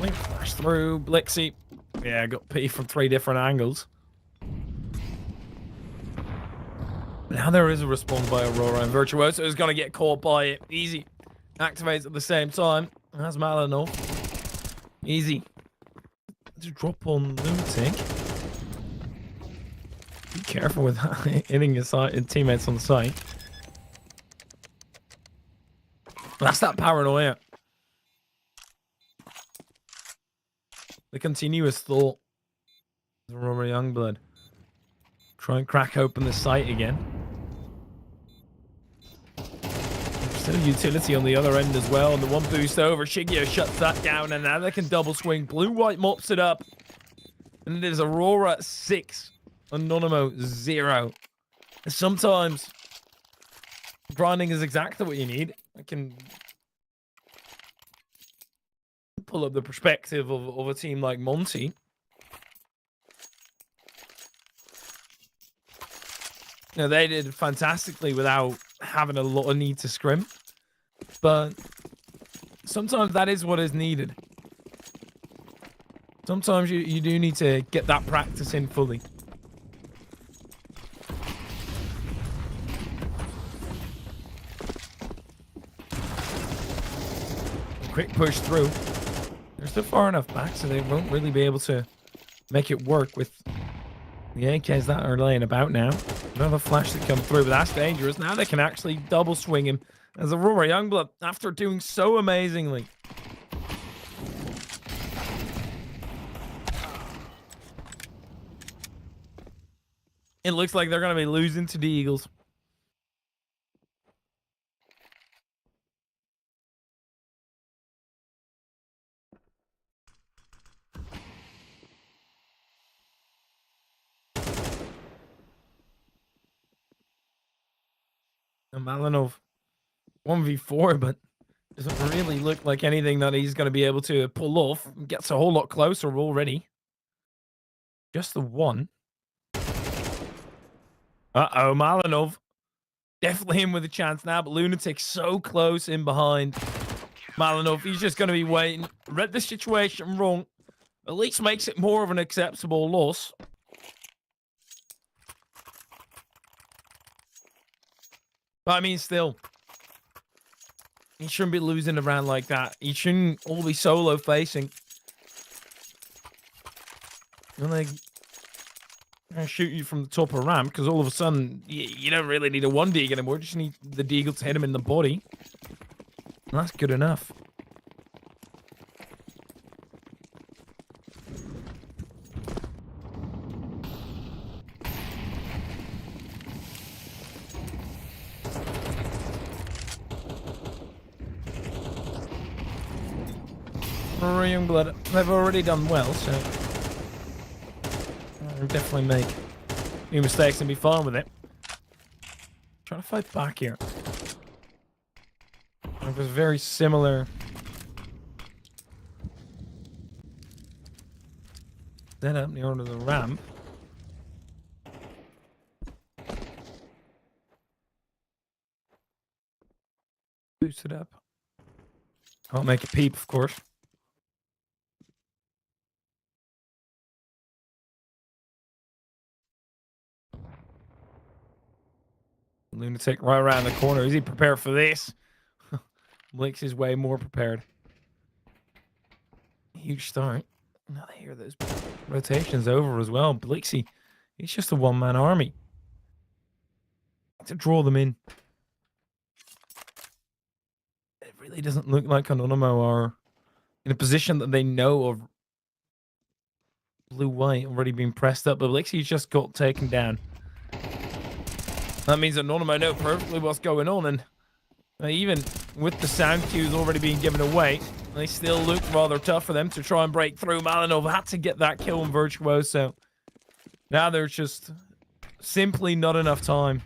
Flash through, Blixie. Yeah, got P from 3 different angles. Now there is a respawn by Aurora, and Virtuoso is going to get caught by it. Easy. Activates at the same time. That's Malino. Easy. To drop on Lunatic. Be careful with hitting your teammates on the site. That's that paranoia. The continuous thought. Aurora Youngblood. Try and crack open the site again. Still utility on the other end as well. And the one boost over. Shigio shuts that down. And now they can double swing. Blue-white mops it up. And it is Aurora 6. Anonymous 0. And sometimes grinding is exactly what you need. I can pull up the perspective of a team like Monty. You know, they did fantastically without having a lot of need to scrim. But sometimes that is what is needed. Sometimes you do need to get that practice in fully. Quick push through. They're still far enough back, so they won't really be able to make it work with the AKs that are laying about now. Another flash that come through, but that's dangerous. Now they can actually double swing him as Aurora Youngblood, after doing so amazingly. It looks like they're going to be losing to the Eagles. Malinov 1v4, but doesn't really look like anything that he's going to be able to pull off. Gets a whole lot closer already. Just the one. Uh-oh, Malinov. Definitely him with a chance now, but Lunatic so close in behind. Malinov, he's just going to be waiting. Read the situation wrong. At least makes it more of an acceptable loss. But I mean, still, you shouldn't be losing around like that. You shouldn't all be solo facing. And they shoot you from the top of a ramp, because all of a sudden, you don't really need a 1 Deagle anymore. You just need the Deagle to hit him in the body. And that's good enough. Youngblood, they've already done well, so I'll definitely make a few mistakes and be fine with it. Trying to fight back here. It was very similar setup near to the ramp. Boost it up. I'll make a peep, of course. Lunatic right around the corner. Is he prepared for this? Blinks is way more prepared. Huge start. Now they hear those rotations over as well. Blixie, he's just a one-man army. To draw them in. It really doesn't look like Anonymous are in a position that they know of. Blue-white already being pressed up, but Blixie's just got taken down. That means Anonymous know perfectly what's going on, and even with the sound cues already being given away, they still look rather tough for them to try and break through. Malinov had to get that kill on Virtuoso. Now there's just simply not enough time.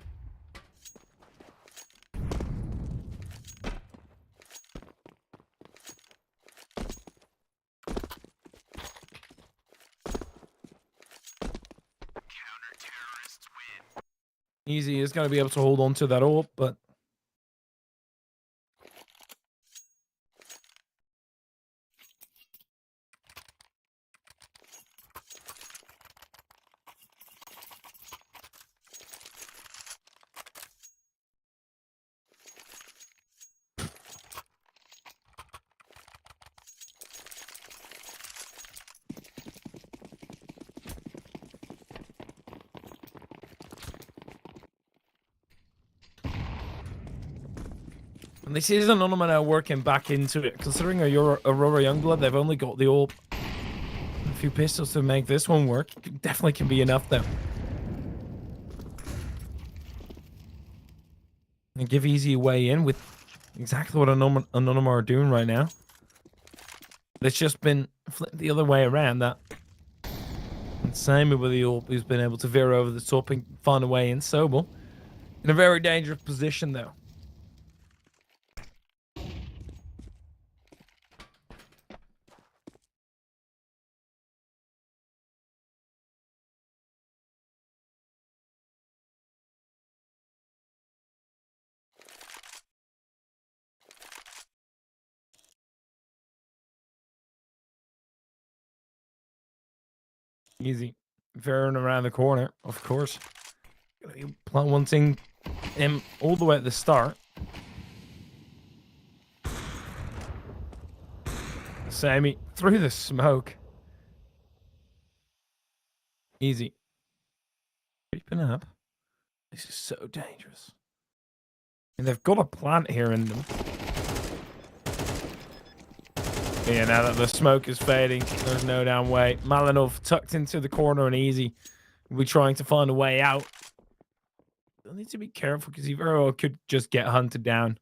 Easy is going to be able to hold on to that orb, but and this is Anonymous now working back into it. Considering Aurora Youngblood, they've only got the orb. A few pistols to make this one work. It definitely can be enough, though. And give Easy a way in with exactly what Anonymous are doing right now. It's just been flipped the other way around. That and same with the orb, who's been able to veer over the top and find a way in. Sobel in a very dangerous position, though. Easy. Veering around the corner, of course. Plant one thing him all the way at the start. Sammy through the smoke. Easy. Creeping up. This is so dangerous. And they've got a plant here in them. Yeah, now that the smoke is fading, there's no damn way. Malinov tucked into the corner and Easy will be trying to find a way out. They'll need to be careful because he very well could just get hunted down.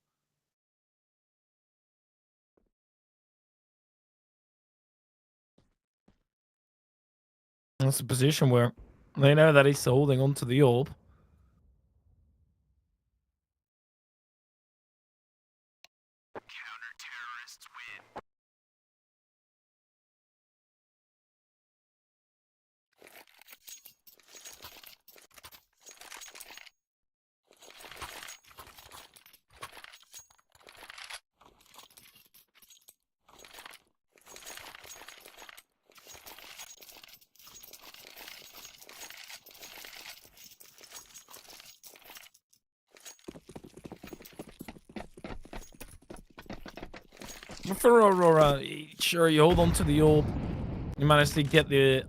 That's a position where they know that he's holding onto the orb. For Aurora, sure, you hold on to the orb. You manage to get the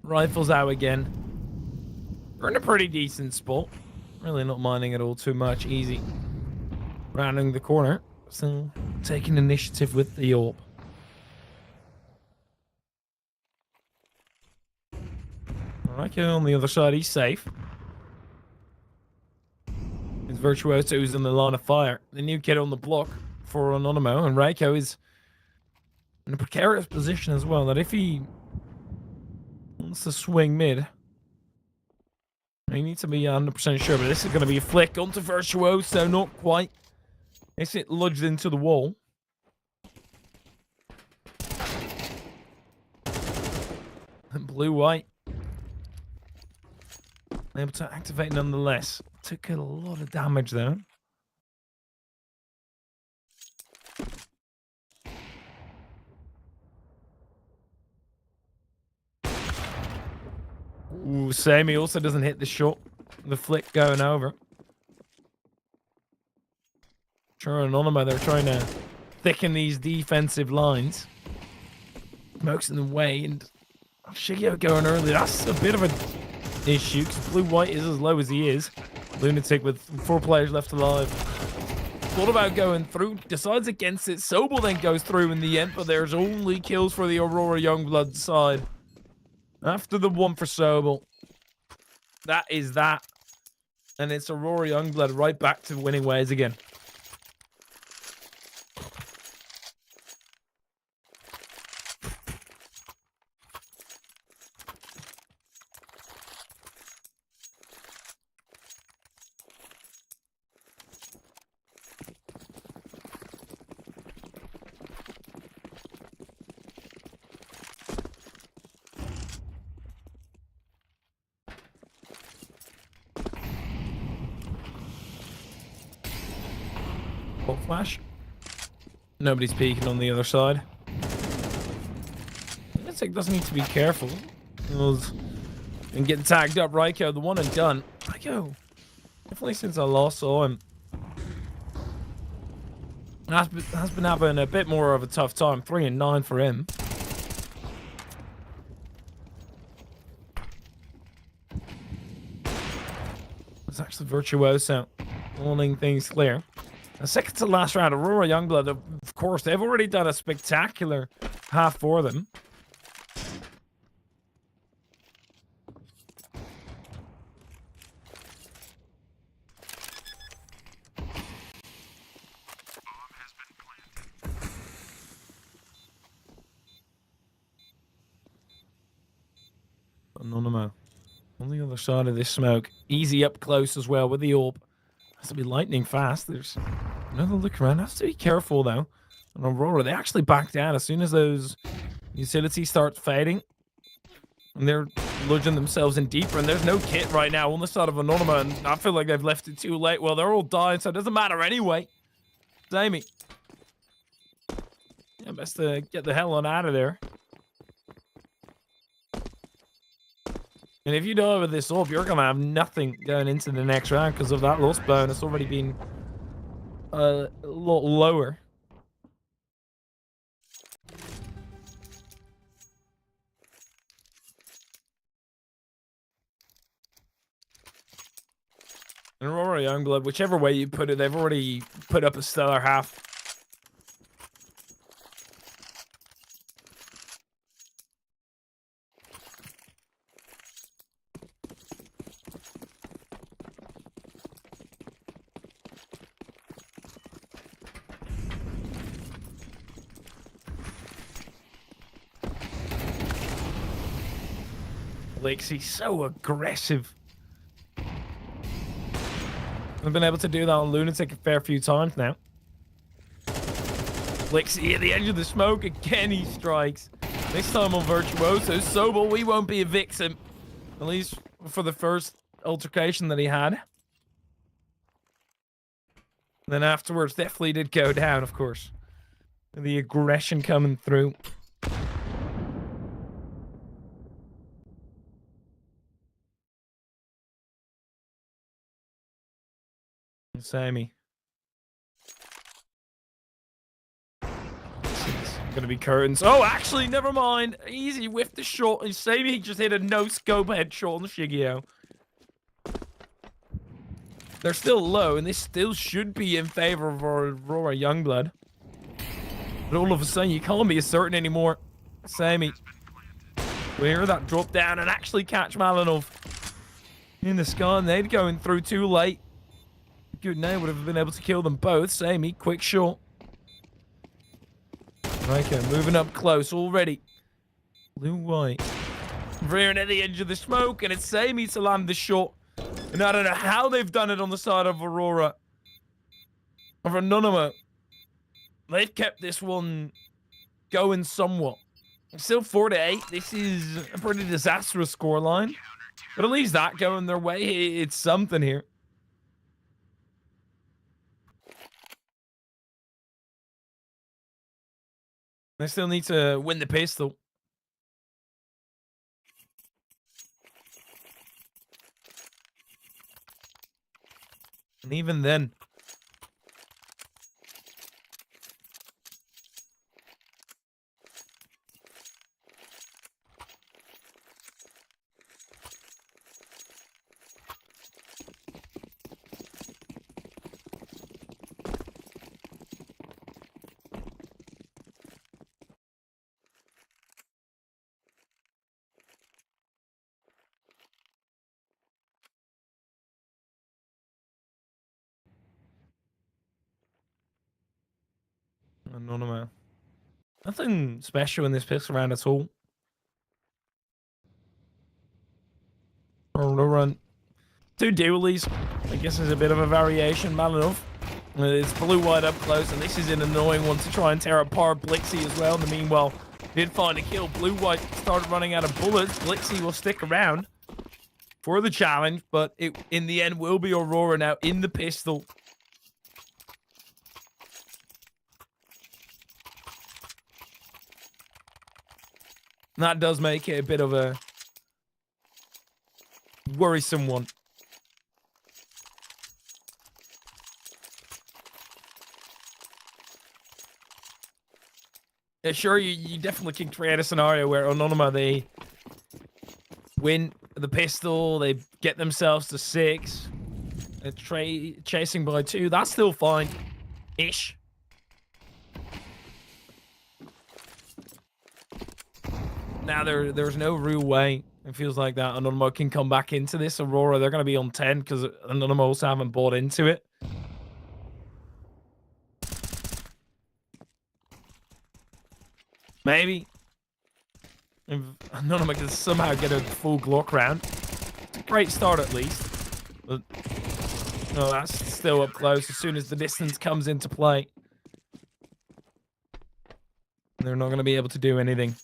rifles out again. We're in a pretty decent spot. Really not minding it all too much. Easy. Rounding the corner. So taking initiative with the orb. Alright, on the other side, he's safe. His Virtuoso is in the line of fire. The new kid on the block for Anonymo, and Reiko is in a precarious position as well, that if he wants to swing mid, he needs to be 100% sure, but this is going to be a flick onto Virtuoso, not quite. It's it lodged into the wall. And blue-white able to activate nonetheless. Took a lot of damage though. Ooh, Sammy also doesn't hit the shot. The flick going over. Sure, Anonymo, they're trying to thicken these defensive lines. Smoke's in the way, and Shigeo going early. That's a bit of an issue, because blue-white is as low as he is. Lunatic with 4 players left alive. Thought about going through, decides against it. Sobel then goes through in the end, but there's only kills for the Aurora Youngblood side. After the one for Sobel. That is that. And it's Aurora Youngblood right back to winning ways again. Flash. Nobody's peeking on the other side. Lunatic does need to be careful. And getting tagged up. Reiko, the one and done. Reiko, definitely since I last saw him, has been having a bit more of a tough time. 3 and 9 for him. It's actually Virtuoso holding things clear. The second to last round, Aurora Youngblood, of course, they've already done a spectacular half for them. Anonymo on the other side of this smoke. Easy up close as well with the orb. Has to be lightning fast. There's another look around. Has to be careful though. And Aurora, they actually back down as soon as those utilities start fading. And they're lodging themselves in deeper. And there's no kit right now on the side of Anonymo. And I feel like they've left it too late. Well, they're all dying, so it doesn't matter anyway. Sammy. Yeah, best to get the hell on out of there. And if you die with this orb, you're going to have nothing going into the next round because of that loss bonus already being a lot lower. And Aurora Youngblood, whichever way you put it, they've already put up a stellar half. He's so aggressive. I've been able to do that on Lunatic a fair few times now. Lixie at the edge of the smoke. Again, he strikes. This time on Virtuoso. Sobel, we won't be a victim. At least for the first altercation that he had. Then afterwards, definitely did go down, of course. The aggression coming through. Sammy. Gonna be curtains. Oh, actually, never mind. Easy whiffed the shot. And Sammy just hit a no-scope headshot on Shigeo. They're still low, and this still should be in favor of Aurora Youngblood. But all of a sudden, you can't be as certain anymore. Sammy. We hear that drop down and actually catch Malinov in the sky, and they'd going through too late. Good name would have been able to kill them both. Sammy, quick shot. Okay, moving up close already. Blue-white. Rearing at the edge of the smoke, and it's Sammy to land the shot. And I don't know how they've done it on the side of Aurora. Of Anonymous. They've kept this one going somewhat. Still 4-8. This is a pretty disastrous scoreline. But at least that going their way, it's something here. They still need to win the pistol. And even then, Anonymous. Nothing special in this pistol round at all. Run. Two dualies. I guess there's a bit of a variation. Malinov. It's blue-white up close, and this is an annoying one to try and tear apart Blixie as well. In the meanwhile, did find a kill. Blue-white started running out of bullets. Blixie will stick around for the challenge, but it in the end will be Aurora now in the pistol. That does make it a bit of a worrisome one. Yeah, sure, you definitely can create a scenario where Anonymous, they win the pistol, they get themselves to 6, they're chasing by 2. That's still fine-ish. Now there's no real way. It feels like that Anonymous can come back into this. Aurora, they're going to be on 10 because Anonymous also haven't bought into it. Maybe. If Anonymous can somehow get a full Glock round. It's a great start at least. But no, that's still up close as soon as the distance comes into play. They're not going to be able to do anything.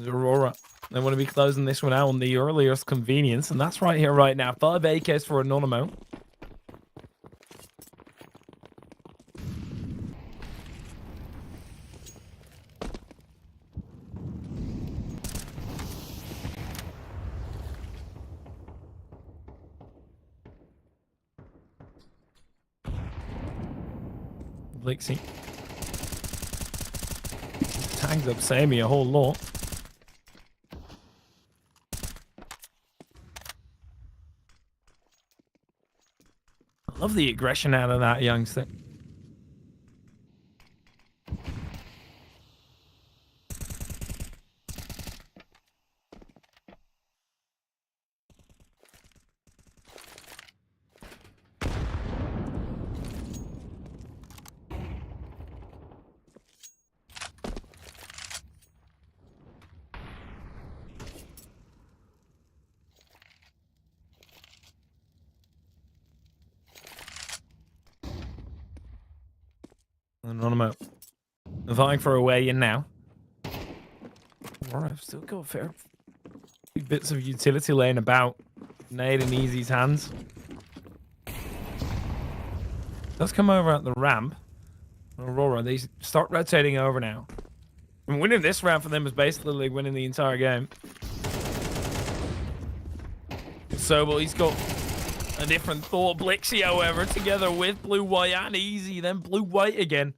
Aurora. They want to be closing this one out on the earliest convenience, and that's right here, right now. 5 AKs for Anonymous. Blixie tags up Sammy a whole lot. Love the aggression out of that youngster. Anonymous vying for a way in now. Alright, I've still got a fair few bits of utility laying about. Nade in Easy's hands. Does come over at the ramp. Aurora, they start rotating over now. And winning this round for them is basically like winning the entire game. Sobel, he's got a different thought. Blixie, however, together with blue-white and Easy, then blue-white again.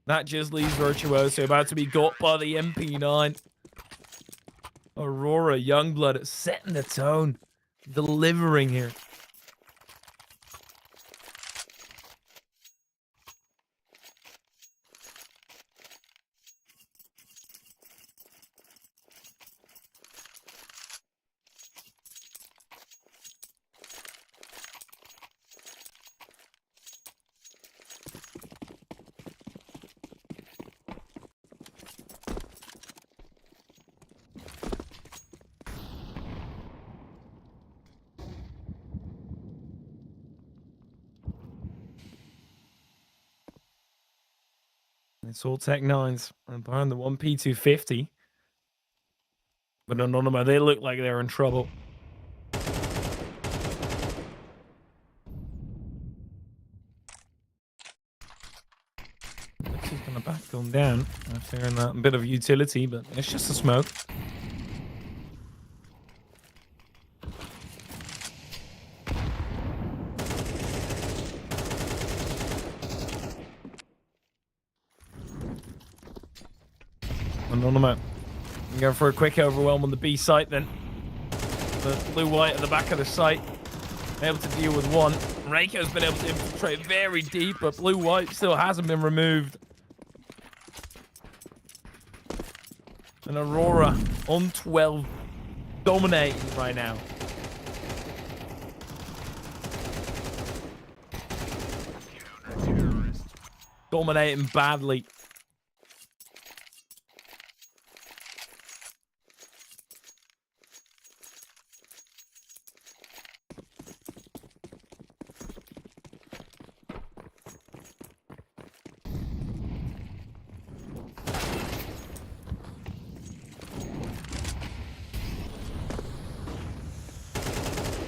That just leaves Virtuoso about to be got by the MP9. Aurora, Youngblood setting the tone, delivering here. It's all Tech 9s and behind the 1P250. But Anonymous, they look like they're in trouble. He's going to back them down after that bit of utility, but it's just a smoke. Anonymous going for a quick overwhelm on the B site then. The blue-white at the back of the site. Able to deal with one. Reiko's been able to infiltrate very deep, but blue-white still hasn't been removed. And Aurora on 12, dominating right now. Dominating badly.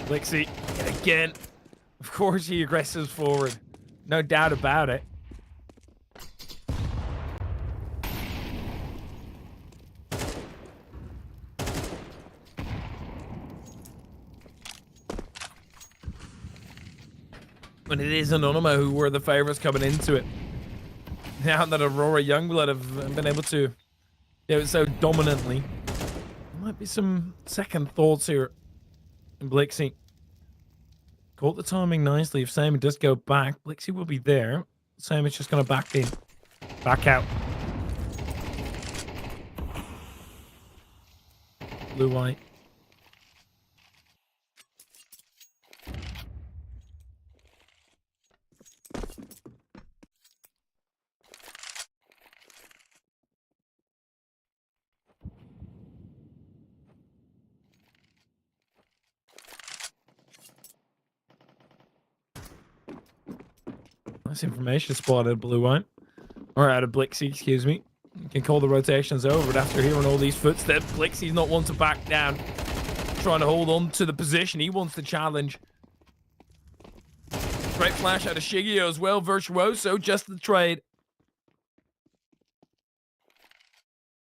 Blixie, again. Of course he aggresses forward. No doubt about it. But it is Anonymous who were the favorites coming into it. Now that Aurora Youngblood have been able to do it so dominantly, there might be some second thoughts here. Blixie caught the timing nicely. If Simon does go back, Blixie will be there. Simon's just going to back in. Back out. Blue-white. Nice information spotted, blue-white. Or out of Blixie, excuse me. You can call the rotations over, but after hearing all these footsteps, Blixie's not one to back down. Trying to hold on to the position. He wants the challenge. Great flash out of Shigio as well. Virtuoso, just the trade.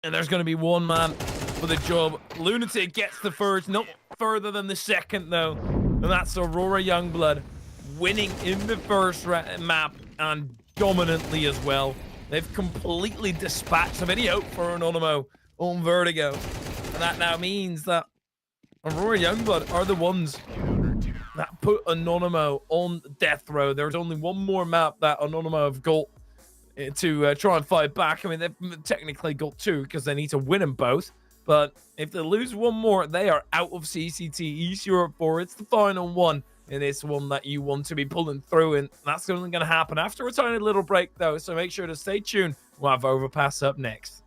And there's going to be one man for the job. Lunatic gets the first, not further than the second, though. And that's Aurora Youngblood winning in the first map and dominantly as well. They've completely dispatched of any hope for Anonymous on Vertigo. And that now means that Aurora Youngblood are the ones that put Anonymous on death row. There's only one more map that Anonymous have got to try and fight back. I mean, they've technically got two because they need to win them both. But if they lose one more, they are out of CCT East Europe 4. It's the final one. And it's one that you want to be pulling through, and that's only going to happen after a tiny little break, though. So make sure to stay tuned. We'll have Overpass up next.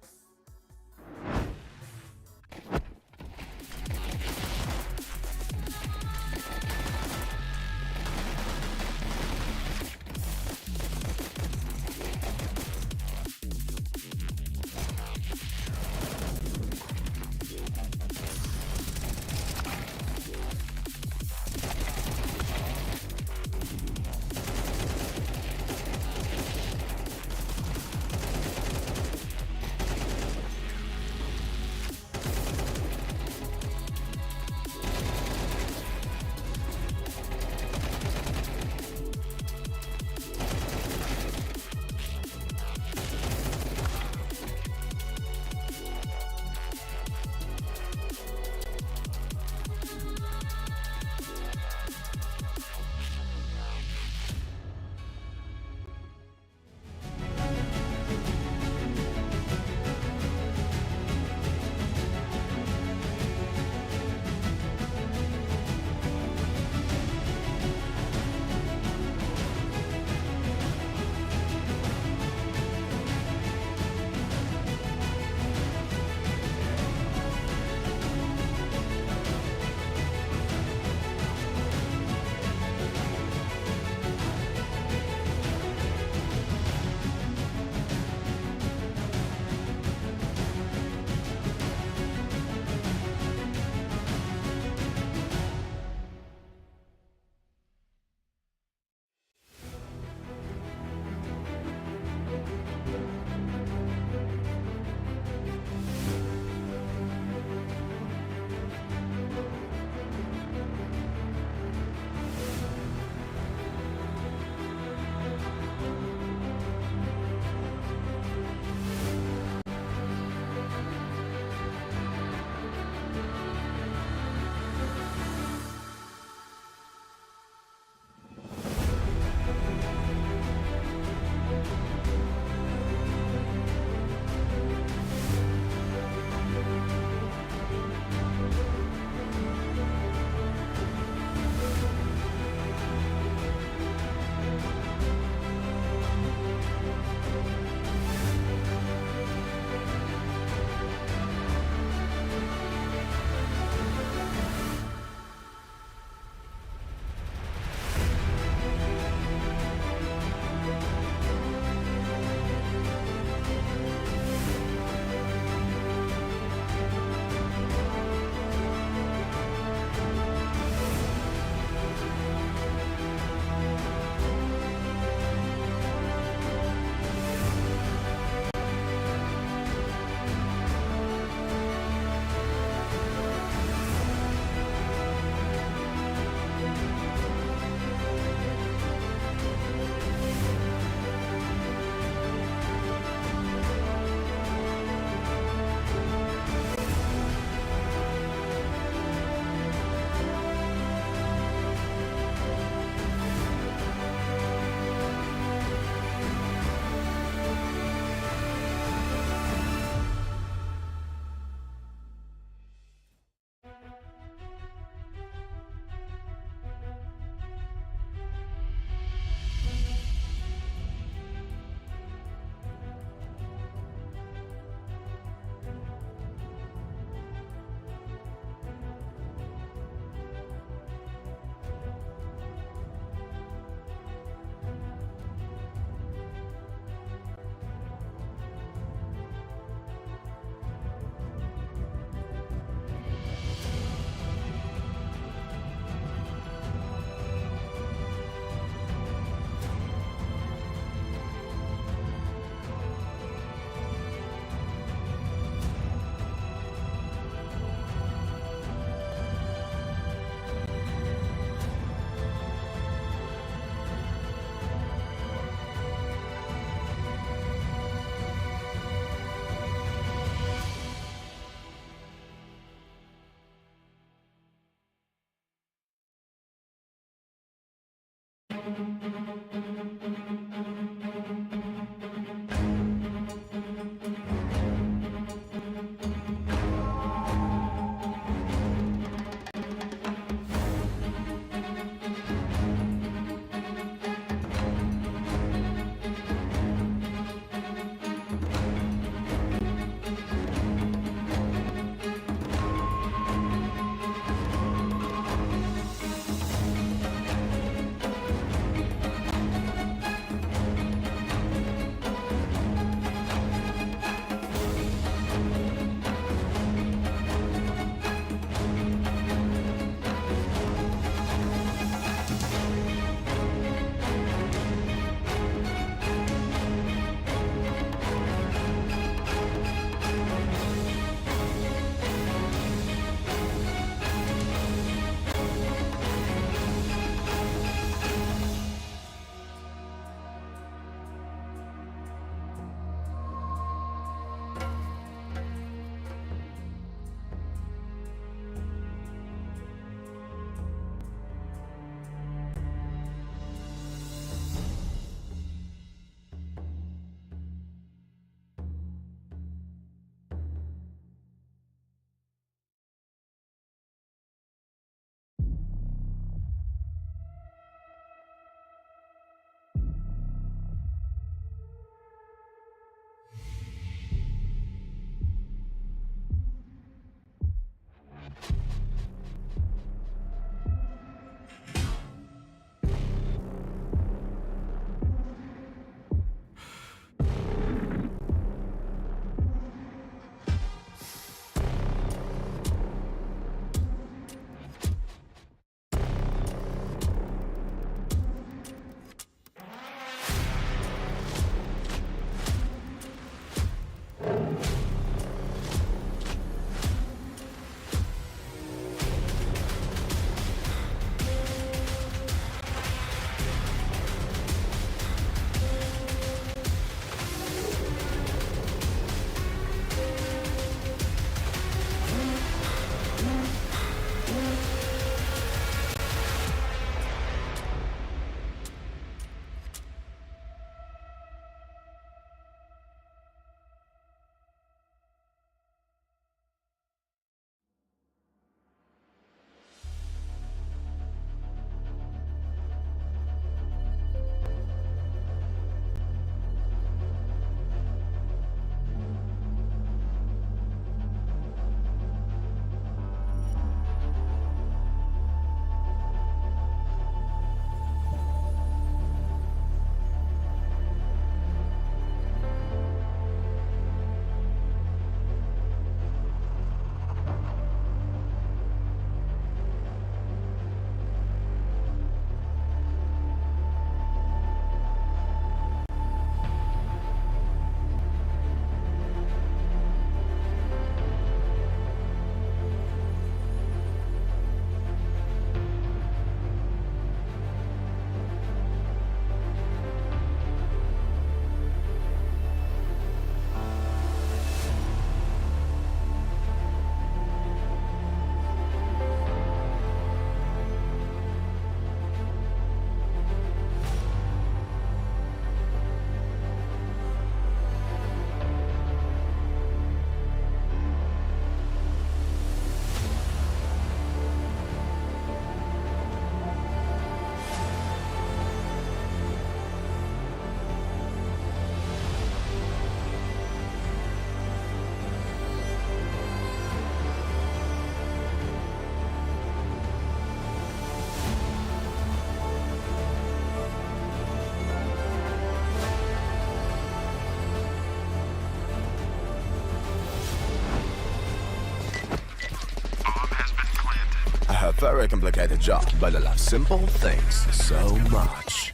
A very complicated job, but I love simple things so much.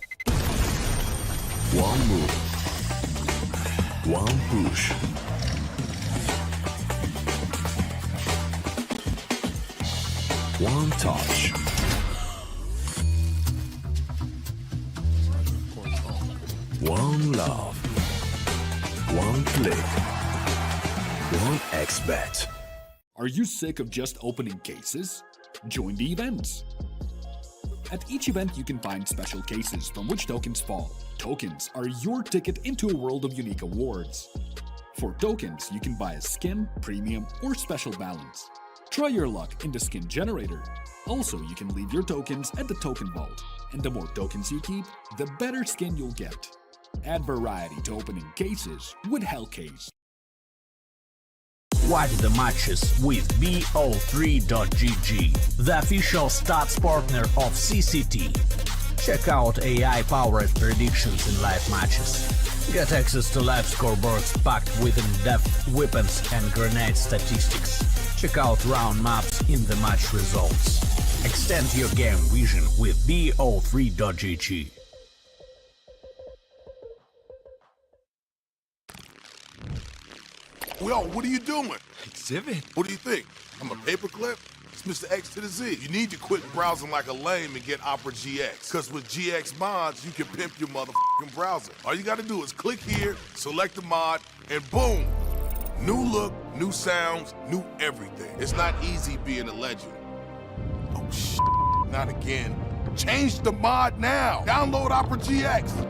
One move, one push. One touch. One love. One click. One expert. Are you sick of just opening cases? Join the events. At each event, you can find special cases from which tokens fall. Tokens are your ticket into a world of unique awards. For tokens, you can buy a skin, premium, or special balance. Try your luck in the skin generator. Also, you can leave your tokens at the token vault, and the more tokens you keep, the better skin you'll get. Add variety to opening cases with Hellcase. Watch the matches with bo3.gg, the official stats partner of CCT. Check out AI-powered predictions in live matches. Get access to live scoreboards packed with in-depth weapons and grenade statistics. Check out round maps in the match results. Extend your game vision with bo3.gg. Yo, what are you doing? Exhibit. What do you think? I'm a paperclip? It's Mr. X to the Z. You need to quit browsing like a lame and get Opera GX. Cause with GX mods, you can pimp your motherfucking browser. All you gotta do is click here, select the mod, and boom! New look, new sounds, new everything. It's not easy being a legend. Oh shit, not again. Change the mod now! Download Opera GX!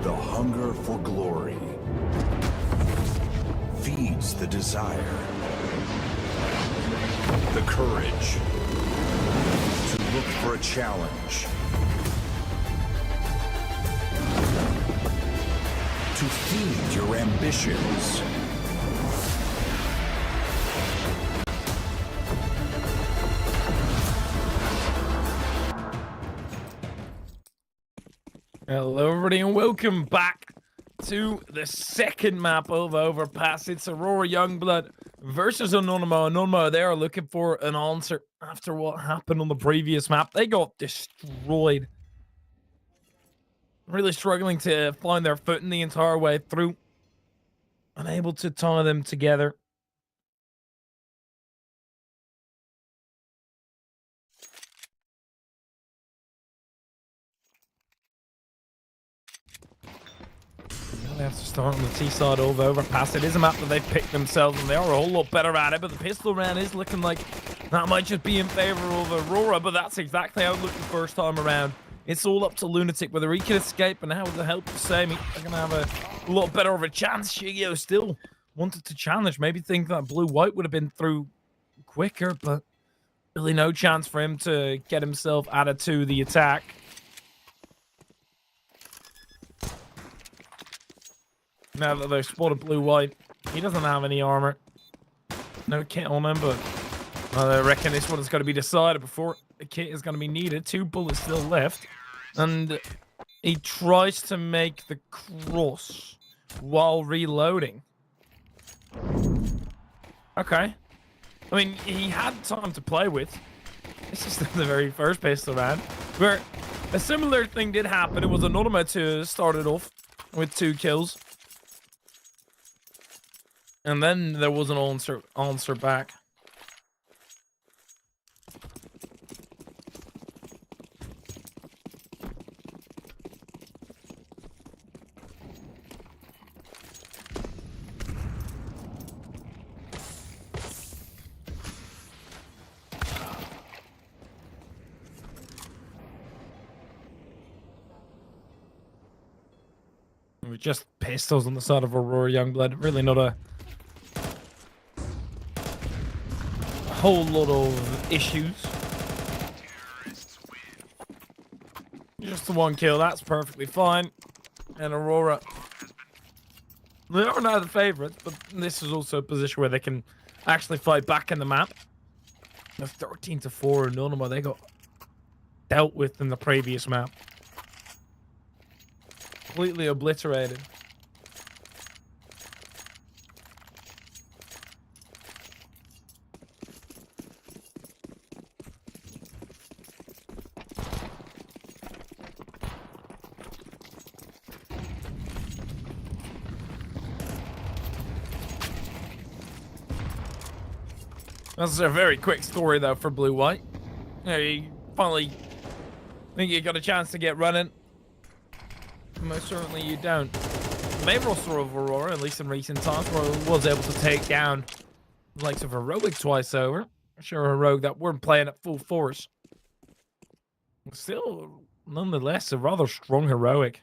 The hunger for glory feeds the desire, the courage to look for a challenge, to feed your ambitions. Hello everybody and welcome back to the second map of Overpass. It's Aurora Youngblood versus Anonymous. Anonymous, they are looking for an answer after what happened on the previous map. They got destroyed. Really struggling to find their footing the entire way through. Unable to tie them together. They have to start on the T side of Overpass. It is a map that they've picked themselves, and they are a whole lot better at it. But the pistol round is looking like that might just be in favor of Aurora. But that's exactly how it looked the first time around. It's all up to Lunatic, whether he can escape, and how with the help of Sammy, they're going to have a lot better of a chance. Shigeo still wanted to challenge. Maybe think that blue-white would have been through quicker, but really no chance for him to get himself added to the attack. Now that they've spotted blue-white, he doesn't have any armor. No kit on him, but I reckon this one is going to be decided before the kit is going to be needed. 2 bullets still left. And he tries to make the cross while reloading. Okay. I mean, he had time to play with. This is the very first pistol round, where a similar thing did happen. It was Anonymous who started off with 2 kills. And then there was an answer back. With just pistols on the side of Aurora Youngblood, really not a whole lot of issues. Just the 1 kill, that's perfectly fine. And Aurora, they are now the favorites, but this is also a position where they can actually fight back in the map. The 13-4 Anonymous, they got dealt with in the previous map. Completely obliterated. That's a very quick story, though, for Blue-White. You finally think you got a chance to get running. Most certainly you don't. Main roster of Aurora, at least in recent times, was able to take down the likes of Heroic twice over. I'm sure Heroic that weren't playing at full force. Still, nonetheless, a rather strong Heroic.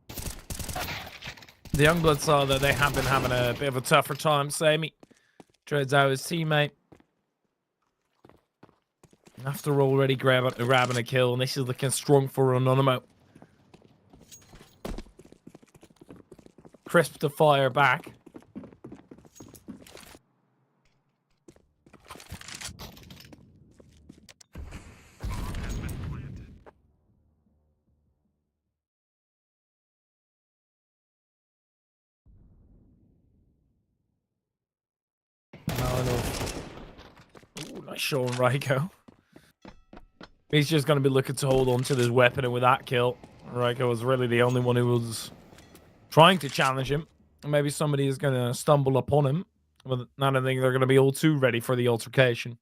The Youngbloods saw that they have been having a bit of a tougher time. Sammy treads out his teammate. After already grabbing a kill, and this is looking strong for Anonymous. Crisp to fire back. Ooh, nice shot on Raiko. He's just going to be looking to hold on to this weapon, and with that kill, Raiko was really the only one who was trying to challenge him. Maybe somebody is going to stumble upon him, but I don't think they're going to be all too ready for the altercation.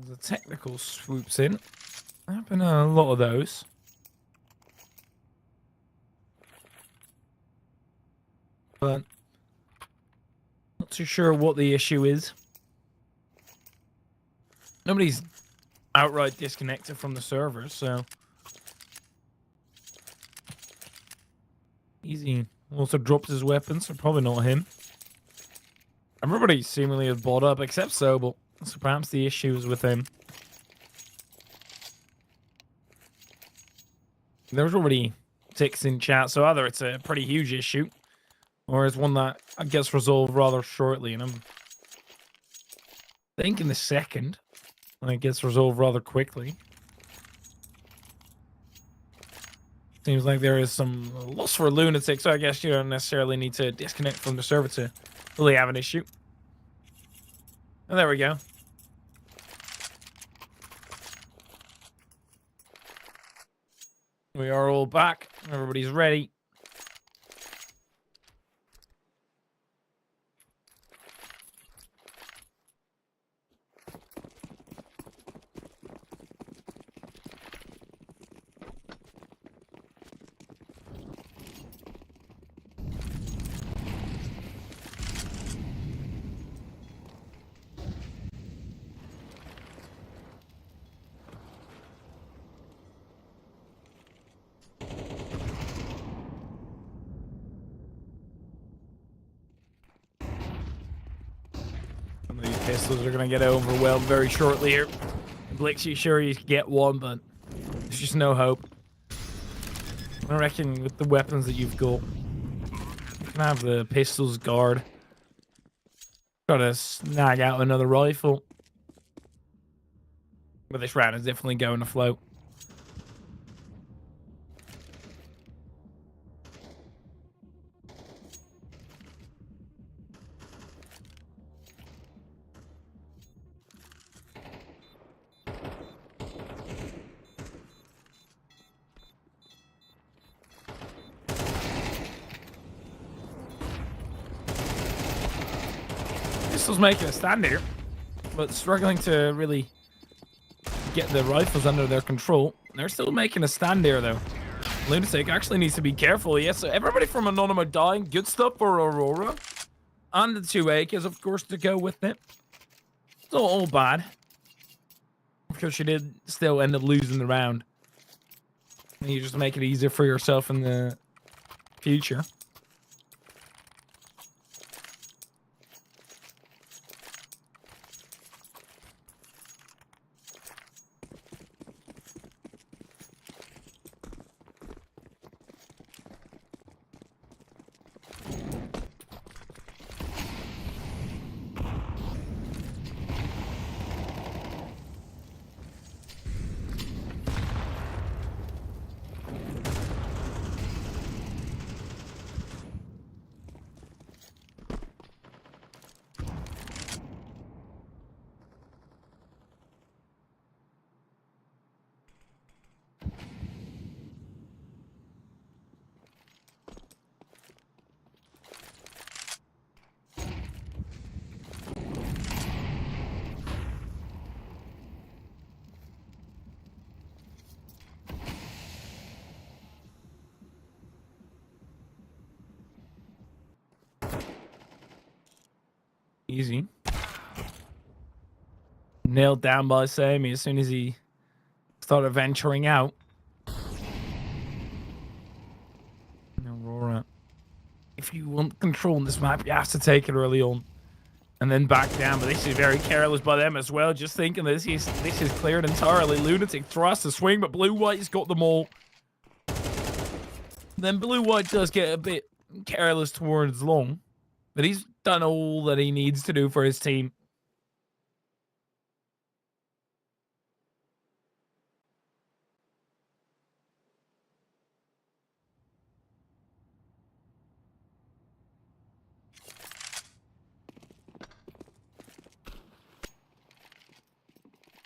The technical swoops in. There have been a lot of those. But not too sure what the issue is. Nobody's outright disconnected from the server, so easy. Also drops his weapons, so probably not him. Everybody seemingly has bought up except Sobel. So perhaps the issue is with him. There's already ticks in chat, so either it's a pretty huge issue, or it's one that gets resolved rather shortly. And I'm thinking the second, and it gets resolved rather quickly. Seems like there is some loss for Lunatic, so I guess you don't necessarily need to disconnect from the server to really have an issue. And there we go. We are all back. Everybody's ready. Some of these pistols are going to get overwhelmed very shortly here. Blixie sure you get one, but there's just no hope. I reckon with the weapons that you've got, you can have the pistols guard. Try to snag out another rifle. But this round is definitely going to float. Pistol's making a stand here, but struggling to really get the rifles under their control. They're still making a stand here, though. Lunatic actually needs to be careful. Yes, so everybody from Anonymous dying. Good stuff for Aurora. And the 2 AKs, of course, to go with it. It's not all bad. Because she did still end up losing the round. And you just make it easier for yourself in the future. Easy. Nailed down by Sammy as soon as he started venturing out. Aurora. If you want control in this map, you have to take it early on. And then back down. But this is very careless by them as well. Just thinking this is cleared entirely. Lunatic tries to swing, but Blue-White's got them all. Then Blue-White does get a bit careless towards long. But he's done all that he needs to do for his team.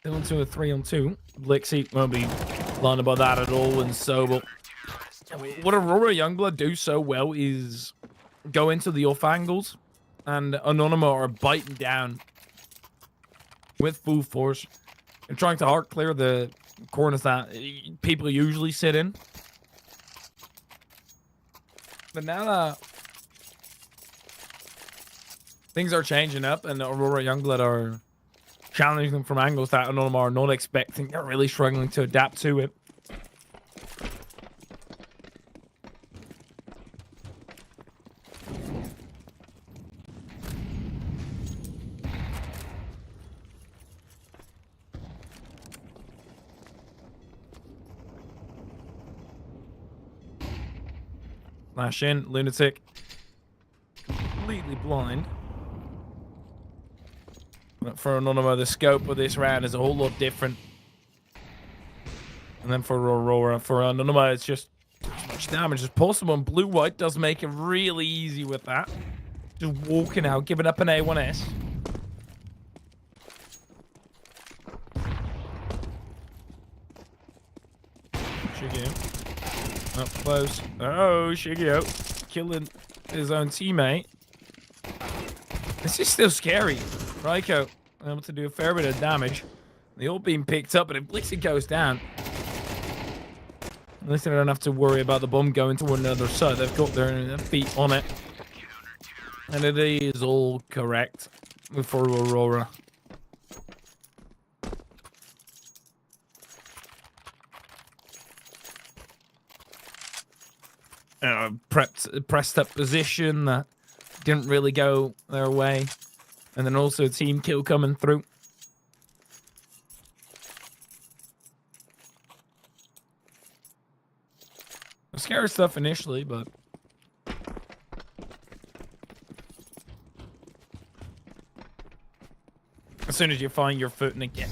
Still into a 3-on-2. Blixie won't be blinded by that at all, and so but what Aurora Youngblood do so well is go into the off angles, and Anonymous are biting down with full force and trying to hard clear the corners that people usually sit in. But now that things are changing up and Aurora Youngblood are challenging them from angles that Anonymous are not expecting, they're really struggling to adapt to it. Flash in, Lunatic. Completely blind. But for Anonymous, the scope of this round is a whole lot different. And then for Aurora, for Anonymous, it's just as much damage as possible. And Blue-White does make it really easy with that. Just walking out, giving up an A1S. Shigeo. Up close. Oh, Shigeo killing his own teammate. This is still scary. Raiko able to do a fair bit of damage. They all being picked up, but if Blixie goes down, at least they don't have to worry about the bomb going to another side. They've got their feet on it. And it is all correct for Aurora. Pressed up position that didn't really go their way. And then also team kill coming through. Scary stuff initially, but as soon as you find your footing again,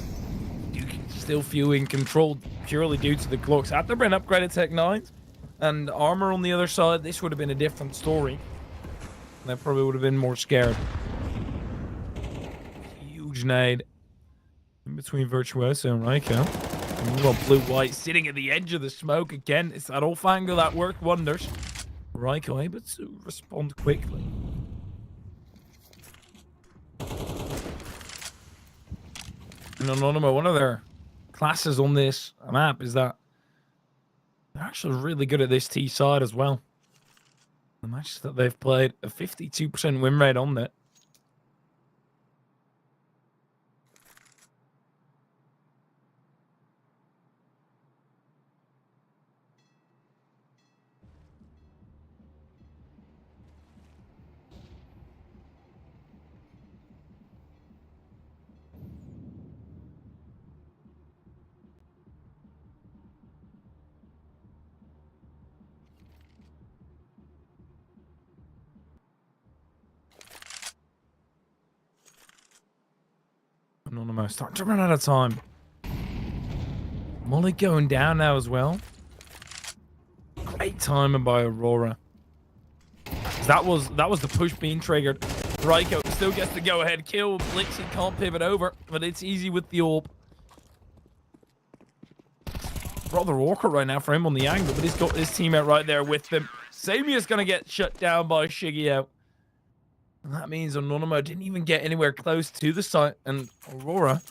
you can still feel in control purely due to the clocks. Had there been upgraded Tech 9s and armor on the other side, this would have been a different story. They probably would have been more scared. Huge nade in between Virtuoso and Raiko. And we've got Blue-White sitting at the edge of the smoke again. It's that off angle that worked wonders. Raiko able to respond quickly. And Anonymous, one of their classes on this map is that they're actually really good at this T side as well. The matches that they've played, a 52% win rate on that. Anonymous starting to run out of time. Molly going down now as well. Great timing by Aurora. That was the push being triggered. Ryko still gets the go-ahead kill. Blixie can't pivot over, but it's easy with the AWP. Rather awkward right now for him on the angle, but he's got his teammate right there with him. Samia's going to get shut down by Shigio. And that means Anonymous didn't even get anywhere close to the site. And Aurora,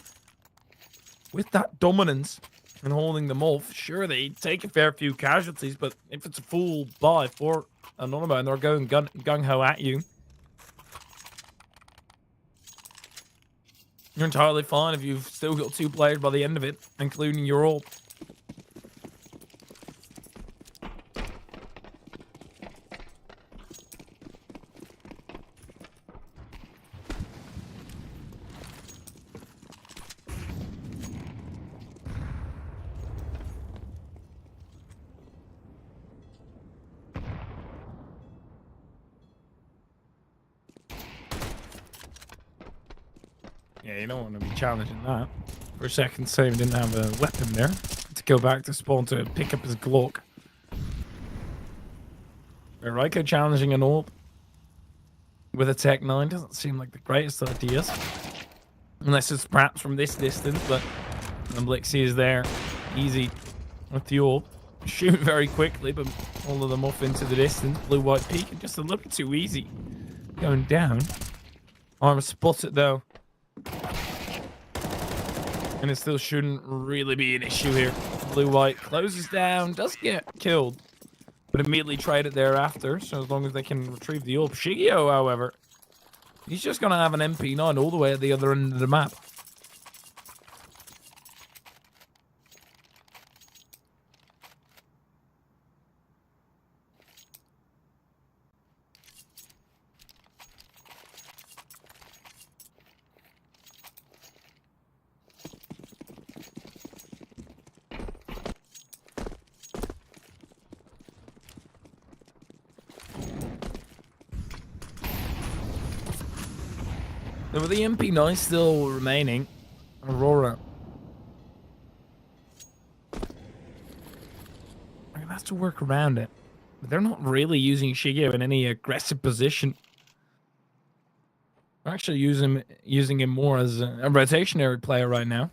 with that dominance and holding them off, sure, they take a fair few casualties, but if it's a full buy for Anonymous and they're going gung-ho at you, you're entirely fine if you've still got 2 players by the end of it, including your AWP. Yeah, you don't want to be challenging that. For a second, Sam didn't have a weapon there to go back to spawn to pick up his Glock. Ryko challenging an AWP with a Tech 9 doesn't seem like the greatest ideas. Unless it's perhaps from this distance, but Blixie is there. Easy with the AWP. Shoot very quickly, but all of them off into the distance. Blue-white peak, and just a little too easy. Going down. Armor spot it though. And it still shouldn't really be an issue here. Blue-white closes down, does get killed, but immediately trade it thereafter, so as long as they can retrieve the AWP. Shigio, however, he's just going to have an MP9 all the way at the other end of the map. With the MP9 still remaining, Aurora I'm gonna have to work around it. But they're not really using Shigeo in any aggressive position. They're actually using him more as a rotationary player right now.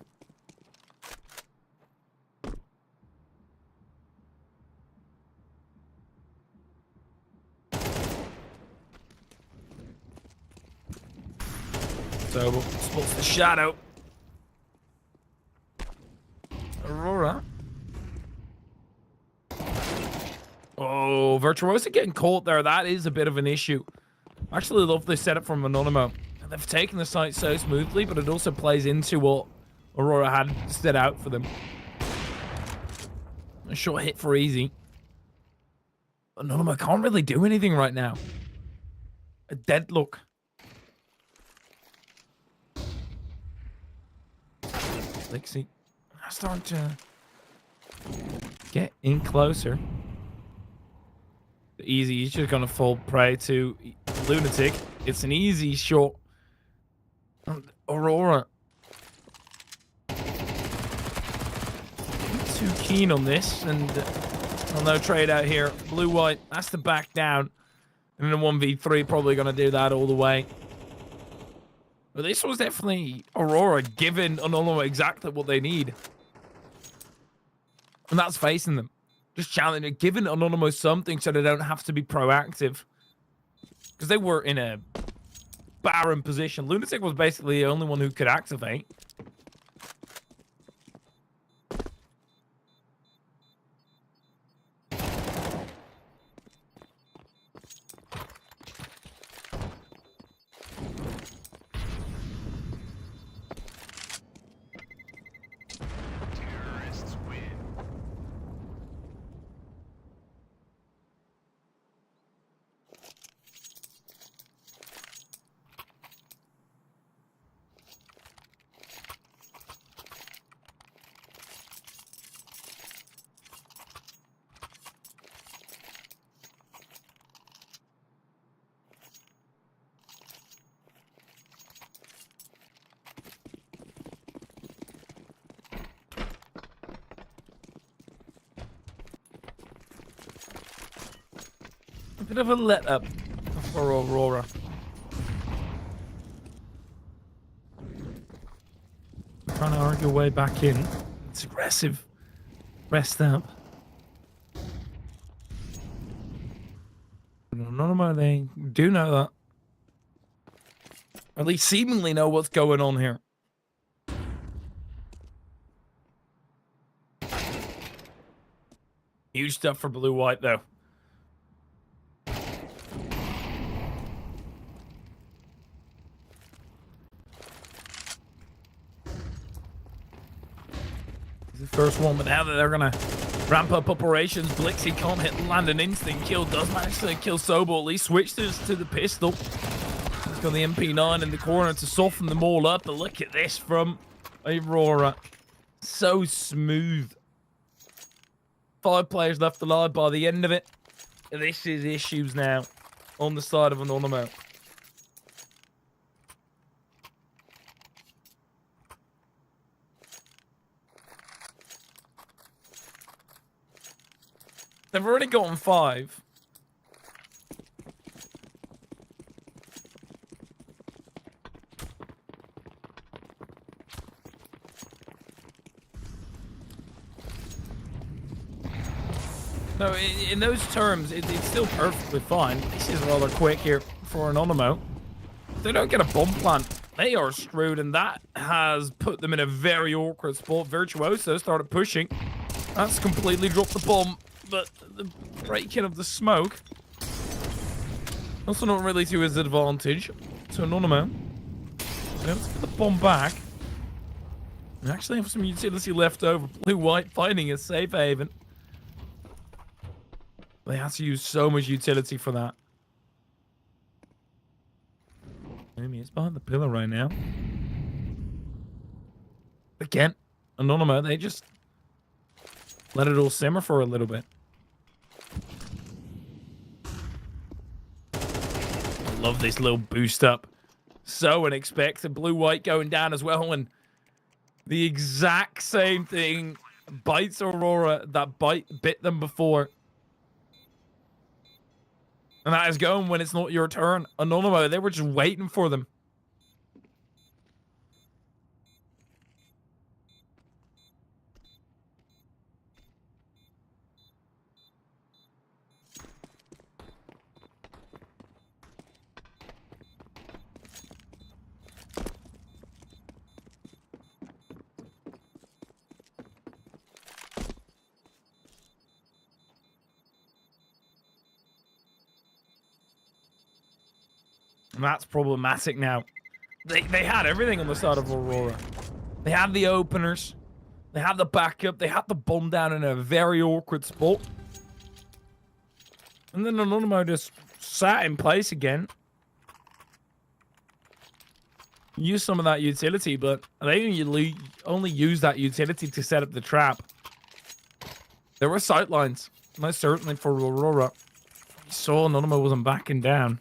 So spots the shadow. Aurora. Oh, Virtuoso getting caught there. That is a bit of an issue. I actually love this setup from Anonymous. They've taken the site so smoothly, but it also plays into what Aurora had set out for them. A short hit for easy. Anonymous can't really do anything right now. A dead look. Lixie starting to get in closer. Easy, he's just gonna fall prey to Lunatic. It's an easy shot. Aurora. Too keen on this, and no trade out here. Blue-white has to back down. And in a 1v3, probably gonna do that all the way. But this was definitely Aurora giving Anonymous exactly what they need. And that's facing them. Just challenging, giving Anonymous something so they don't have to be proactive. Because they were in a barren position. Lunatic was basically the only one who could activate. bit of a let up for Aurora. Trying to argue way back in. It's aggressive. Rest up. No, they do know that. At least seemingly know what's going on here. Huge stuff for blue-white, though. The first one, but now that they're gonna ramp up operations, Blixie can't hit land an instant kill. Does manage to kill Sobo, at least switches to the pistol. He's got the MP9 in the corner to soften them all up, but look at this from Aurora. So smooth. 5 players left alive by the end of it. This is issues now on the side of Anonymous. They've already gotten 5. No, in those terms, it's still perfectly fine. This is rather quick here for Anonymous. If they don't get a bomb plant, they are screwed, and that has put them in a very awkward spot. Virtuoso started pushing. That's completely dropped the bomb, but the breaking of the smoke also not really to his advantage. So Anonymous, let's get the bomb back. We actually have some utility left over. Blue-white finding a safe haven. They have to use so much utility for that. Amy is behind the pillar right now. Again, Anonymous, they just let it all simmer for a little bit. I love this little boost up. So unexpected. Blue-white going down as well, and the exact same thing bites Aurora that bit them before. And that is going when it's not your turn. Anonymous, they were just waiting for them. And that's problematic now. They had everything on the side of Aurora. They had the openers. They had the backup. They had the bomb down in a very awkward spot. And then Anonymous just sat in place again. Use some of that utility, but they only use that utility to set up the trap. There were sightlines, most certainly for Aurora. You saw Anonymous wasn't backing down.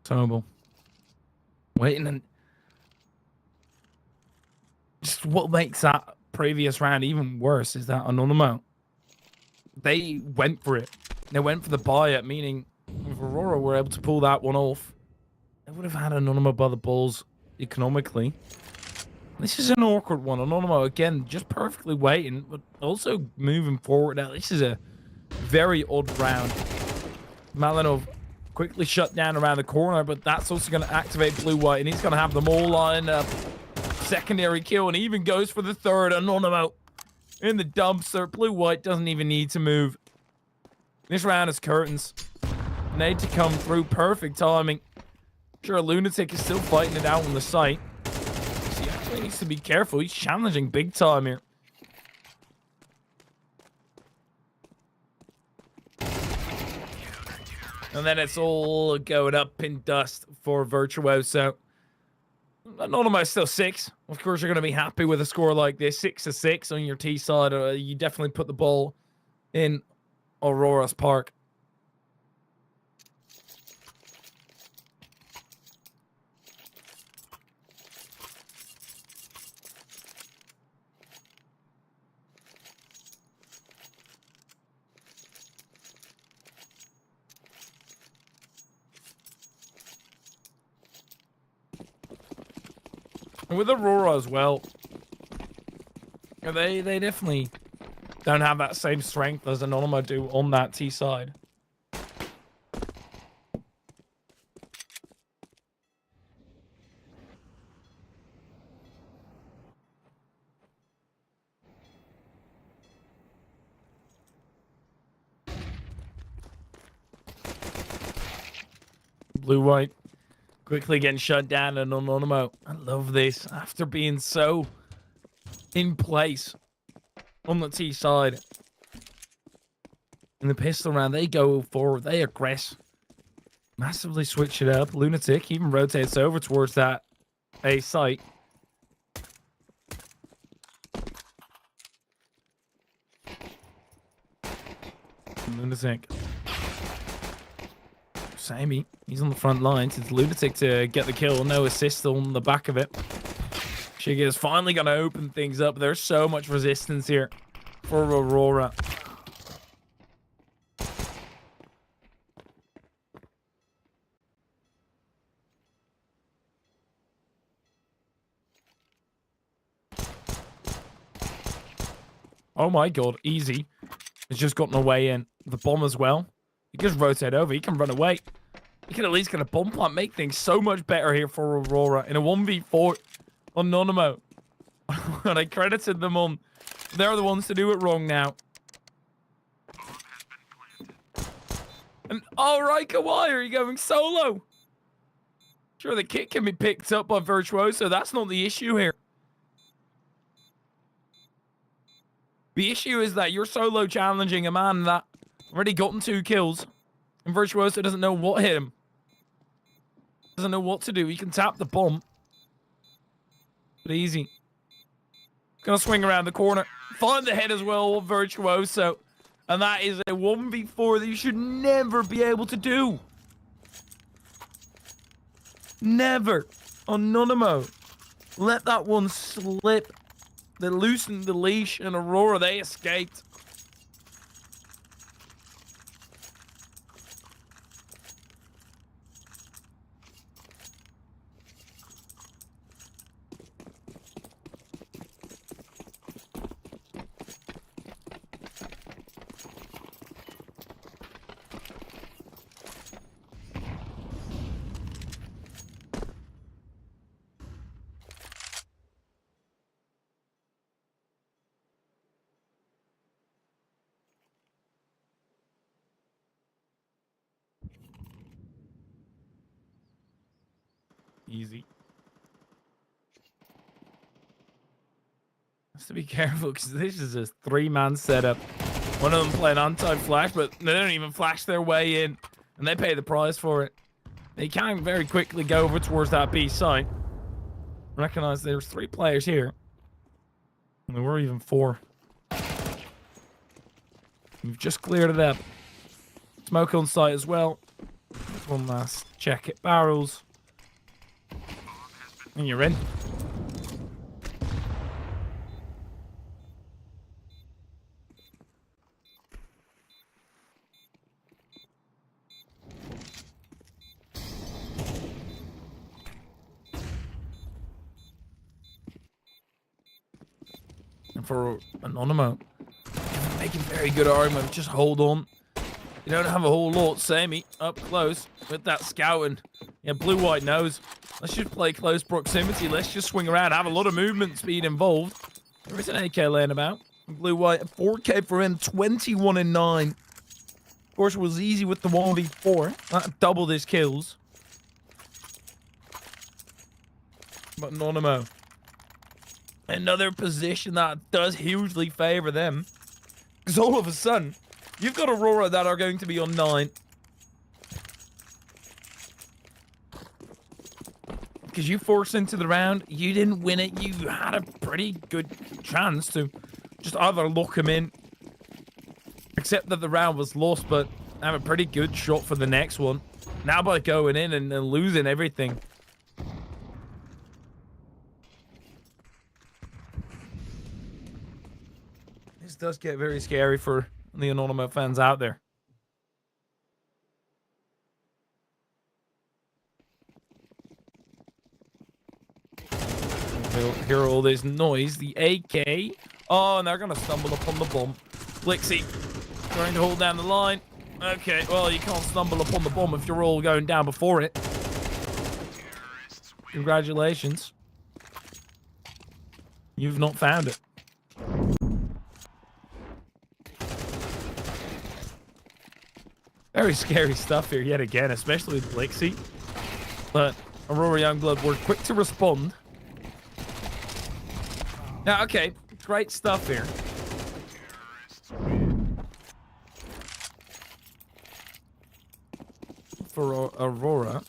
Terrible. Waiting, and just what makes that previous round even worse is that Anonymous, they went for it. They went for the buy-up, meaning if Aurora were able to pull that one off, they would have had Anonymous by the balls economically. This is an awkward one. Anonymous, again, just perfectly waiting, but also moving forward. Now, this is a very odd round. Malinov quickly shut down around the corner, but that's also going to activate blue-white, and he's going to have them all lined up. Secondary kill, and even goes for the third. Anonymous in the dumpster. Blue-white doesn't even need to move. This round is curtains. Need to come through. Perfect timing. Sure, Lunatic is still fighting it out on the site. So he actually needs to be careful. He's challenging big time here. And then it's all going up in dust for Virtuoso. Anonymous still 6. Of course, you're going to be happy with a score like this. 6-6 on your T side. You definitely put the ball in Aurora's park. And with Aurora as well, they definitely don't have that same strength as Anonyma do on that T side. Blue-white quickly getting shut down and Anonymo. I love this. After being so in place on the T side. In the pistol round, they go forward. They aggress. Massively switch it up. Lunatic even rotates over towards that A site. Lunatic. Sammy, he's on the front lines. It's Lunatic to get the kill. No assist on the back of it. Shige's finally going to open things up. There's so much resistance here for Aurora. Oh my god, easy. He's just gotten away in. The bomb as well. He just rotate over. He can run away. He can at least get a bomb plant. Make things so much better here for Aurora. In a 1v4 on Nonimo. And I credited them on. They're the ones to do it wrong now. And alright, Kawhi, are you going solo? Sure, the kick can be picked up by Virtuoso. That's not the issue here. The issue is that you're solo challenging a man that already gotten 2 kills. And Virtuoso doesn't know what hit him. Doesn't know what to do. He can tap the bomb. But easy. Gonna swing around the corner. Find the head as well, Virtuoso. And that is a 1v4 that you should never be able to do. Never. Anonymo. Let that one slip. They loosened the leash and Aurora, they escaped. Easy. Has to be careful because this is a 3-man setup. One of them playing anti-flash, but they don't even flash their way in, and they pay the price for it. They can very quickly go over towards that B site. Recognize there's 3 players here. And there were even 4. We've just cleared it up. Smoke on site as well. One last check at barrels. And you're in. And for Anonymo, making very good argument. Just hold on. You don't have a whole lot. Sammy up close with that scouting. Yeah, blue-white knows. Let's just play close proximity. Let's just swing around. Have a lot of movement speed involved. There is an AK laying about. Blue-white, 4K for him, 21 and 9. Of course, it was easy with the 1v4. That doubled his kills. But Anonimo, another position that does hugely favor them. Because all of a sudden, you've got Aurora that are going to be on 9. Because you forced into the round, you didn't win it. You had a pretty good chance to just either lock him in, except that the round was lost, but have a pretty good shot for the next one. Now by going in and losing everything. This does get very scary for the Anonymous fans out there. We'll hear all this noise. The AK. Oh, and they're going to stumble upon the bomb. Blixie trying to hold down the line. Okay, well, you can't stumble upon the bomb if you're all going down before it. Congratulations. You've not found it. Very scary stuff here yet again, especially with Blixie. But Aurora Youngblood were quick to respond. Now, okay, great stuff here. For Aurora,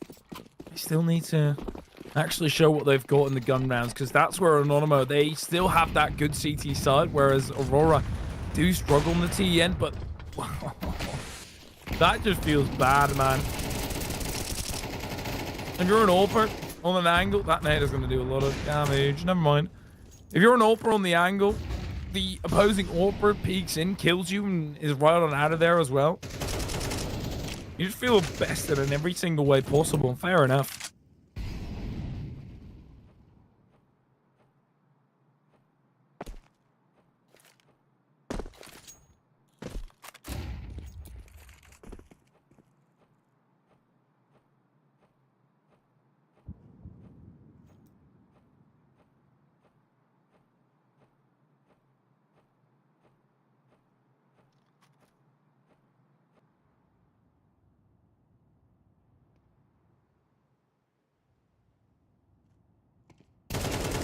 they still need to actually show what they've got in the gun rounds, because that's where Anonymous, they still have that good CT side, whereas Aurora do struggle in the TN, but that just feels bad, man. If you're an AWPer on an angle, that nade is going to do a lot of damage. Never mind. If you're an AWPer on the angle, the opposing AWPer peeks in, kills you, and is right on out of there as well. You just feel bested in every single way possible. Fair enough.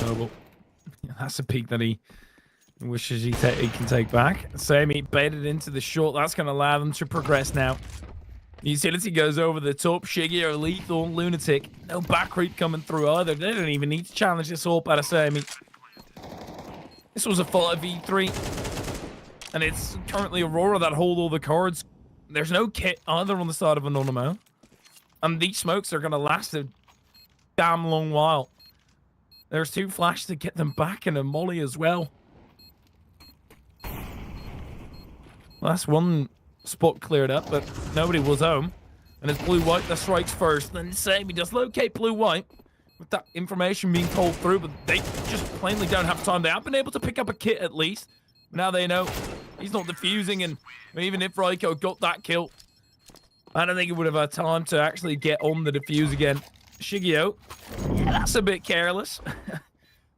Well, that's a peak that he wishes he can take back. Sammy baited into the short. That's going to allow them to progress now. Utility goes over the top. Shiggy or lethal. Lunatic. No back creep coming through either. They don't even need to challenge this AWP out of Sammy. This was a 5v3. And it's currently Aurora that hold all the cards. There's no kit either on the side of Anonymous. And these smokes are going to last a damn long while. There's 2 flash to get them back and a molly as well. Last one spot cleared up, but nobody was home. And it's Blue-White that strikes first. Then Sammy does locate Blue-White with that information being told through, but they just plainly don't have time. They have been able to pick up a kit at least. Now they know he's not defusing, and even if Ryko got that kill, I don't think he would have had time to actually get on the defuse again. Shigio, yeah, that's a bit careless.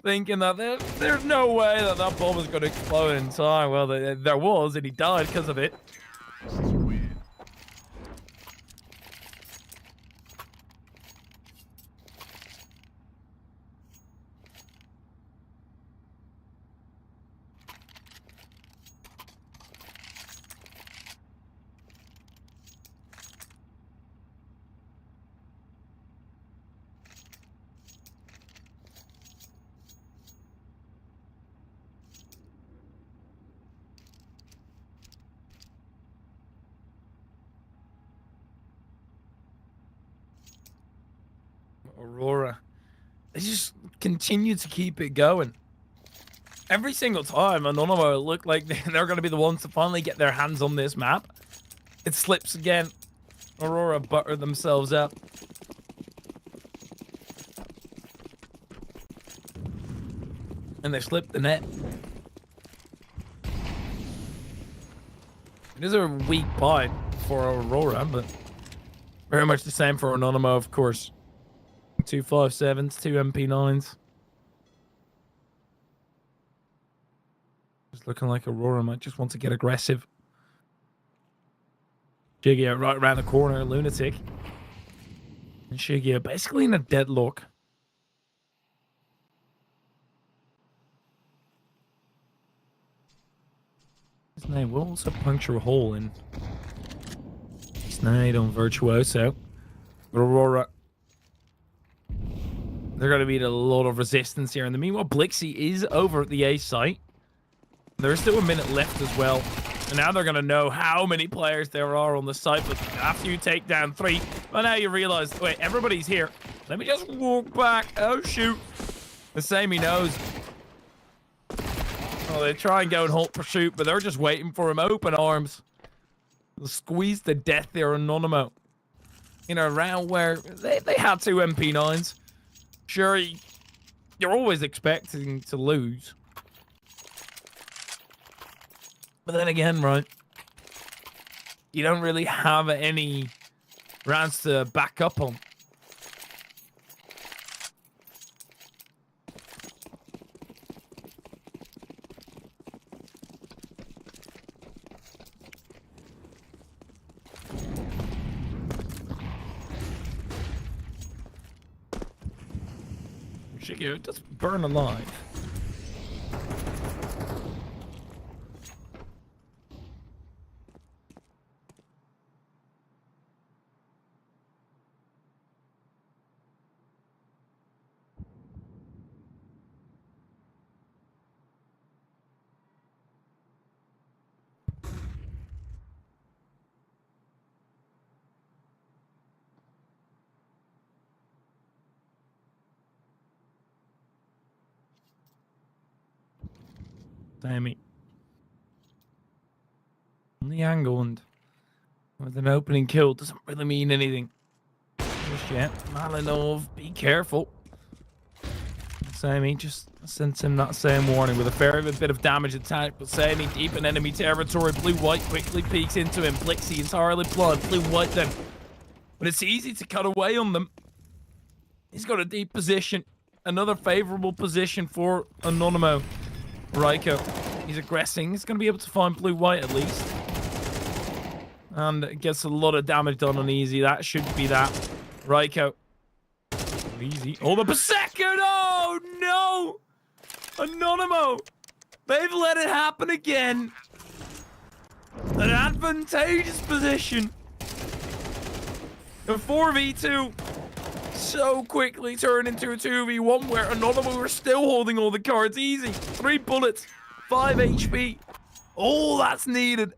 Thinking that there's no way that bomb is going to explode in time. Well, there was, and he died because of it. Aurora, they just continue to keep it going. Every single time, Anonymous look like they're going to be the ones to finally get their hands on this map. It slips again. Aurora butter themselves up. And they slip the net. It is a weak point for Aurora, but very much the same for Anonymous, of course. 2 5.7s, 2 MP9s. Just It's looking like Aurora might just want to get aggressive. Shigia right around the corner, Lunatic. And Shigia basically in a deadlock. His name will also puncture a hole in Snide on Virtuoso. But Aurora, they're going to meet a lot of resistance here. In the meanwhile, Blixie is over at the A site. There's still a minute left as well. And now they're going to know how many players there are on the site. But after you take down 3, well, now you realize, wait, everybody's here. Let me just walk back. Oh, shoot. The same he knows. Oh, they try and go and halt pursuit, but they're just waiting for him. Open arms. They'll squeeze to death there, Anonymo. In a round where they had 2 MP9s. Sure, you're always expecting to lose. But then again, right, you don't really have any rounds to back up on. Shigio does burn alive. Sammy. On the angle and with an opening kill doesn't really mean anything just yet. Malinov, be careful. Sammy just sends him that same warning with a fair bit of damage attack, but Sammy deep in enemy territory. Blue-white quickly peeks into him. Blixie entirely blind. Blue-white then. But it's easy to cut away on them. He's got a deep position. Another favorable position for Anonymo. Raiko, he's aggressing. He's going to be able to find blue-white at least. And gets a lot of damage done on easy. That should be that. Raiko. Easy. Oh, the second! Oh, no! Anonymo! They've let it happen again. An advantageous position. A 4v2. So quickly turned into a 2v1 where Anonymo were still holding all the cards easy. 3 bullets, 5 HP. All that's needed.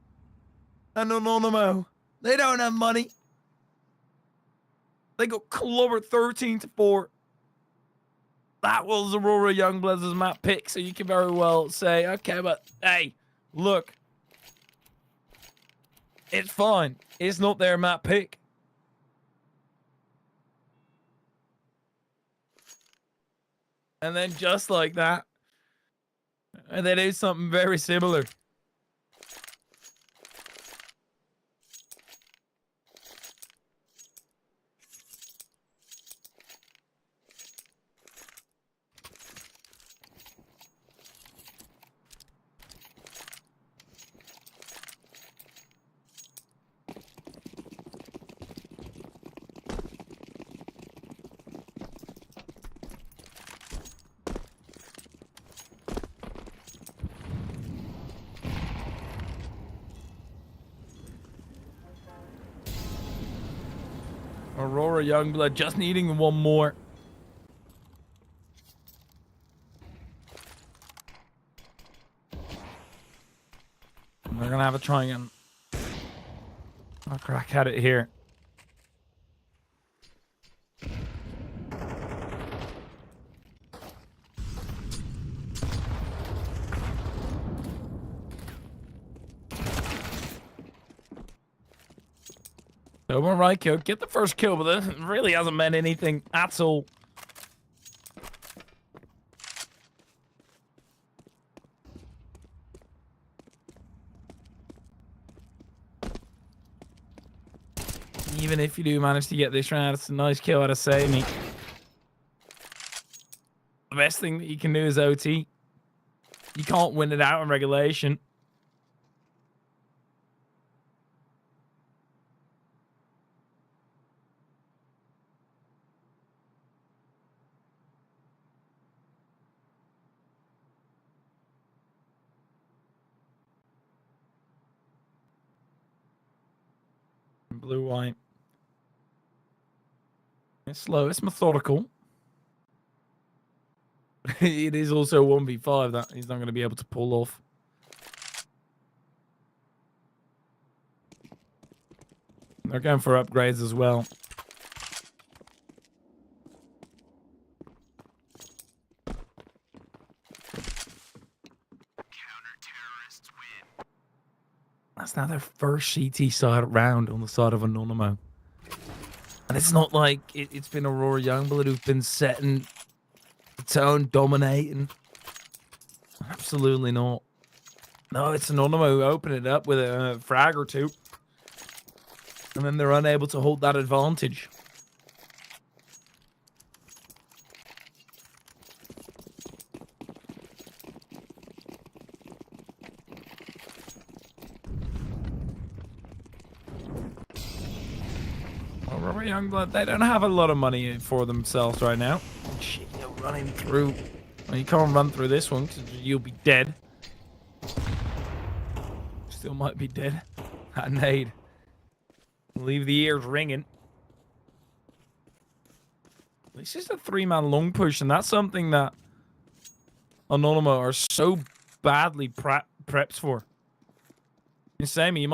And Anonymo, they don't have money. They got clobbered 13-4. That was Aurora Youngbloods' map pick, so you can very well say, okay, but hey, look. It's fine. It's not their map pick. And then just like that, and they do something very similar. Aurora Youngblood just needing one more. And they're going to have a try and I'll crack at it here. Over Raiko, get the first kill, but that really hasn't meant anything at all. Even if you do manage to get this round, it's a nice kill out of Sammy. The best thing that you can do is OT. You can't win it out in regulation. Blue-white. It's slow. It's methodical. It is also 1v5 that he's not going to be able to pull off. They're going for upgrades as well. That's now their first CT side round on the side of Anonymous. And it's not like it's been Aurora Youngblood who've been setting the tone, dominating. Absolutely not. No, it's Anonymous who opened it up with a frag or two. And then they're unable to hold that advantage. Aurora Youngblood, they don't have a lot of money for themselves right now. Shit, you're running through. Well, you can't run through this one because you'll be dead. Still might be dead. That nade. Leave the ears ringing. This is a 3-man long push, and that's something that Anonymous are so badly prepped for. Sammy,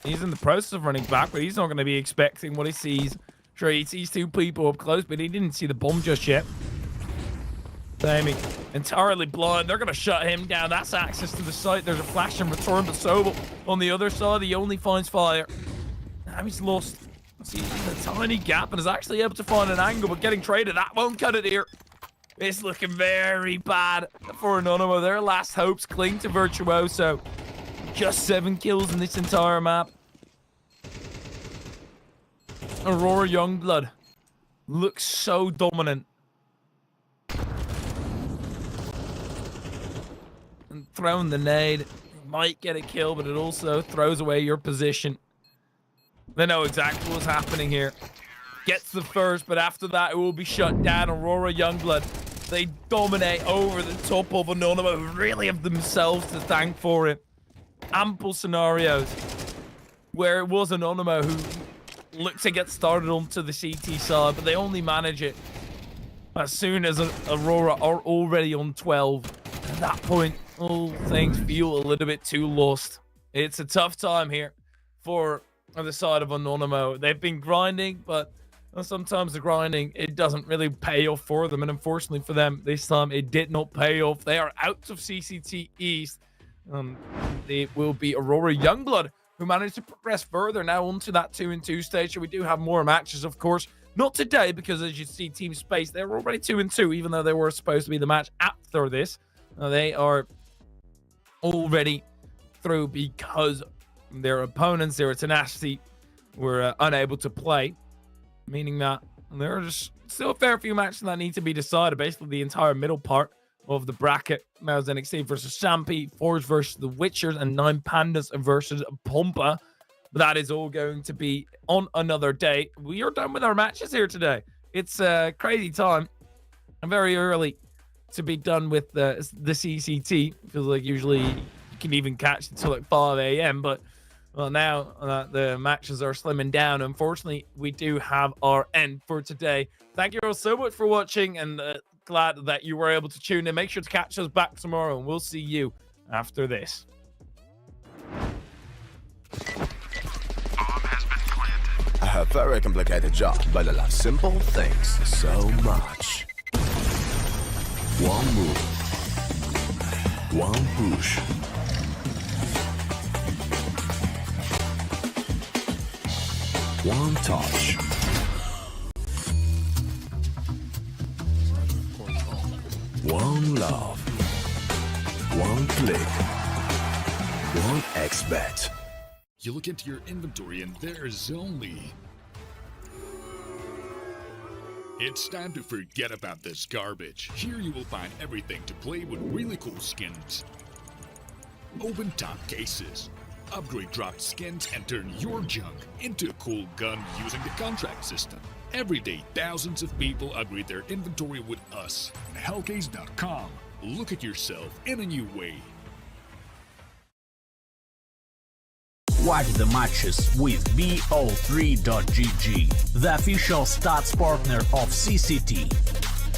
he's in the process of running back, but he's not going to be expecting what he sees. Sure, he sees two people up close, but he didn't see the bomb just yet. Sammy, entirely blind. They're going to shut him down. That's access to the site. There's a flash and return, but Sobel on the other side, he only finds fire. Now he's lost. See, a tiny gap and is actually able to find an angle, but getting traded, that won't cut it here. It's looking very bad for Anonymous. Their last hopes cling to Virtuoso. Just 7 kills in this entire map. Aurora Youngblood looks so dominant. And throwing the nade might get a kill, but it also throws away your position. They know exactly what's happening here. Gets the first, but after that, it will be shut down. Aurora Youngblood, they dominate over the top of Anonymous, who really have themselves to thank for it. Ample scenarios where it was Anonymous who looked to get started onto the CT side, but they only manage it as soon as Aurora are already on 12. At that point, all things feel a little bit too lost. It's a tough time here for the side of Anonymous. They've been grinding, but sometimes the grinding, it doesn't really pay off for them. And unfortunately for them, this time it did not pay off. They are out of CCT East. It will be Aurora Youngblood who managed to progress further now onto that 2-2 stage. So we do have more matches, of course. Not today, because as you see, Team Space, they're already 2-2, even though they were supposed to be the match after this. They are already through because their opponents, their tenacity, were unable to play, meaning that there are just still a fair few matches that need to be decided. Basically, the entire middle part of the bracket. Now it's NXT versus Champi, Forge versus the Witchers, and 9 Pandas versus Pompa. But that is all going to be on another day. We are done with our matches here today. It's a crazy time and very early to be done with the CCT. Feels like usually you can even catch until like 5 a.m. But well, now the matches are slimming down. Unfortunately, we do have our end for today. Thank you all so much for watching, and glad that you were able to tune in. Make sure to catch us back tomorrow, and we'll see you after this. I have a very complicated job, but I love simple things so much. One move, one push. One touch. One love. One click. One XBet. You look into your inventory and there's only It's time to forget about this garbage. Here you will find everything to play with really cool skins. Open top cases. Upgrade dropped skins and turn your junk into a cool gun using the contract system. Every day, thousands of people upgrade their inventory with us. Hellcase.com. Look at yourself in a new way. Watch the matches with BO3.GG, the official stats partner of CCT.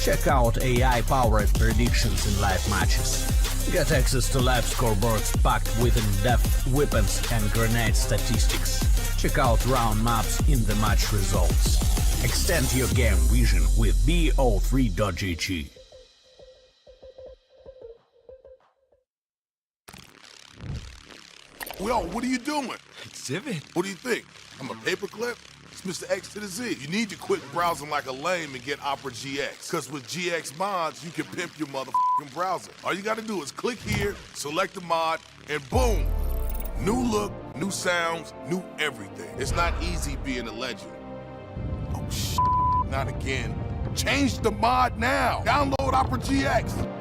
Check out AI-powered predictions in live matches. Get access to live scoreboards packed with in-depth weapons and grenade statistics. Check out round maps in the match results. Extend your game vision with BO3.GG. Yo, what are you doing? Exhibit. What do you think? I'm a paperclip? It's Mr. X to the Z. You need to quit browsing like a lame and get Opera GX. Cause with GX mods, you can pimp your motherfucking browser. All you gotta do is click here, select the mod, and boom! New look, new sounds, new everything. It's not easy being a legend. Oh shit, not again. Change the mod now. Download Opera GX.